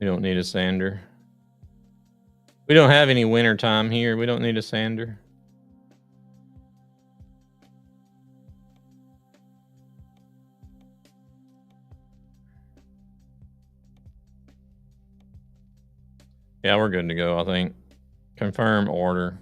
We don't need a sander. We don't have any winter time here. We don't need a sander. Yeah, we're good to go, I think. Confirm order.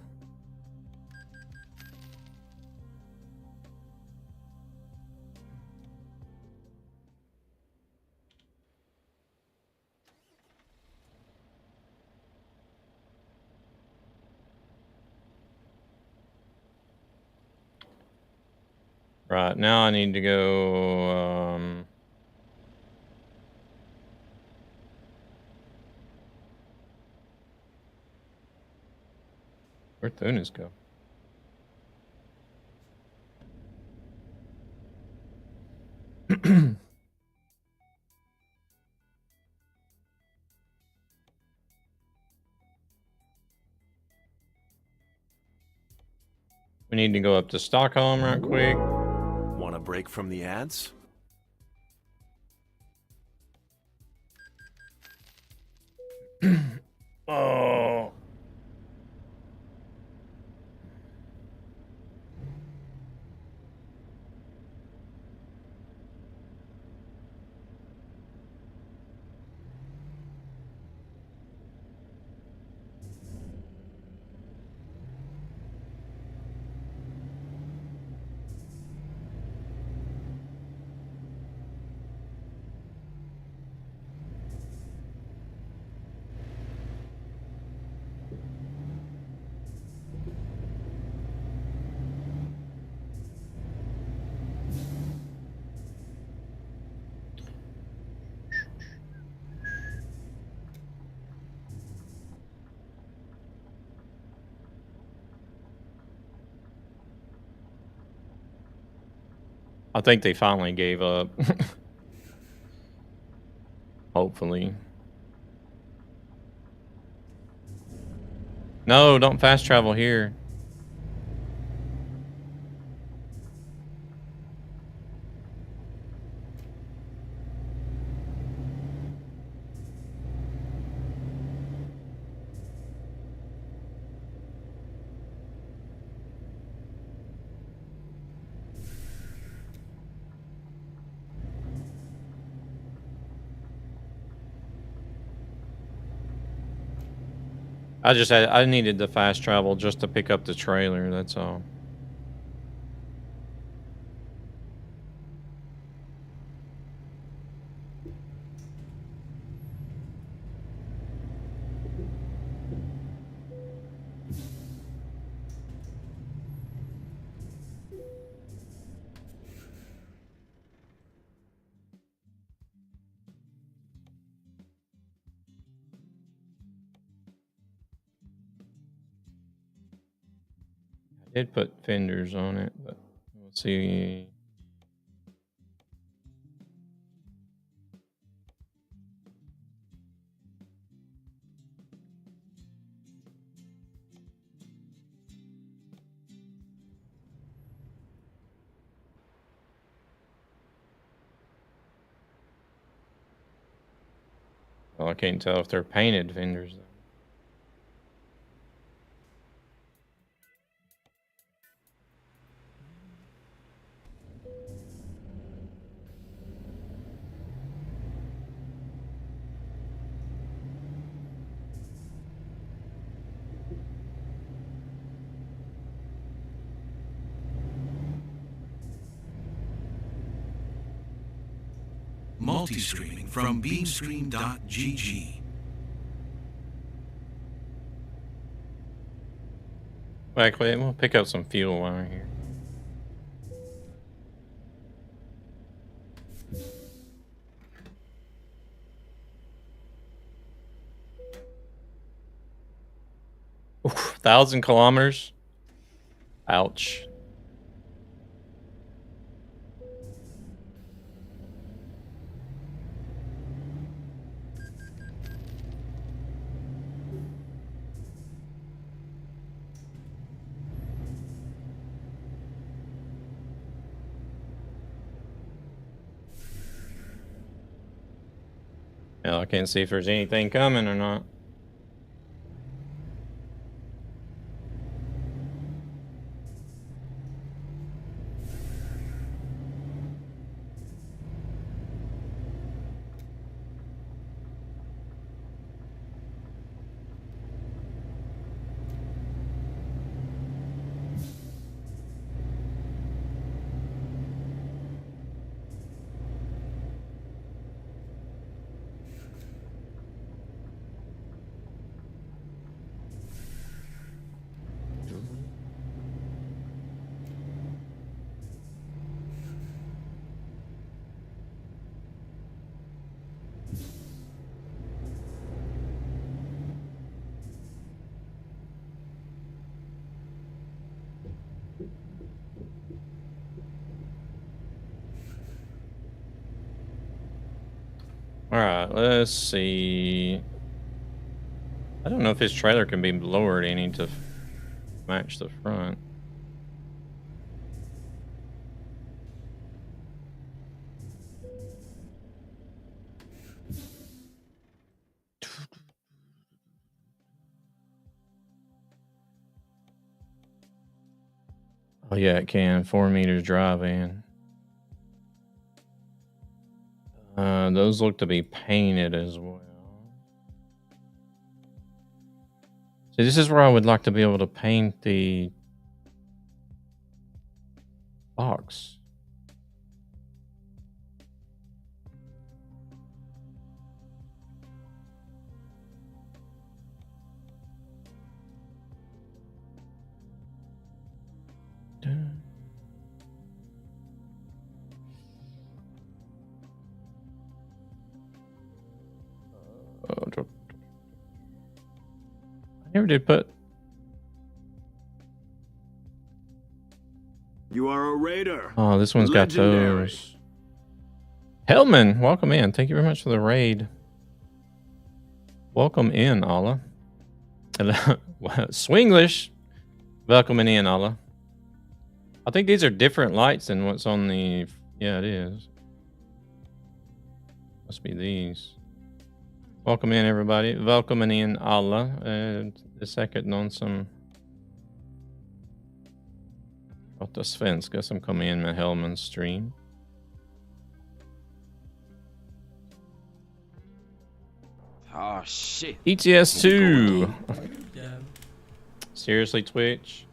Right, now I need to go, where'd Thunis go? We need to go up to Stockholm right quick. Want a break from the ads? Oh. I think they finally gave up. Hopefully. No, don't fast travel here. I needed the fast travel just to pick up the trailer, that's all. I did put fenders on it, but we'll see. Well, I can't tell if they're painted fenders though. Multi-streaming from beamstream.gg. Wait, we'll pick up some fuel while we're here. Oof, 1,000 kilometers. Ouch. Yeah, I can't see if there's anything coming or not. Alright, let's see. I don't know if his trailer can be lowered any to match the front. Oh yeah, it can. 4 meters drive in. Those look to be painted as well. See, this is where I would like to be able to paint the box. I never did put. You are a raider. Oh, this one's got toes. Hellman, welcome in. Thank you very much for the raid. Welcome in, Allah. Swinglish. Welcoming in, Allah. I think these are different lights than what's on the... Yeah, it is. Must be these. Welcome in, everybody. Welcoming in, Allah. The second on some... Åtta svenska som kom in med Hellmans stream. Oh shit. ETS2. Yeah. Seriously, Twitch?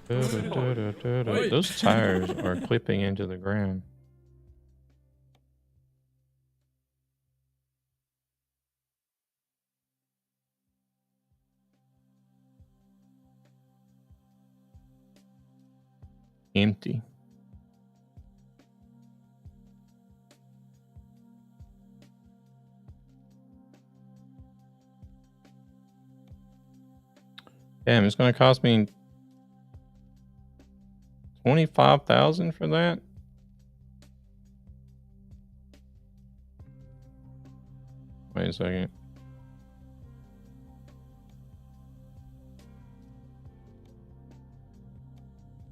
Those tires are clipping into the ground. Empty. Damn, it's going to cost me 25,000 for that. Wait a second.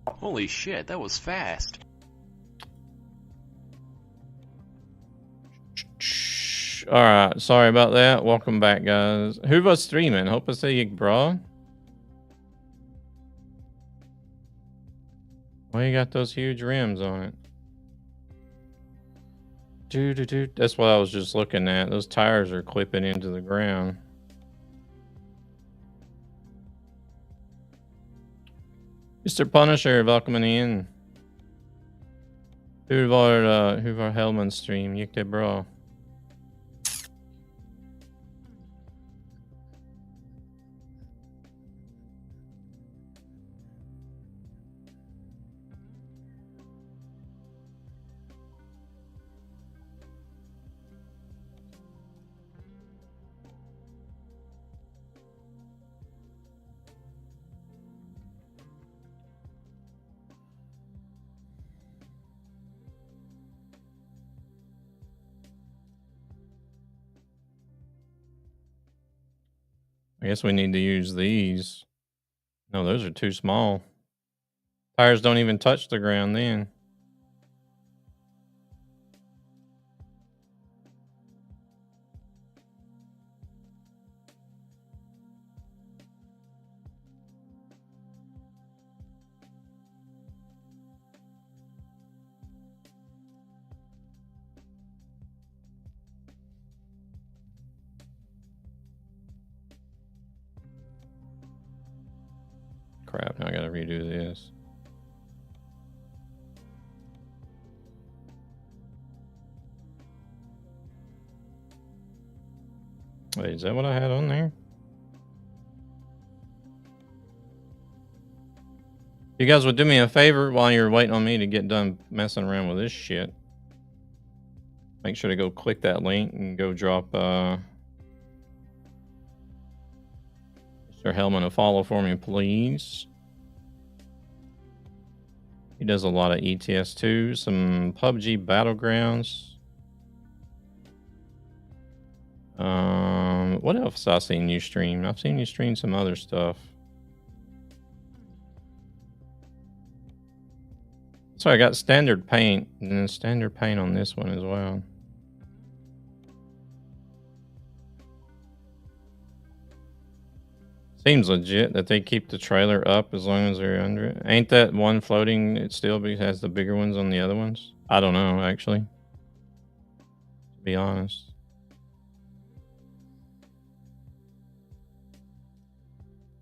Holy shit, that was fast. Alright, sorry about that. Welcome back, guys. Who was streaming? Hope I see you, bro. Why you got those huge rims on it? Dude. That's what I was just looking at. Those tires are clipping into the ground. Mr. Punisher, welcoming in. Hur var Hellmans stream? Gick det bra? I guess we need to use these. No, those are too small. Tires don't even touch the ground then. Crap, now I gotta redo this. Wait, is that what I had on there? You guys would do me a favor while you're waiting on me to get done messing around with this shit. Make sure to go click that link and go drop Mr. Hellman a follow for me, please. He does a lot of ETS2, some PUBG Battlegrounds. What else I seen you stream? I've seen you stream some other stuff. So I got standard paint, and then standard paint on this one as well. Seems legit that they keep the trailer up as long as they're under it. Ain't that one floating? It still has the bigger ones on the other ones? I don't know, actually. To be honest.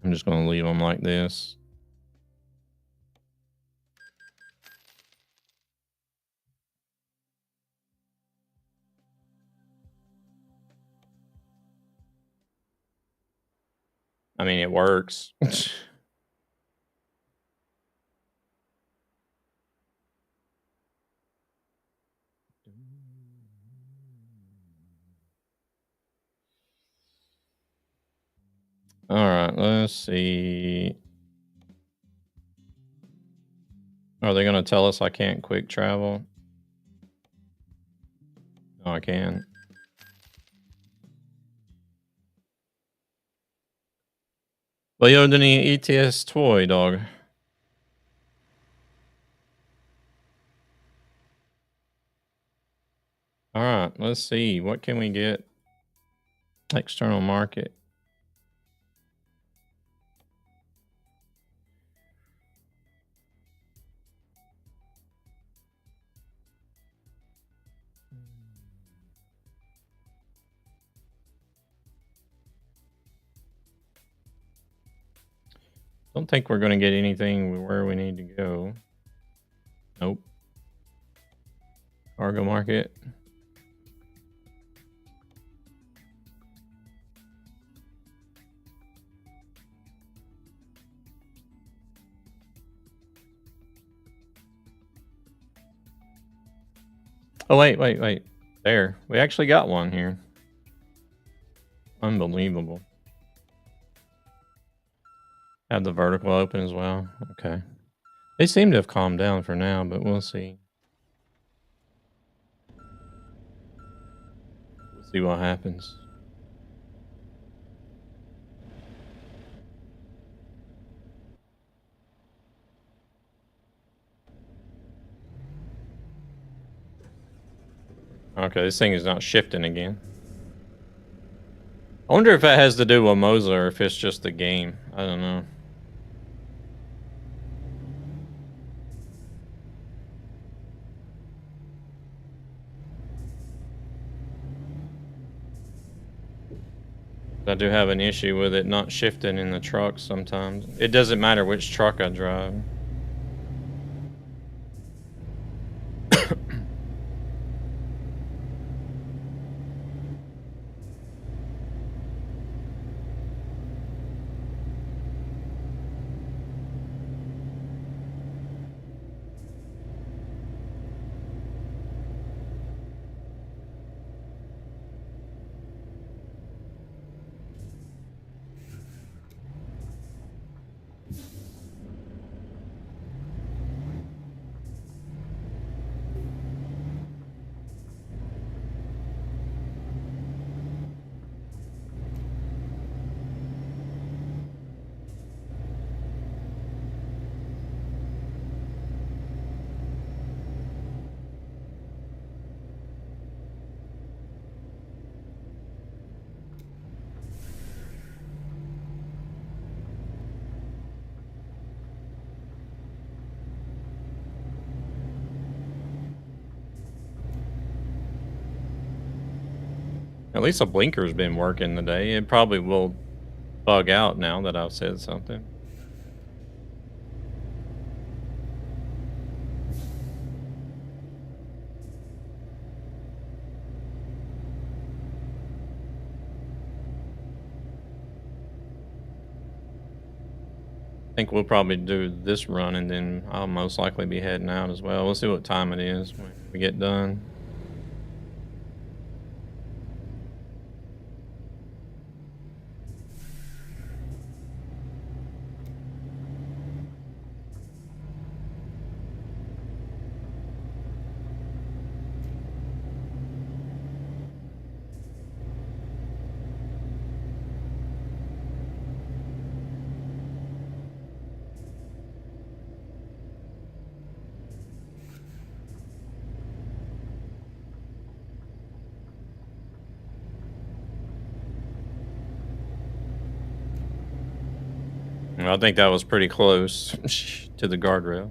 I'm just going to leave them like this. I mean, it works. All right, let's see. Are they going to tell us I can't quick travel? No, I can. Vad gjorde ni i ETS2 idag? All right, let's see. What can we get? External market. Don't think we're going to get anything where we need to go. Nope. Cargo market. Oh, wait. There. We actually got one here. Unbelievable. Have the vertical open as well. Okay. They seem to have calmed down for now, but we'll see. We'll see what happens. Okay, this thing is not shifting again. I wonder if that has to do with Moza or if it's just the game. I don't know. I do have an issue with it not shifting in the truck sometimes. It doesn't matter which truck I drive. At least the blinker's been working today. It probably will bug out now that I've said something. I think we'll probably do this run and then I'll most likely be heading out as well. We'll see what time it is when we get done. I think that was pretty close to the guardrail.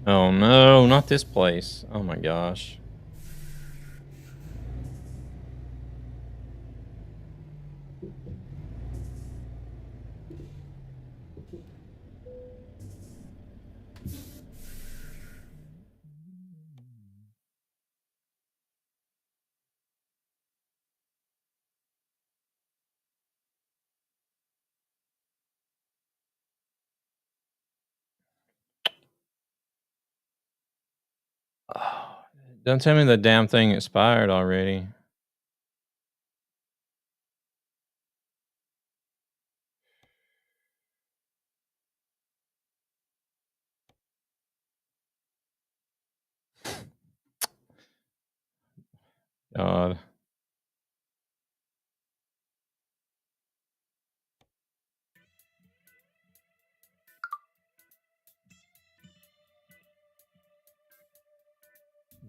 Oh no, not this place. Oh my gosh. Oh, don't tell me the damn thing expired already. God.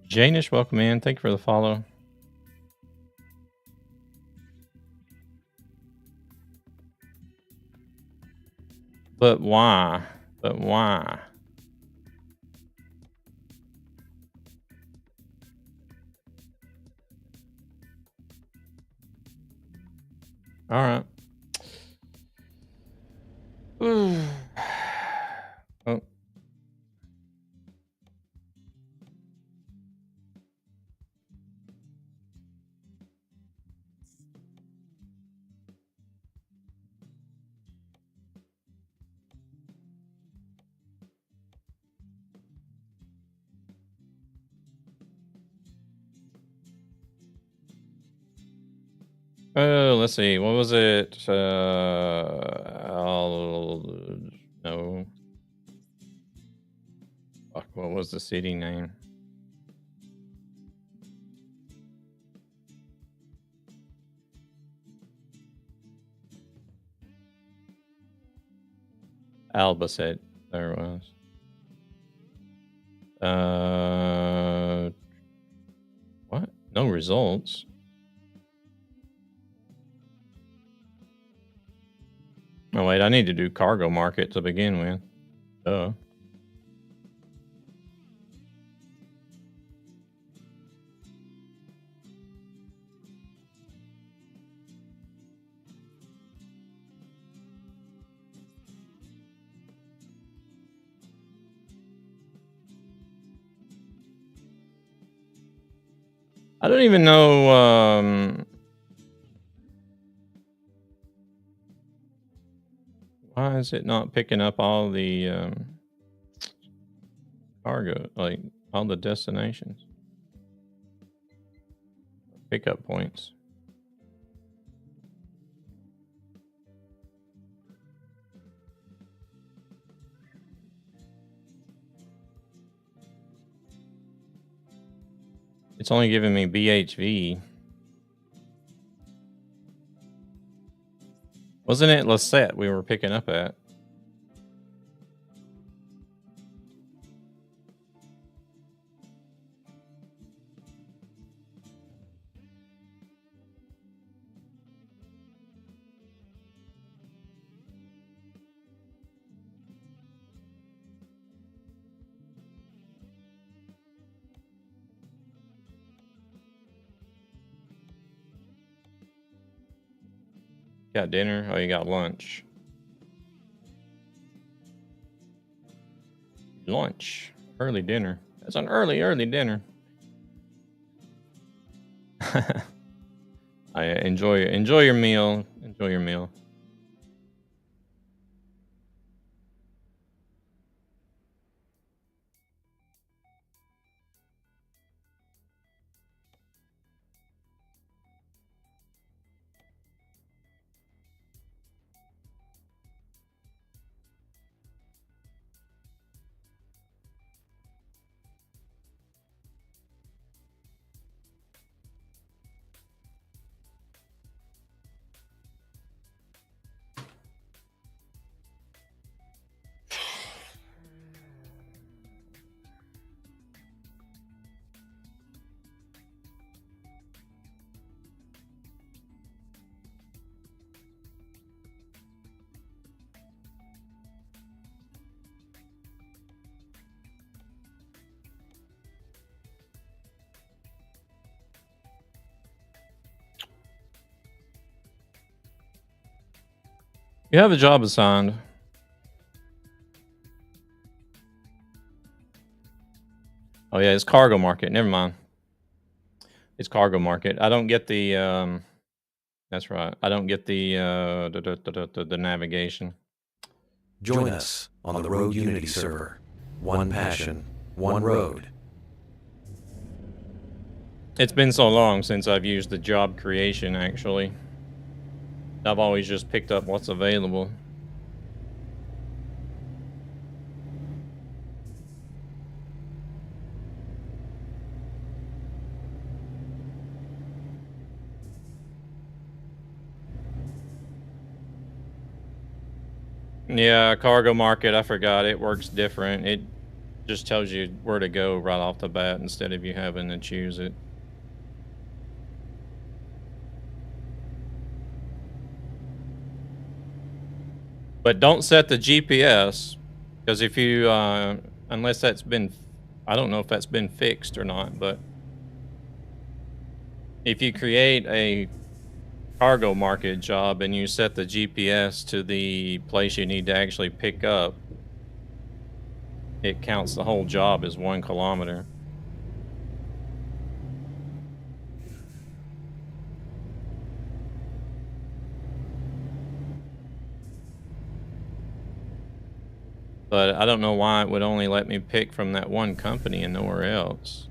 Janish, welcome in. Thank you for the follow. But why? But why? All right. Oh. Oh, let's see. What was it? No. Fuck, what was the city name? Albacete. There it was. What? No results. Oh wait, I need to do cargo market to begin with. Duh. I don't even know. Why is it not picking up all the cargo, like all the destinations, pickup points? It's only giving me BHV. Wasn't it Lisette we were picking up at? Got dinner? Oh, you got lunch. Lunch. Early dinner. That's an early dinner. I enjoy your meal. Enjoy your meal. You have a job assigned. Oh yeah, it's cargo market. Never mind. It's cargo market. I don't get the that's right. I don't get the navigation. Join us on the Road Unity server. One passion, one road. It's been so long since I've used the job creation, actually. I've always just picked up what's available. Yeah, cargo market, I forgot. It works different. It just tells you where to go right off the bat instead of you having to choose it. But don't set the GPS, because if you, unless that's been, I don't know if that's been fixed or not, but if you create a cargo market job and you set the GPS to the place you need to actually pick up, it counts the whole job as 1 kilometer. But I don't know why it would only let me pick from that one company and nowhere else.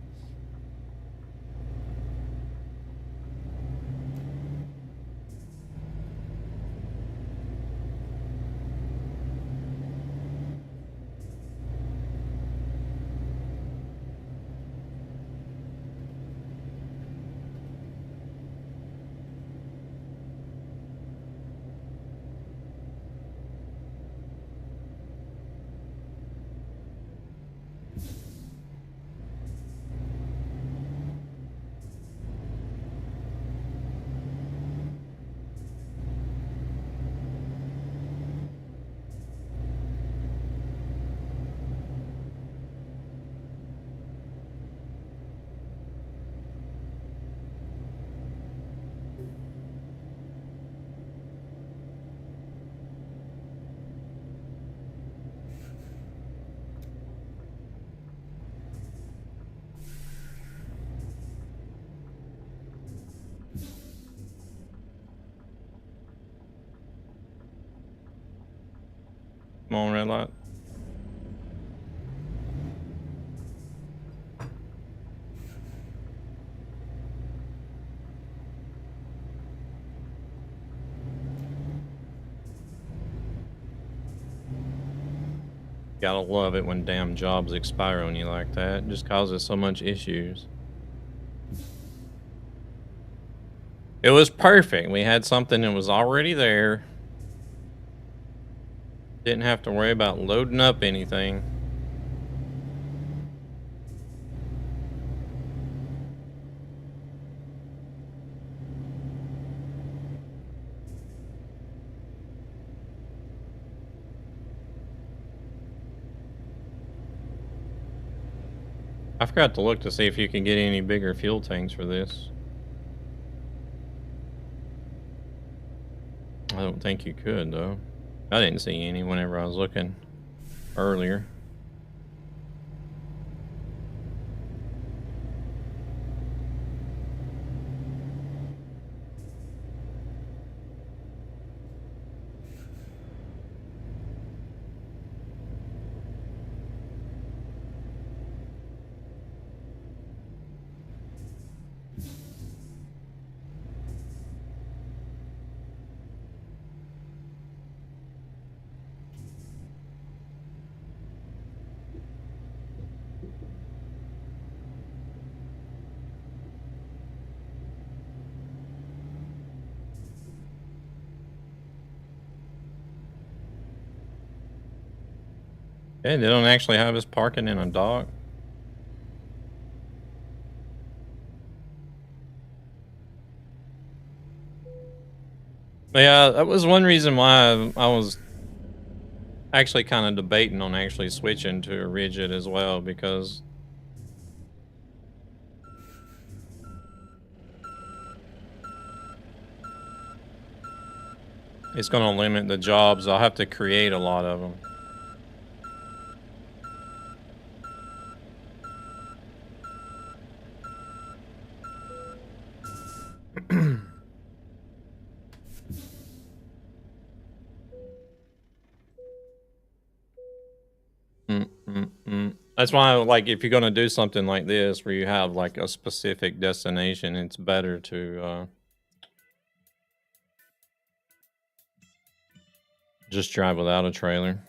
Come on, red light. Gotta love it when damn jobs expire on you like that. It just causes so much issues. It was perfect. We had something that was already there. Didn't have to worry about loading up anything. I forgot to look to see if you can get any bigger fuel tanks for this. I don't think you could, though. I didn't see any whenever I was looking earlier. Okay, they don't actually have us parking in a dock. Yeah, that was one reason why I was actually kind of debating on actually switching to a rigid as well, because It's going to limit the jobs. I'll have to create a lot of them. That's why, like, if you're going to do something like this where you have like a specific destination, it's better to just drive without a trailer.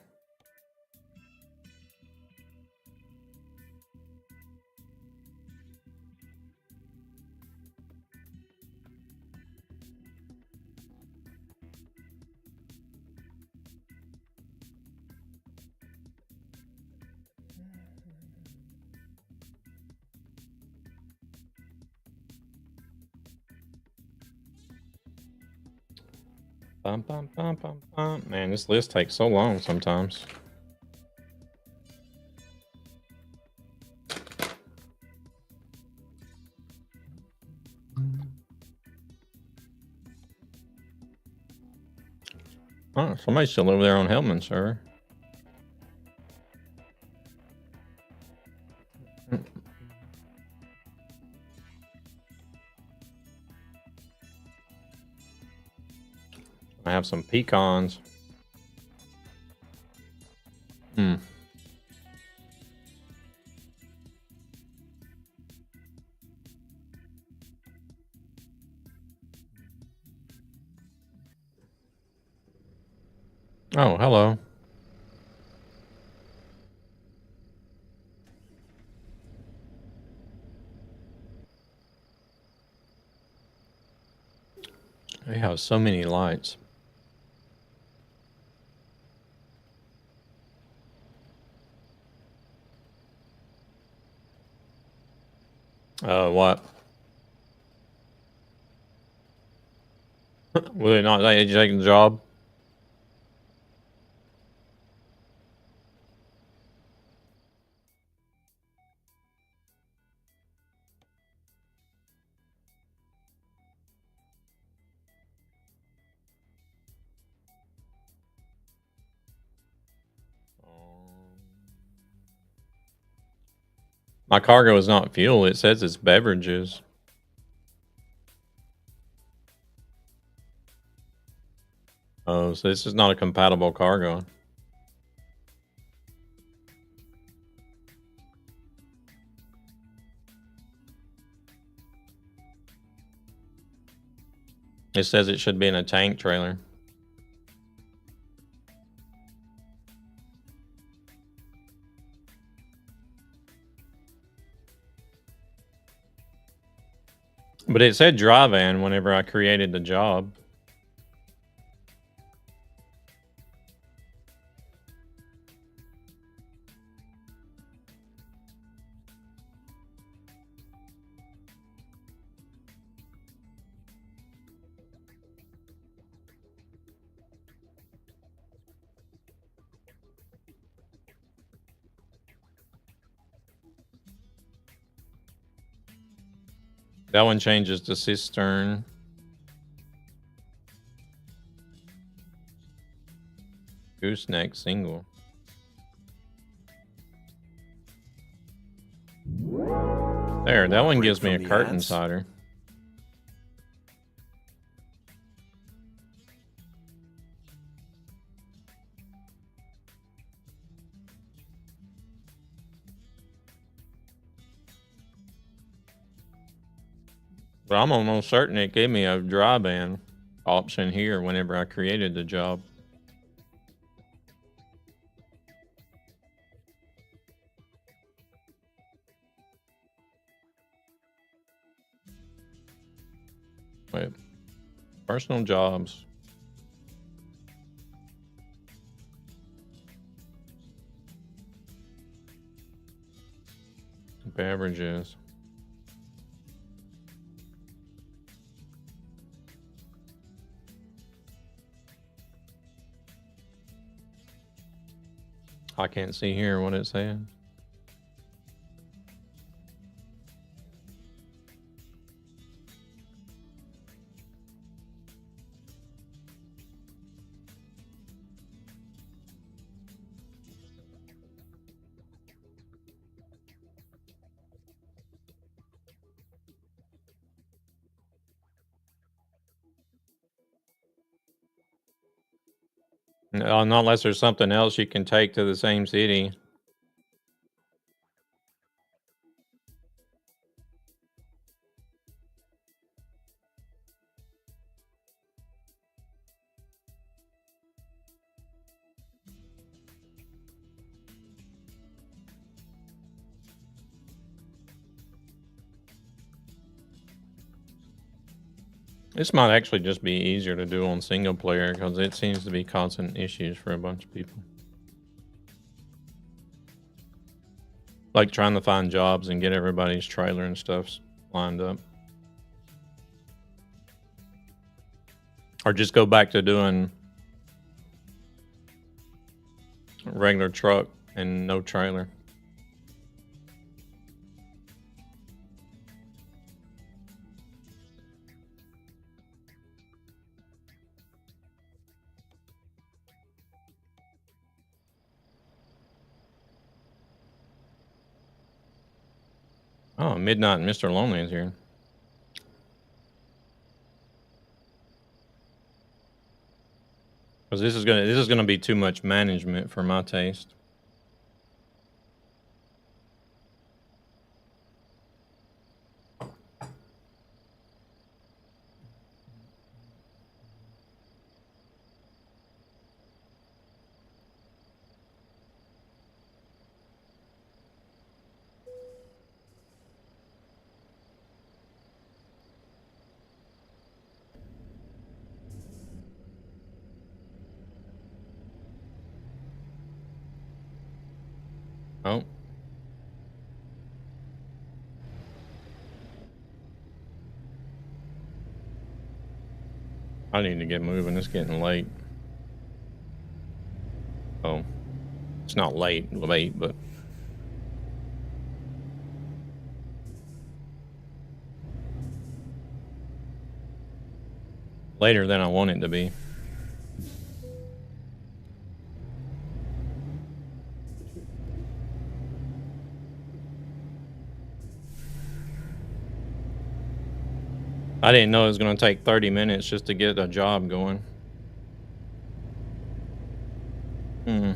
Bum, bum, bum, bum, bum. Man, this list takes so long sometimes. Oh, somebody's still over there on Hellman, sir. I have some pecans. Oh, hello. They have so many lights. What? Will they not let you take the job? My cargo is not fuel. It says it's beverages. Oh, so this is not a compatible cargo. It says it should be in a tank trailer. But it said dry van whenever I created the job. That one changes to cistern. Gooseneck single. There, that one gives me a curtain cider. But I'm almost certain it gave me a dry van option here whenever I created the job. Wait. Personal jobs. Beverages. I can't see here what it says. Not unless there's something else you can take to the same city. This might actually just be easier to do on single player because it seems to be causing issues for a bunch of people. Like trying to find jobs and get everybody's trailer and stuff lined up. Or just go back to doing regular truck and no trailer. Oh, Midnight and Mr. Lonely is here. Because this is gonna be too much management for my taste. Oh. I need to get moving. It's getting late. Oh. It's not late, but later than I want it to be. I didn't know it was going to take 30 minutes just to get a job going. Hmm.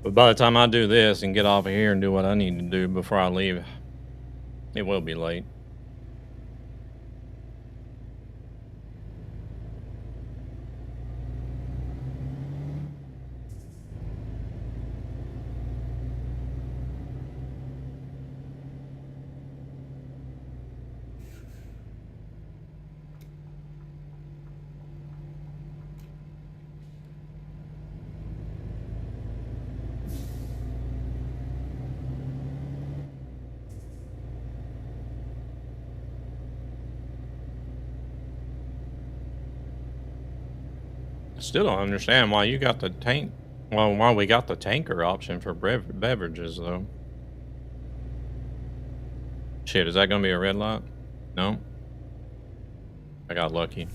But by the time I do this and get off of here and do what I need to do before I leave, it will be late. Still don't understand why you got the tank. Well, why we got the tanker option for beverages though. Shit, is that gonna be a red light? No. I got lucky.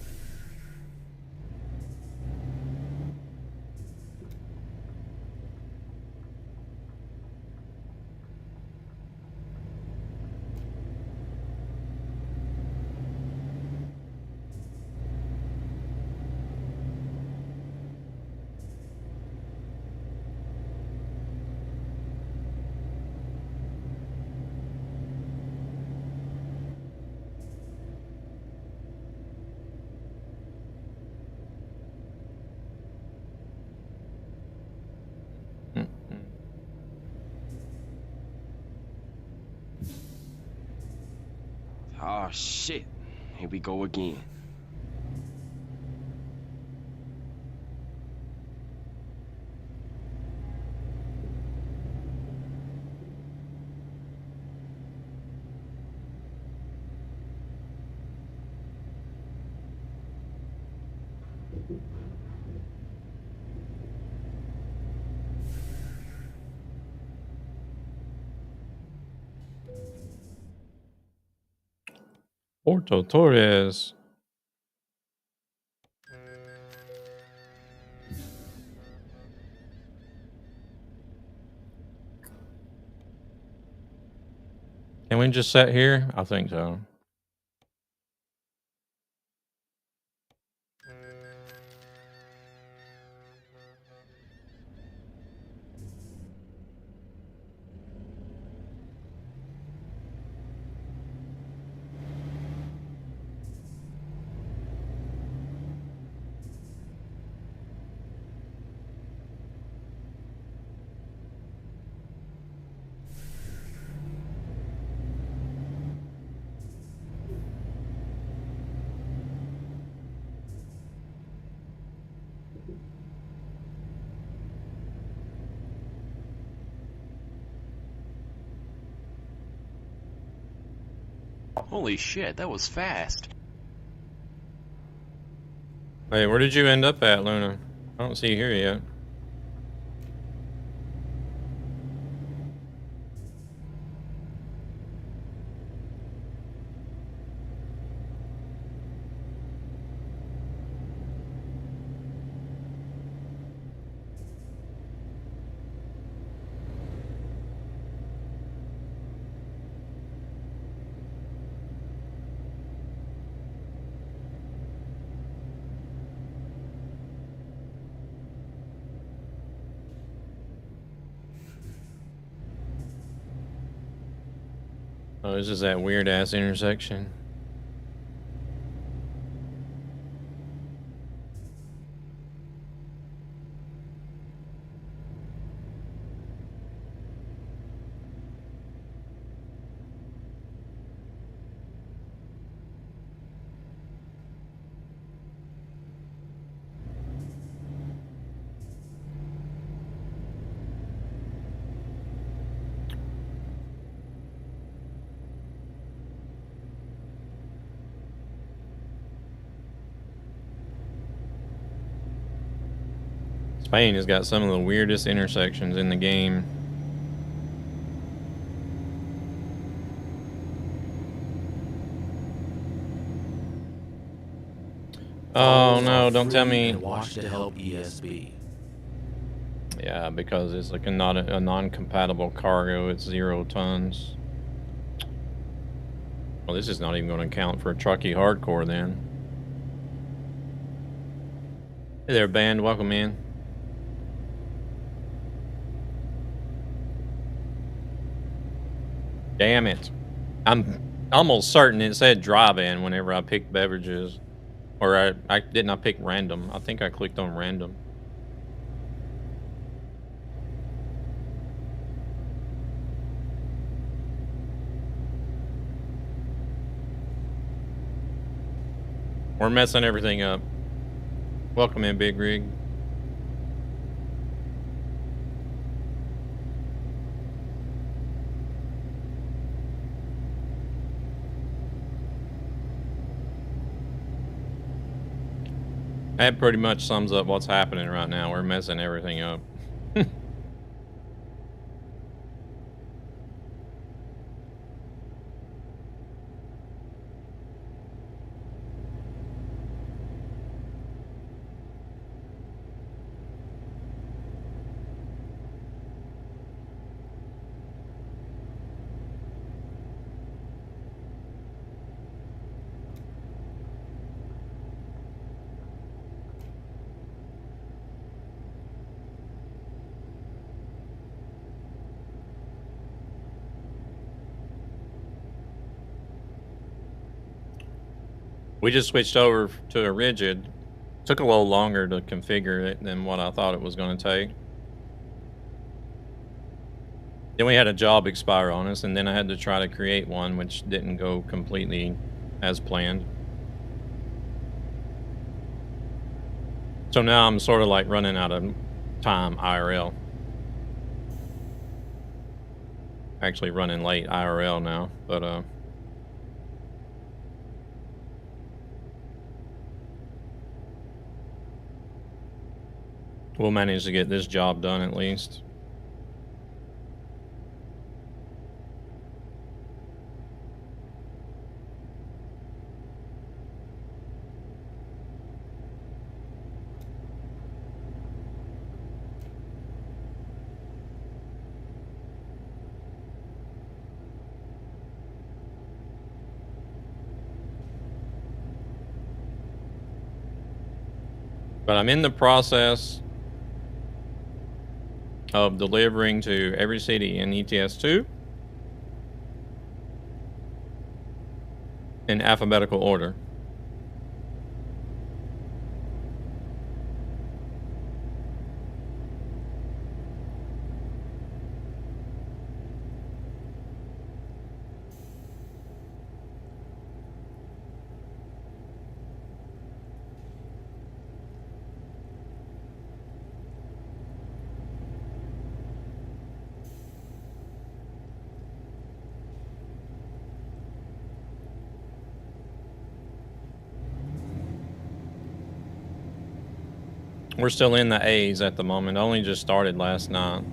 Oh shit. Here we go again. Porto Torres. Can we just sit here? I think so. Holy shit, that was fast. Hey, where did you end up at, Luna? I don't see you here yet. Oh, this is that weird ass intersection. Spain has got some of the weirdest intersections in the game. Oh no, don't tell me. Watch to help ESB. Yeah, because it's like a non-compatible cargo. It's 0 tons. Well, this is not even going to count for a trucky hardcore then. Hey there, band. Welcome in. Damn it. I'm almost certain it said drive-in whenever I picked beverages. Or I didn't pick random. I think I clicked on random. We're messing everything up. Welcome in, Big Rig. That pretty much sums up what's happening right now. We're messing everything up. We just switched over to a rigid. Took a little longer to configure it than what I thought it was going to take. Then we had a job expire on us, and then I had to try to create one, which didn't go completely as planned. So now I'm sort of like running out of time IRL. Actually running late IRL now, but we'll manage to get this job done at least. But I'm in the process of delivering to every city in ETS2 in alphabetical order. We're still in the A's at the moment. Only just started last night.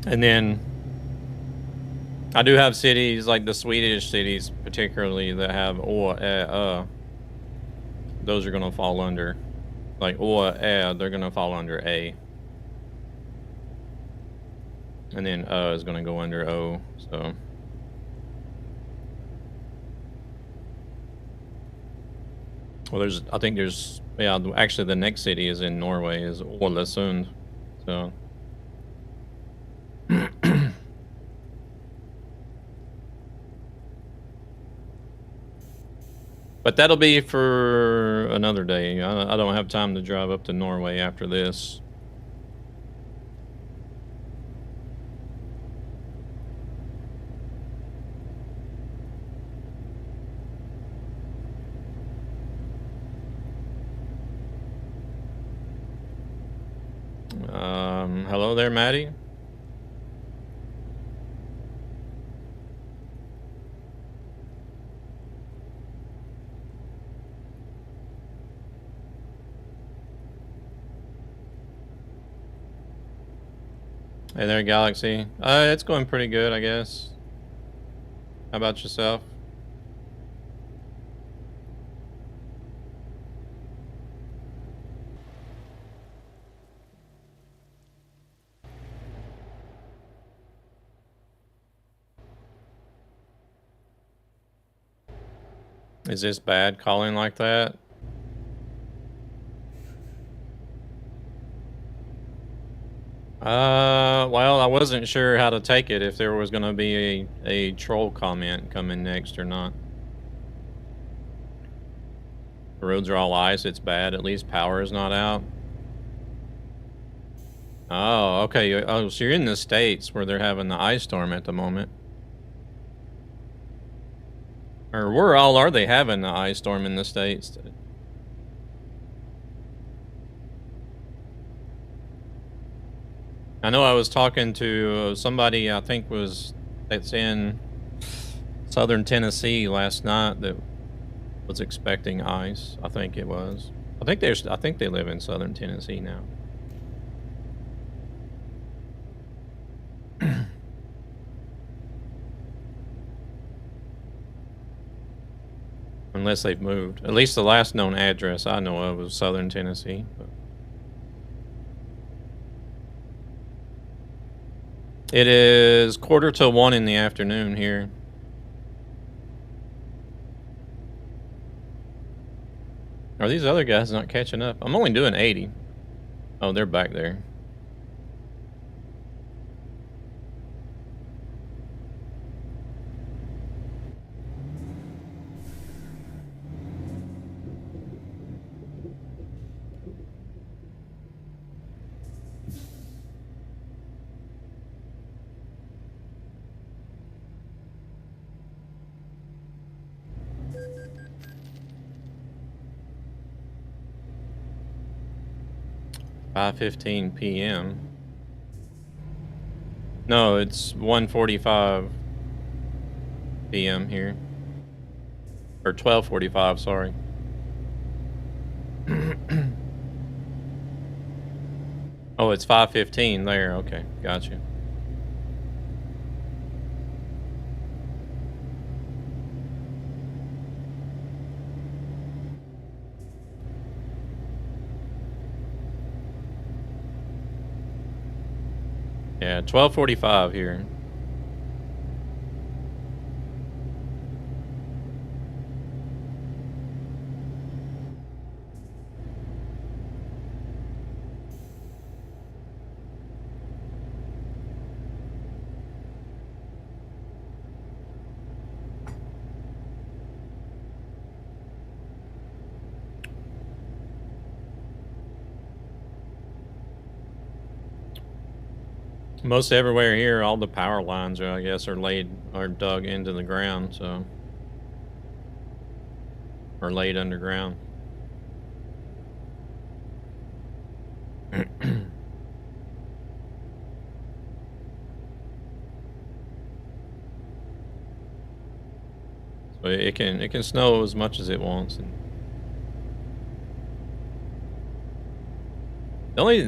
And then I do have cities like the Swedish cities, particularly that have those are gonna fall under, like they're gonna fall under A, and then is gonna go under O. So well, I think there's actually the next city is in Norway is Ålesund, so. But that'll be for another day. I don't have time to drive up to Norway after this. Hello there, Maddie. Hey there, Galaxy. It's going pretty good, I guess. How about yourself? Is this bad calling like that? Well, I wasn't sure how to take it, if there was going to be a troll comment coming next or not. The roads are all ice, it's bad, at least power is not out. Oh, okay. Oh, so you're in the States where they're having the ice storm at the moment. Or where all are they having the ice storm in the States? I know I was talking to somebody I think that's in southern Tennessee last night that was expecting ice. I think it was. I think they live in southern Tennessee now. Unless they've moved. At least the last known address I know of was southern Tennessee. But it is 1:45 in the afternoon here. Are these other guys not catching up? I'm only doing 80. Oh, they're back there. (5:15 p.m.) No, it's 1:45 p.m. here. Or 12:45, sorry. Oh, it's 5:15 there. Okay, gotcha. Yeah, 12:45 here. Most everywhere here, all the power lines are, I guess, are dug into the ground, so, or laid underground. So it can snow as much as it wants. And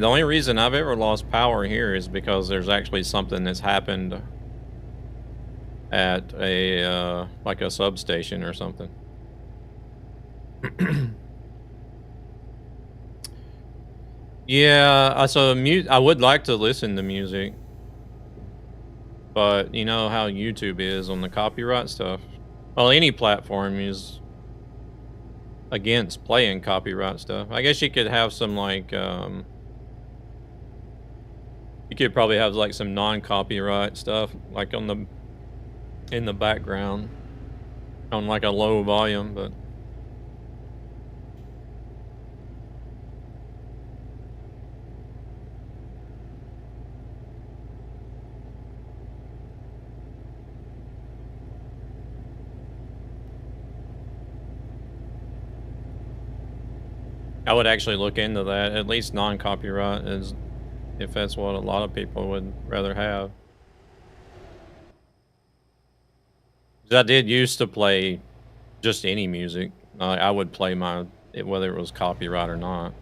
the only reason I've ever lost power here is because there's actually something that's happened at a like a substation or something. Yeah, so I would like to listen to music, but you know how YouTube is on the copyright stuff. Well, any platform is against playing copyright stuff. I guess you could have some like you could probably have like some non-copyright stuff like in the background on like a low volume, but I would actually look into that. At least non-copyright is, if that's what a lot of people would rather have. 'Cause I did used to play just any music. I would play whether it was copyright or not.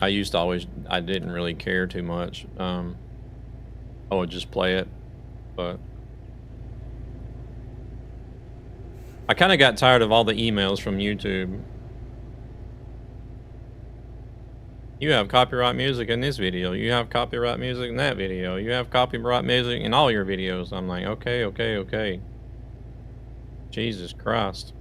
I used to I didn't really care too much. I would just play it, but I kind of got tired of all the emails from YouTube. You have copyright music in this video. You have copyright music in that video. You have copyright music in all your videos. I'm like, okay, okay, okay. Jesus Christ.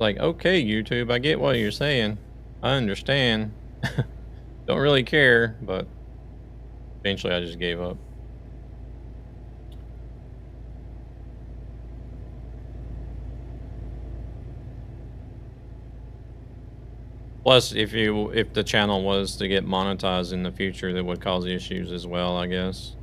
Like, okay, YouTube, I get what you're saying. I understand. Don't really care, but eventually I just gave up. Plus, if the channel was to get monetized in the future, that would cause issues as well, I guess.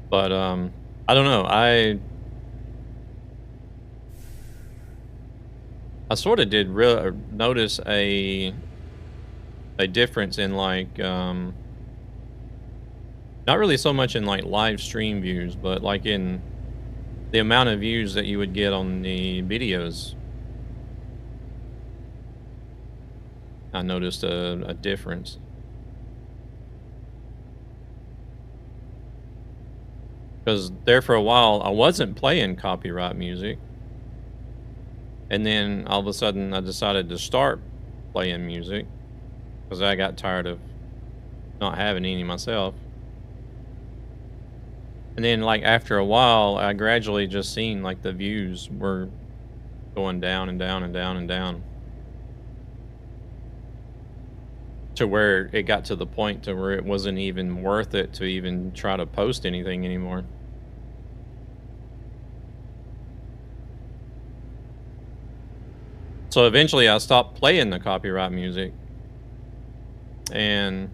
But I don't know. I sort of did notice a difference in like not really so much in like live stream views, but like in the amount of views that you would get on the videos. I noticed a difference. Because there for a while, I wasn't playing copyright music. And then all of a sudden, I decided to start playing music. Because I got tired of not having any myself. And then, like, after a while, I gradually just seen, like, the views were going down and down and down and down. To where it got to the point to where it wasn't even worth it to even try to post anything anymore. So eventually I stopped playing the copyright music. And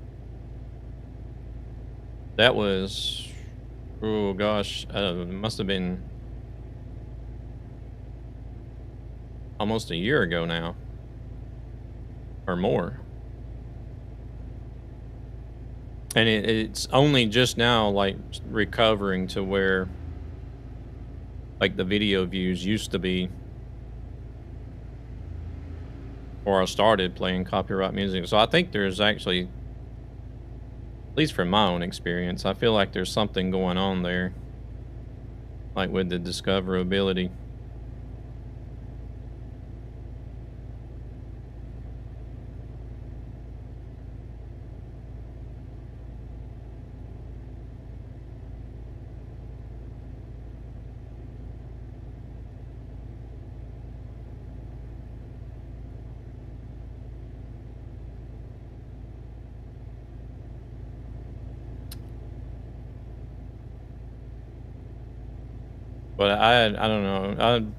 that was, oh gosh, it must have been almost a year ago now. Or more. And it's only just now, like, recovering to where, like, the video views used to be. Or I started playing copyright music. So I think there's actually, at least from my own experience, I feel like there's something going on there. Like with the discoverability. But I don't know.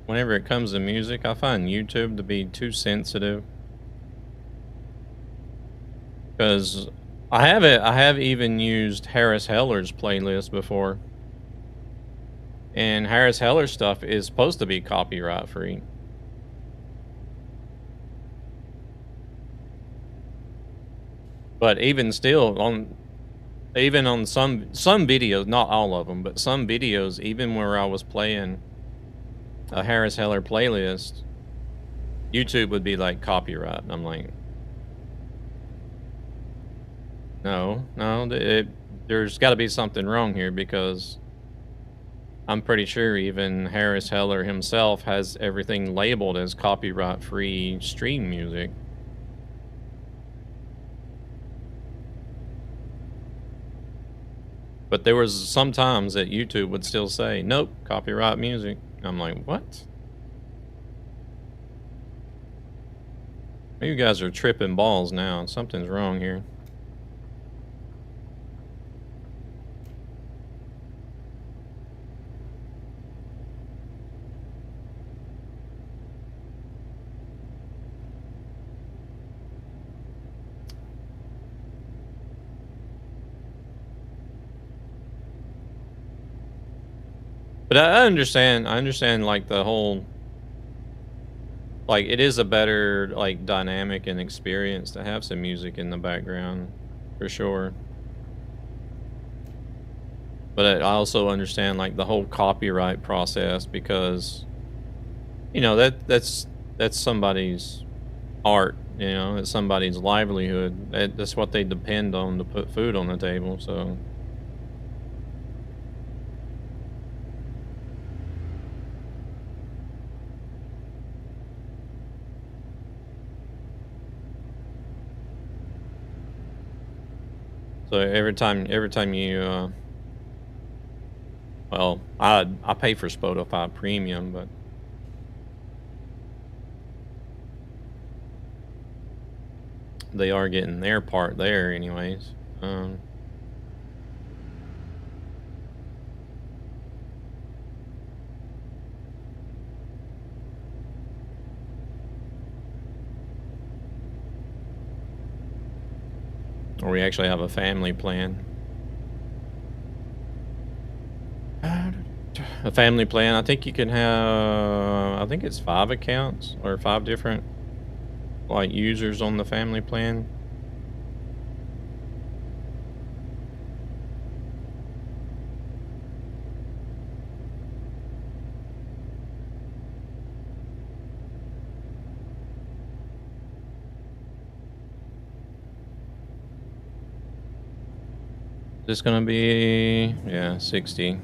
Whenever it comes to music, I find YouTube to be too sensitive. Because I have even used Harris Heller's playlist before. And Harris Heller stuff is supposed to be copyright free. But even still, on some videos, not all of them, but some videos, even where I was playing a Harris Heller playlist, YouTube would be like copyright. And I'm like, no, there's got to be something wrong here, because I'm pretty sure even Harris Heller himself has everything labeled as copyright-free stream music. But there was some times that YouTube would still say, nope, copyright music. I'm like, what? You guys are tripping balls now. Something's wrong here. But I understand like the whole, like, it is a better, like, dynamic and experience to have some music in the background, for sure. But I also understand, like, the whole copyright process, because, you know, that's somebody's art, you know, it's somebody's livelihood. That's what they depend on to put food on the table, so. So every time you, well, I pay for Spotify Premium, but they are getting their part there anyways. Or we actually have a family plan. A family plan, I think you can have, I think it's 5 accounts or 5 different, like, users on the family plan. This gonna be, yeah, 60.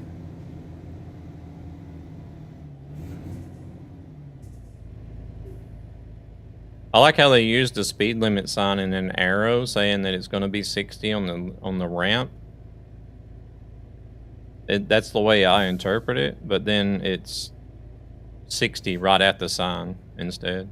I like how they used the speed limit sign and an arrow saying that it's gonna be 60 on the ramp. That's the way I interpret it, but then it's 60 right at the sign instead.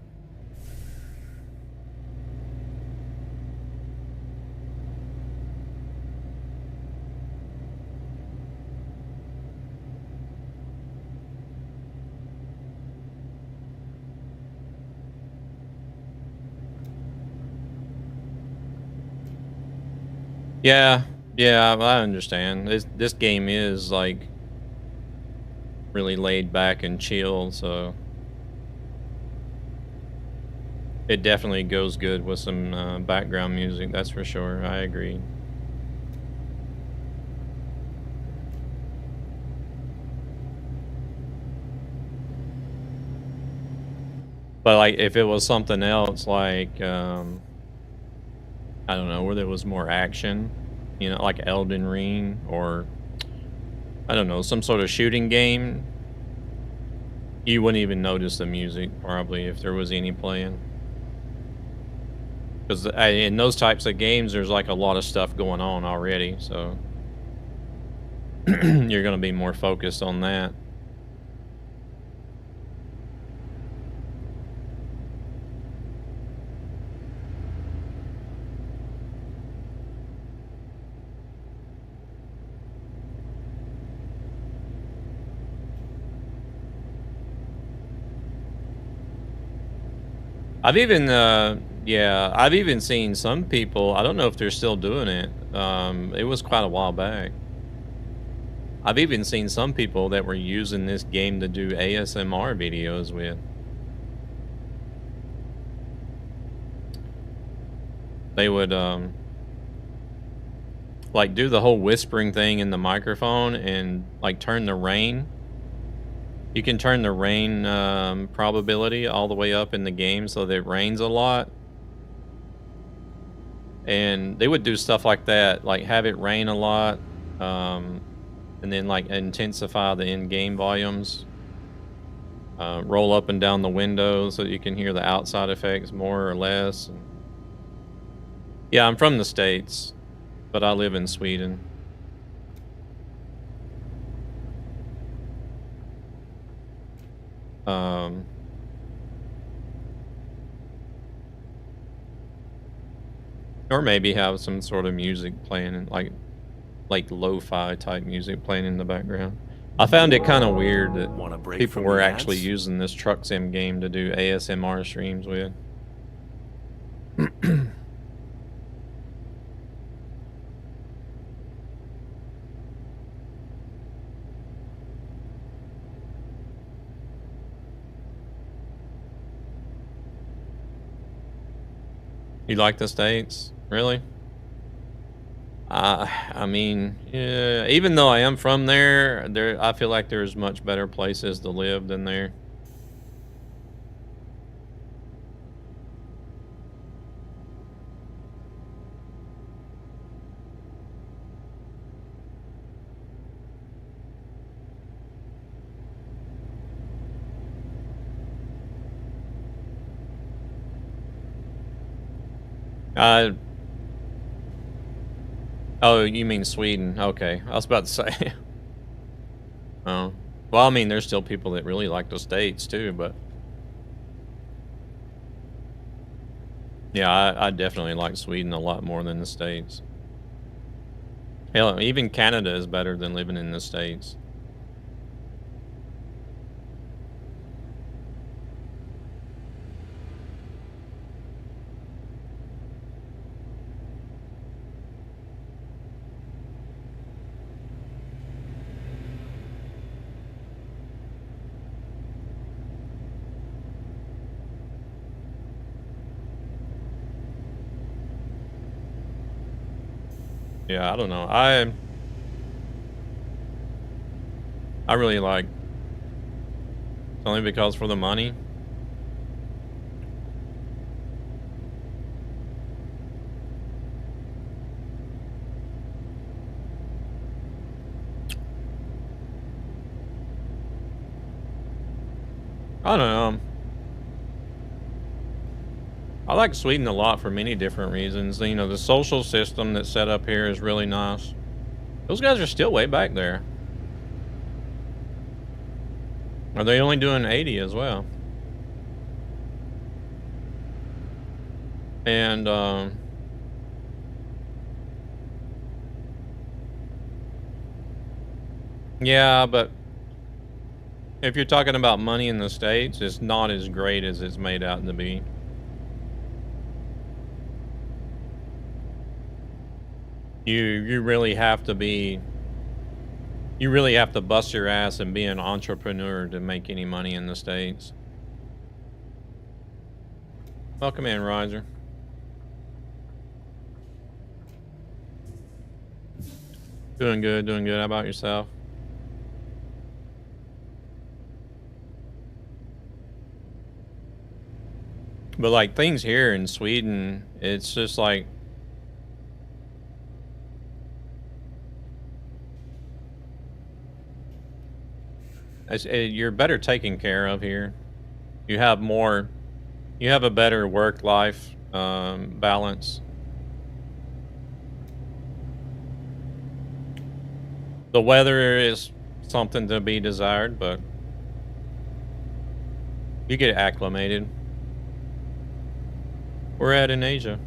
Yeah, yeah, I understand. This game is like really laid back and chill, so it definitely goes good with some background music. That's for sure. I agree. But like, if it was something else, like I don't know, where there was more action, you know, like Elden Ring, or I don't know, some sort of shooting game, you wouldn't even notice the music probably if there was any playing. Because in those types of games, there's like a lot of stuff going on already, so you're going to be more focused on that. I've even, yeah, I've even seen some people, I don't know if they're still doing it. It was quite a while back. I've even seen some people that were using this game to do ASMR videos with. They would, like do the whole whispering thing in the microphone and like turn the rain. You can turn the rain probability all the way up in the game so that it rains a lot. And they would do stuff like that, like have it rain a lot, and then like intensify the in-game volumes. Roll up and down the window so you can hear the outside effects more or less. Yeah, I'm from the States, but I live in Sweden. Or maybe have some sort of music playing, and like lo-fi type music playing in the background. I found it kind of weird that people were actually using this truck sim game to do ASMR streams with. You like the States? Really? I mean, yeah, even though I am from there, I feel like there's much better places to live than there. Oh, you mean Sweden? Okay, I was about to say. Oh, well, I mean, there's still people that really like the States too, but yeah, I definitely like Sweden a lot more than the States. Hell, even Canada is better than living in the States. Yeah, I don't know. I really like, only because for the money. I don't know. I like Sweden a lot for many different reasons. You know, the social system that's set up here is really nice. Those guys are still way back there. Are they only doing 80 as well? And, yeah, but if you're talking about money in the States, it's not as great as it's made out to be. You really have to be, you really have to bust your ass and be an entrepreneur to make any money in the States. Welcome in, Roger. Doing good, doing good. How about yourself? But like things here in Sweden, it's just like you're better taken care of here. You have more, you have a better work-life balance. The weather is something to be desired, but you get acclimated. We're at in Asia.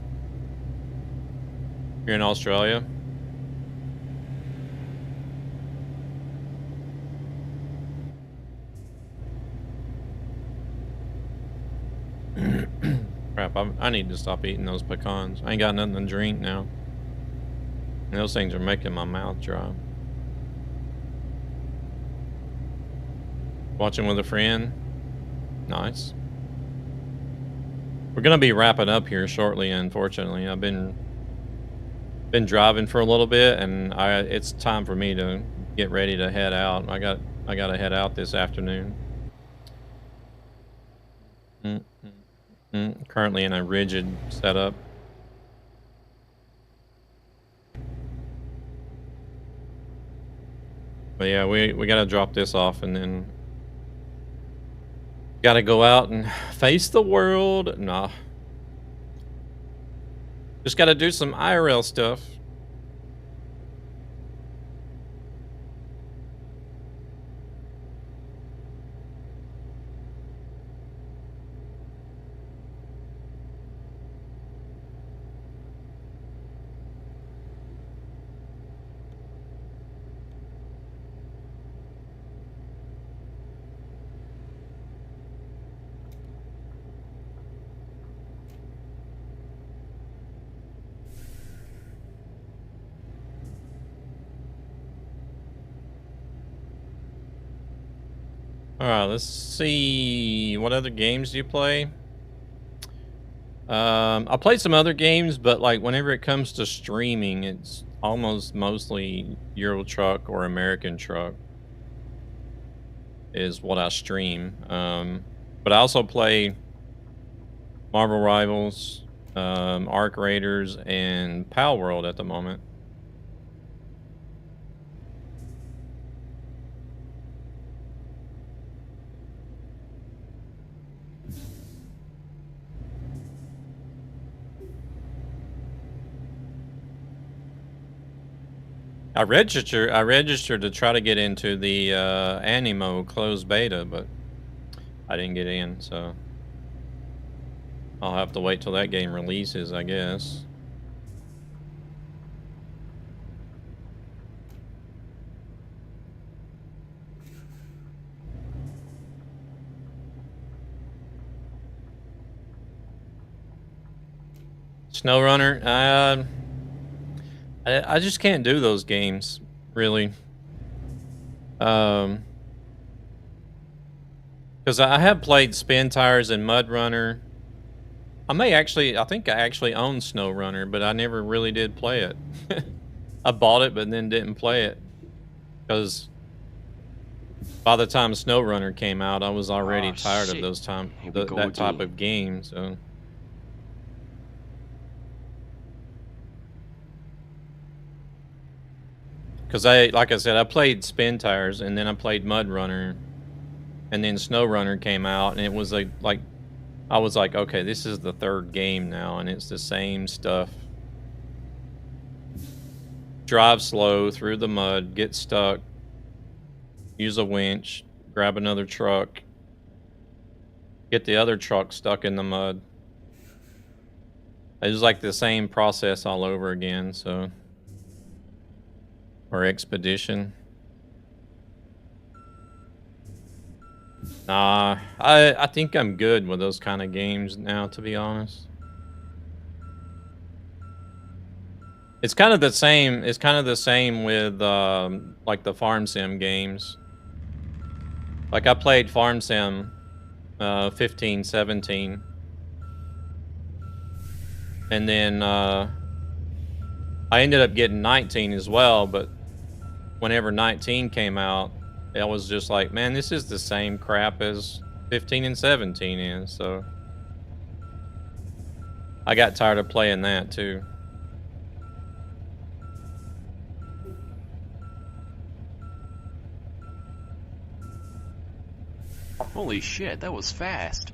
You're in Australia. Crap, I need to stop eating those pecans. I ain't got nothing to drink now. And those things are making my mouth dry. Watching with a friend. Nice. We're gonna be wrapping up here shortly, unfortunately. I've been driving for a little bit, and it's time for me to get ready to head out. I gotta head out this afternoon. Currently in a rigid setup. But yeah, we gotta drop this off and then gotta go out and face the world. Nah. Just gotta do some IRL stuff. Alright, let's see. What other games do you play? I played some other games, but like whenever it comes to streaming, it's almost mostly Euro Truck or American Truck is what I stream. But I also play Marvel Rivals, Arc Raiders, and Pal World at the moment. I registered to try to get into the Animo closed beta, but I didn't get in, so I'll have to wait till that game releases, I guess. SnowRunner, I just can't do those games, really. Because I have played Spin Tires and Mud Runner. I think I actually own SnowRunner, but I never really did play it. I bought it, but then didn't play it. Because by the time SnowRunner came out, I was already tired of those that type of game, so... Because like I said, I played Spin Tires, and then I played Mud Runner, And then SnowRunner came out, and it was like I was like, okay, this is the third game now, and it's the same stuff. Drive slow through the mud, get stuck, use a winch, grab another truck, get the other truck stuck in the mud. It was like the same process all over again, so. Or Expedition. Nah, I think I'm good with those kind of games now, to be honest. It's kind of the same. It's kind of the same with like the farm sim games. Like I played farm sim 15, 17. And then I ended up getting 19 as well, but whenever 19 came out, I was just like, man, this is the same crap as 15 and 17 is, so I got tired of playing that too. Holy shit, that was fast.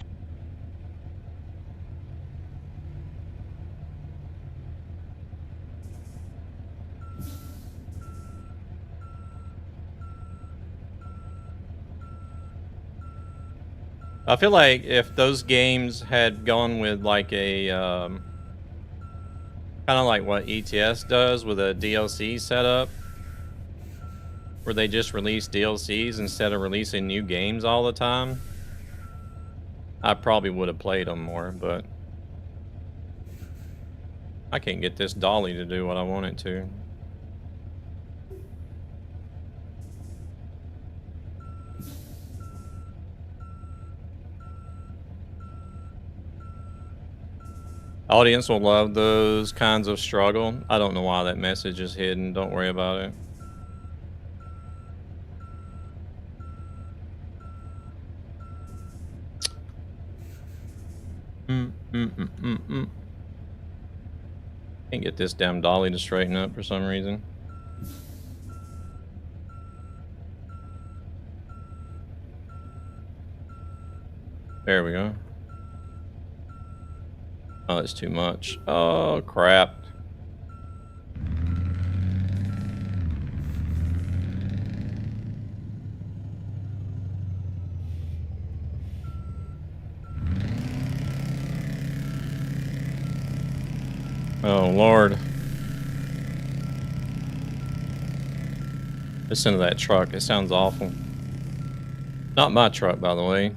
I feel like if those games had gone with like a kind of like what ETS does with a DLC setup, where they just release DLCs instead of releasing new games all the time, I probably would have played them more, but I can't get this dolly to do what I want it to. Audience will love those kinds of struggle. I don't know why that message is hidden. Don't worry about it. Can't get this damn dolly to straighten up for some reason. There we go. Oh, that's too much. Oh, crap. Oh, Lord. Listen to that truck. It sounds awful. Not my truck, by the way.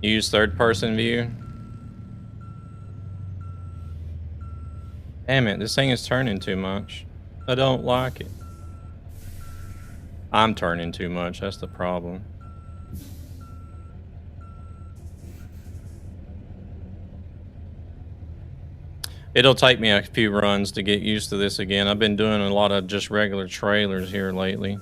Use third-person view. Damn it, this thing is turning too much. I don't like it. I'm turning too much, that's the problem. It'll take me a few runs to get used to this again. I've been doing a lot of just regular trailers here lately.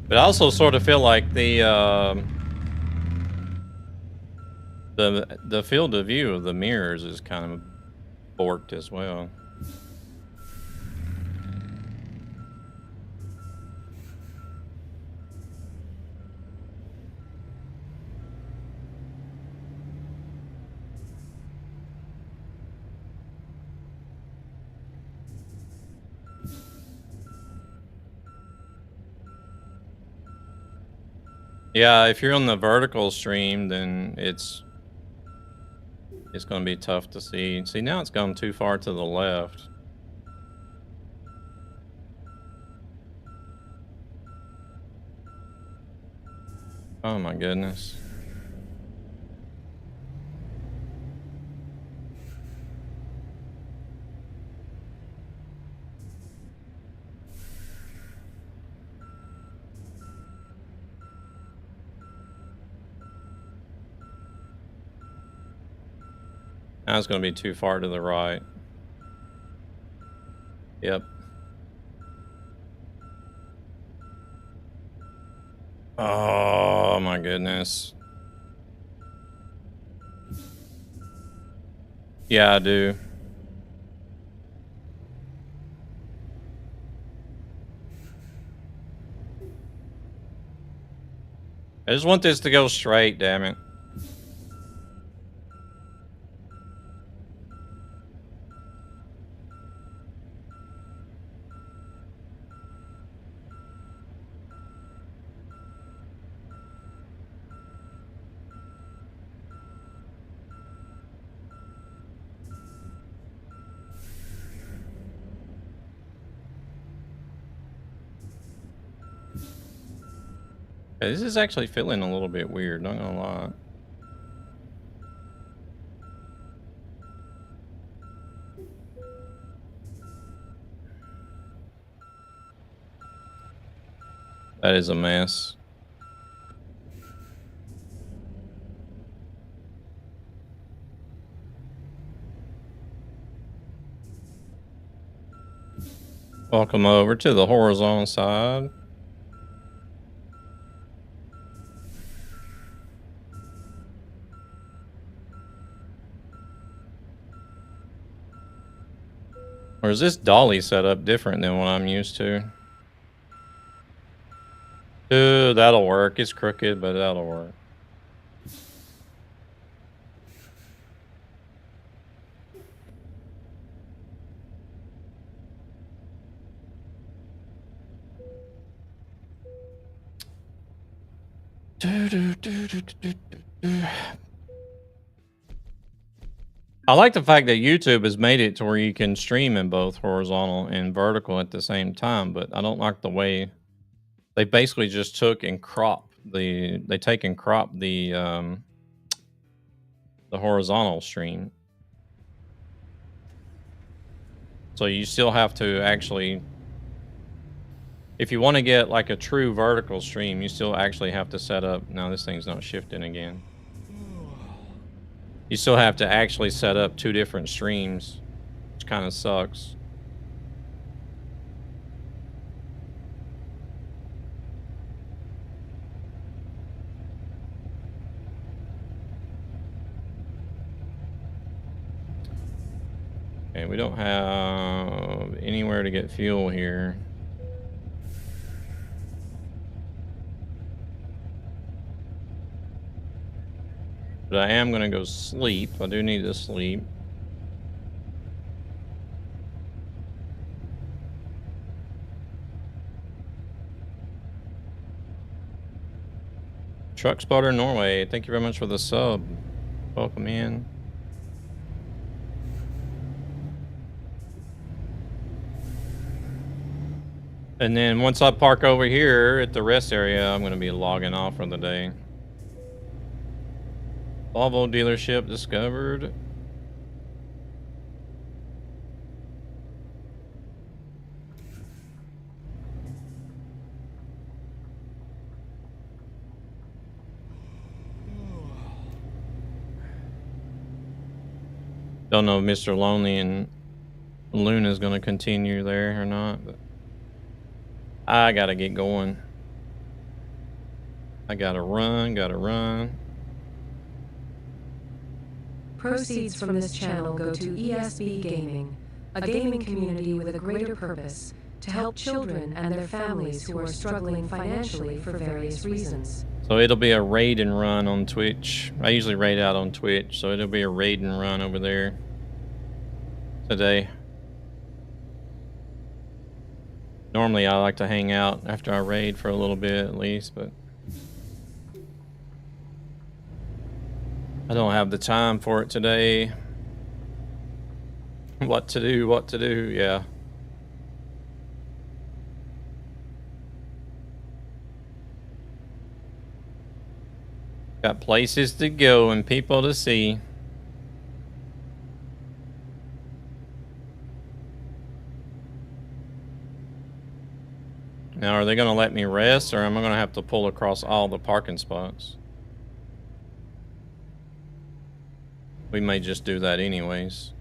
But I also sort of feel like the field of view of the mirrors is kind of borked as well. Yeah, if you're on the vertical stream, then it's going to be tough to see. See, now it's gone too far to the left. Oh my goodness. Now it's going to be too far to the right. Yep. Oh my goodness. Yeah, I do. I just want this to go straight, damn it. Okay, this is actually feeling a little bit weird, not gonna lie. That is a mess. Welcome over to the horizontal side. Or is this dolly setup different than what I'm used to? Dude, that'll work. It's crooked, but that'll work. I like the fact that YouTube has made it to where you can stream in both horizontal and vertical at the same time, but I don't like the way they basically just took and crop the horizontal stream. So you still have to actually, if you want to get like a true vertical stream, you still actually have to set up, now this thing's not shifting again. You still have to actually set up 2 different streams, which kind of sucks. Okay, we don't have anywhere to get fuel here. But I am gonna go sleep. I do need to sleep. Truck Spotter Norway, thank you very much for the sub. Welcome in. And then once I park over here at the rest area, I'm going to be logging off for the day. Volvo dealership discovered. Don't know if Mr. Lonely and Luna is going to continue there or not, but I got to get going. I got to run. Proceeds from this channel go to ESB Gaming, a gaming community with a greater purpose to help children and their families who are struggling financially for various reasons. So it'll be a raid and run on Twitch. I usually raid out on Twitch, so it'll be a raid and run over there today. Normally I like to hang out after I raid for a little bit at least, but I don't have the time for it today. What to do, yeah. Got places to go and people to see. Now, are they going to let me rest, or am I going to have to pull across all the parking spots? We may just do that anyways.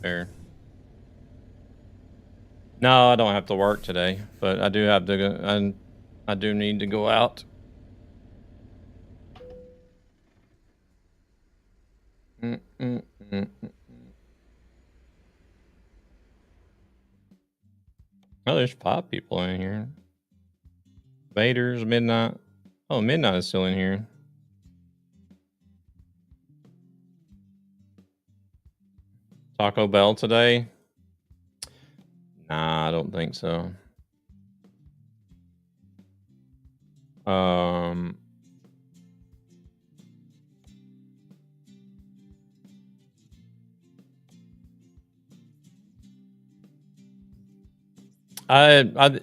There. No, I don't have to work today, but I do have to go. I do need to go out. Oh, there's 5 people in here. Vader's, Midnight. Oh, Midnight is still in here. Taco Bell today? Nah, I don't think so.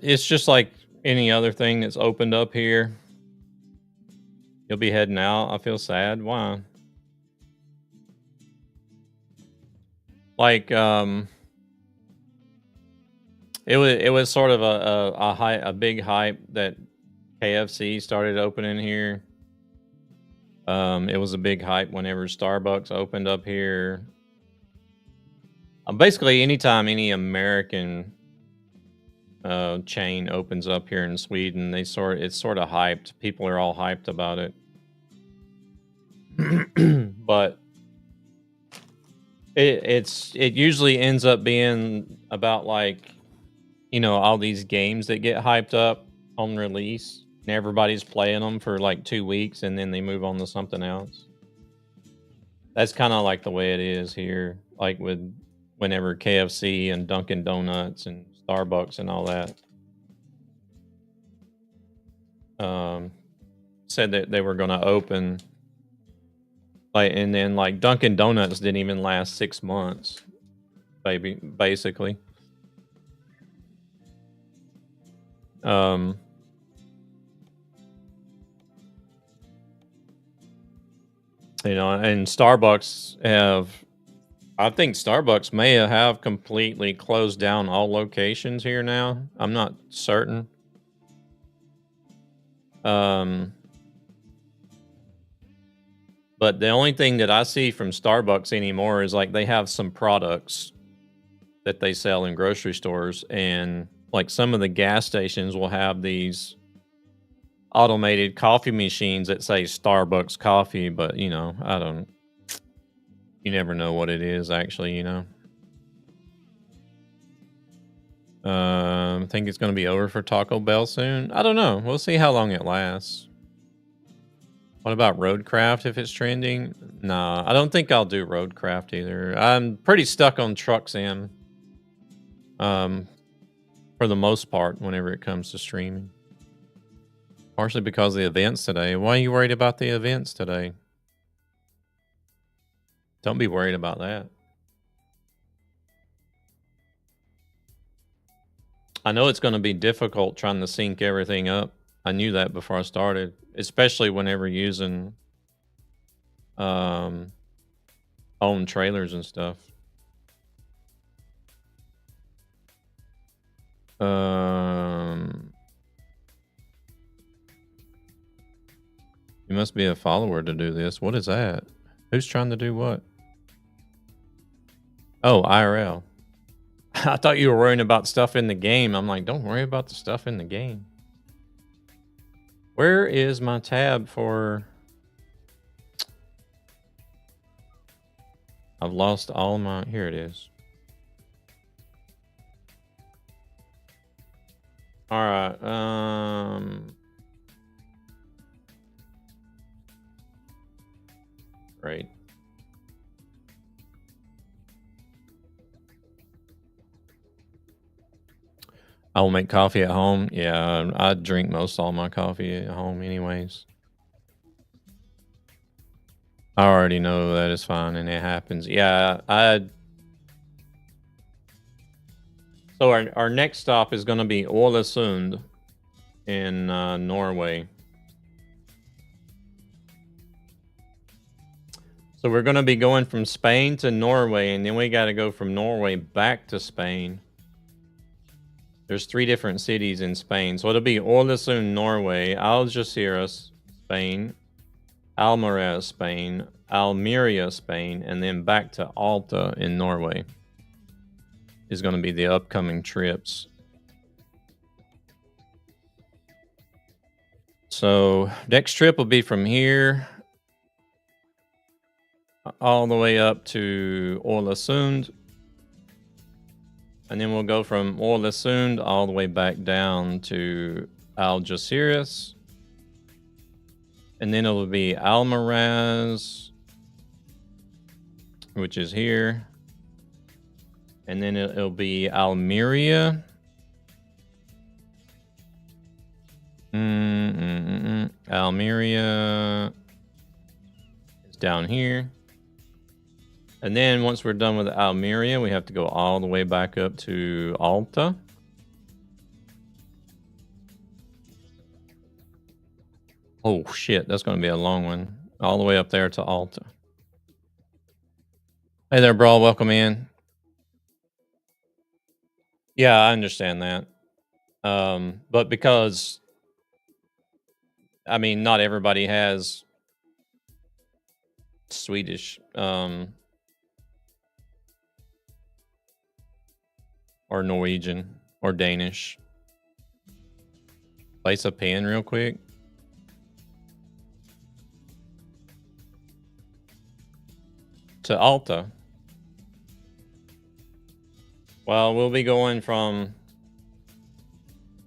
It's just like any other thing that's opened up here. You'll be heading out. I feel sad. Why? Like, it was sort of a big hype that KFC started opening here. It was a big hype whenever Starbucks opened up here. Basically, anytime any American chain opens up here in Sweden, it's sort of hyped. People are all hyped about it. But it usually ends up being about, like, you know, all these games that get hyped up on release and everybody's playing them for like 2 weeks and then they move on to something else. That's kind of like the way it is here, like with whenever KFC and Dunkin' Donuts and Starbucks and all that said that they were going to open, like, and then like Dunkin' Donuts didn't even last 6 months, basically. You know, and I think Starbucks may have completely closed down all locations here now. I'm not certain. But the only thing that I see from Starbucks anymore is like they have some products that they sell in grocery stores, and like some of the gas stations will have these automated coffee machines that say Starbucks coffee, but you know, you never know what it is actually, you know. I think it's going to be over for Taco Bell soon. I don't know. We'll see how long it lasts. What about Roadcraft if it's trending? Nah, I don't think I'll do Roadcraft either. I'm pretty stuck on Truck Sim. For the most part, whenever it comes to streaming. Partially because of the events today. Why are you worried about the events today? Don't be worried about that. I know it's going to be difficult trying to sync everything up. I knew that before I started, especially whenever using own trailers and stuff. You must be a follower to do this. What is that? Who's trying to do what? Oh, IRL. I thought you were worrying about stuff in the game. I'm like, don't worry about the stuff in the game. Where is my tab for... I've lost all my... Here it is. All right. Great. I will make coffee at home. Yeah, I drink most all my coffee at home anyways. I already know that is fine and it happens. Yeah, So our next stop is going to be Ålesund in Norway. So we're going to be going from Spain to Norway, and then we got to go from Norway back to Spain. There's 3 different cities in Spain. So it'll be Ålesund, Norway, Algeciras, Spain, Almería, Spain, Almeria, Spain, and then back to Alta in Norway is going to be the upcoming trips. So next trip will be from here all the way up to Ålesund. And then we'll go from Ålesund all the way back down to Algeciras. And then it'll be Almaraz, which is here. And then it'll be Almeria. Almeria is down here. And then once we're done with Almeria, we have to go all the way back up to Alta. Oh shit, that's going to be a long one. All the way up there to Alta. Hey there, bro. Welcome in. Yeah, I understand that. But because, I mean, not everybody has Swedish or Norwegian or Danish. Place a pen real quick. To Alta. Well, we'll be going from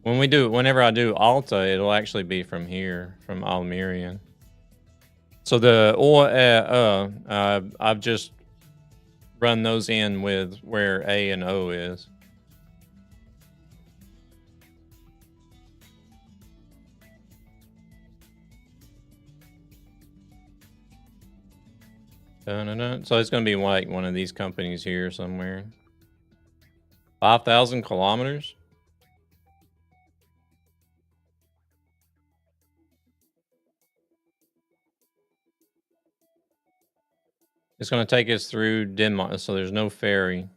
whenever I do Alta, it'll actually be from here, from Almeria. So the I've just run those in with where A and O is. Dun-dun-dun. So it's going to be like one of these companies here somewhere. 5,000 kilometers. It's going to take us through Denmark, so there's no ferry.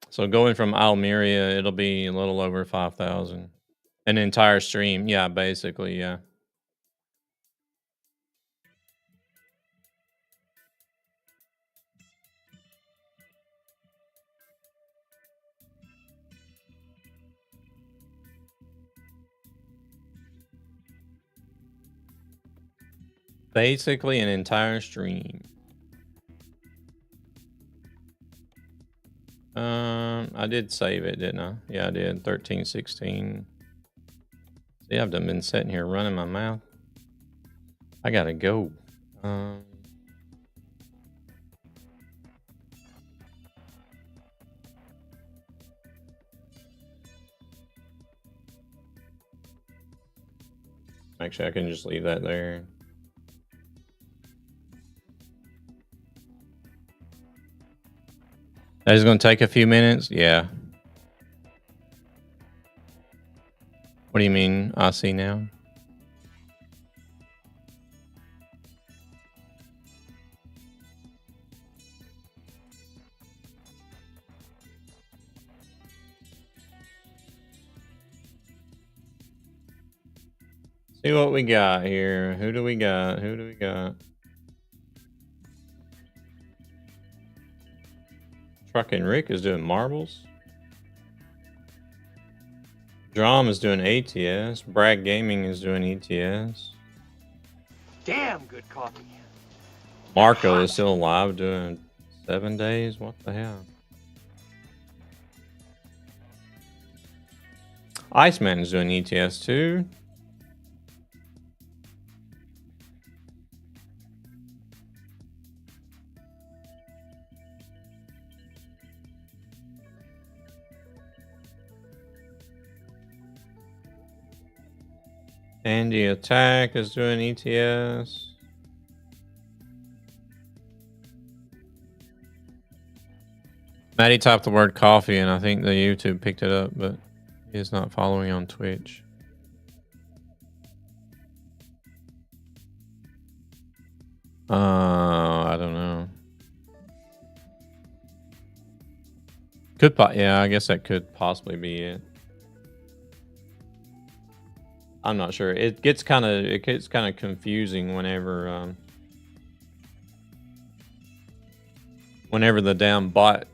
So going from Almeria, it'll be a little over 5,000. An entire stream. Yeah, basically, yeah. Basically an entire stream. I did save it, didn't I? Yeah, I did. 1316. See, I've done been sitting here running my mouth. I gotta go. Actually, I can just leave that there. That is going to take a few minutes? Yeah. What do you mean, I see now? See what we got here. Who do we got? Who do we got? Truckin' Rick is doing marbles. Drum is doing ATS. Bragg Gaming is doing ETS. Damn good coffee. Marco is still alive doing 7 days. What the hell? Iceman is doing ETS too. Andy Attack is doing ETS. Maddie typed the word coffee and I think the YouTube picked it up, but he's not following on Twitch. I don't know. Yeah, I guess that could possibly be it. I'm not sure. It gets kind of confusing whenever the damn bot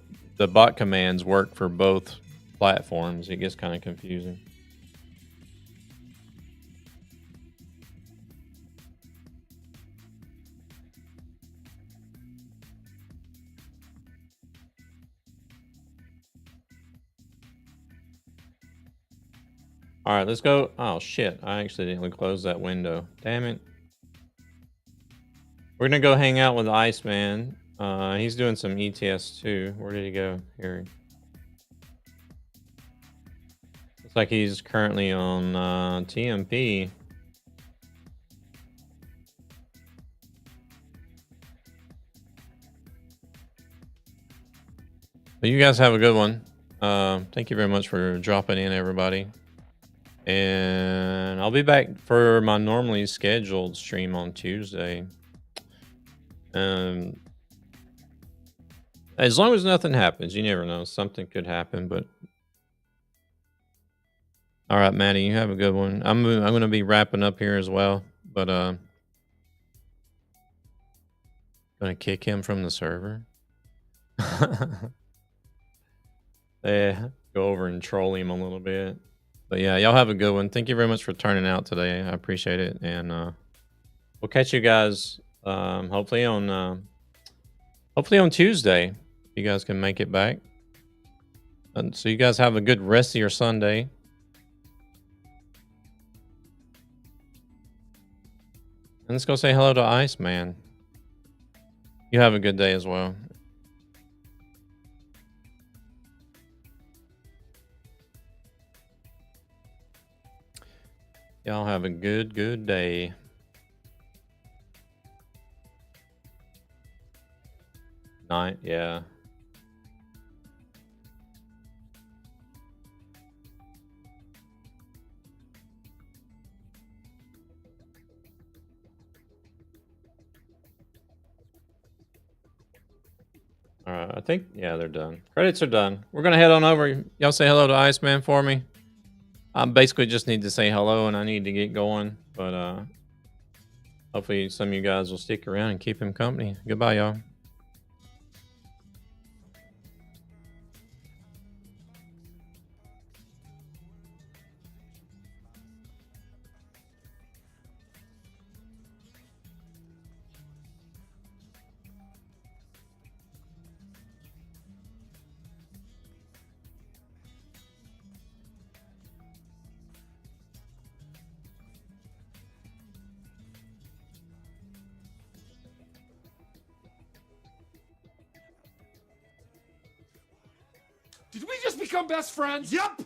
commands work for both platforms. It gets kind of confusing. All right, let's go. Oh shit! I accidentally closed that window. Damn it. We're gonna go hang out with Iceman. He's doing some ETS too. Where did he go? Here. Looks like he's currently on TMP. But you guys have a good one. Thank you very much for dropping in, everybody. And I'll be back for my normally scheduled stream on Tuesday. As long as nothing happens, you never know. Something could happen, but all right, Maddie, you have a good one. I'm going to be wrapping up here as well, but going to kick him from the server. Yeah, go over and troll him a little bit. But yeah, y'all have a good one. Thank you very much for turning out today. I appreciate it, and we'll catch you guys hopefully on Tuesday. You guys can make it back. And so you guys have a good rest of your Sunday. And let's go say hello to Iceman. You have a good day as well. Y'all have a good day. Night, yeah. All right, I think, yeah, they're done. Credits are done. We're going to head on over. Y'all say hello to Iceman for me. I basically just need to say hello and I need to get going. But hopefully some of you guys will stick around and keep him company. Goodbye, y'all. Did we just become best friends? Yep.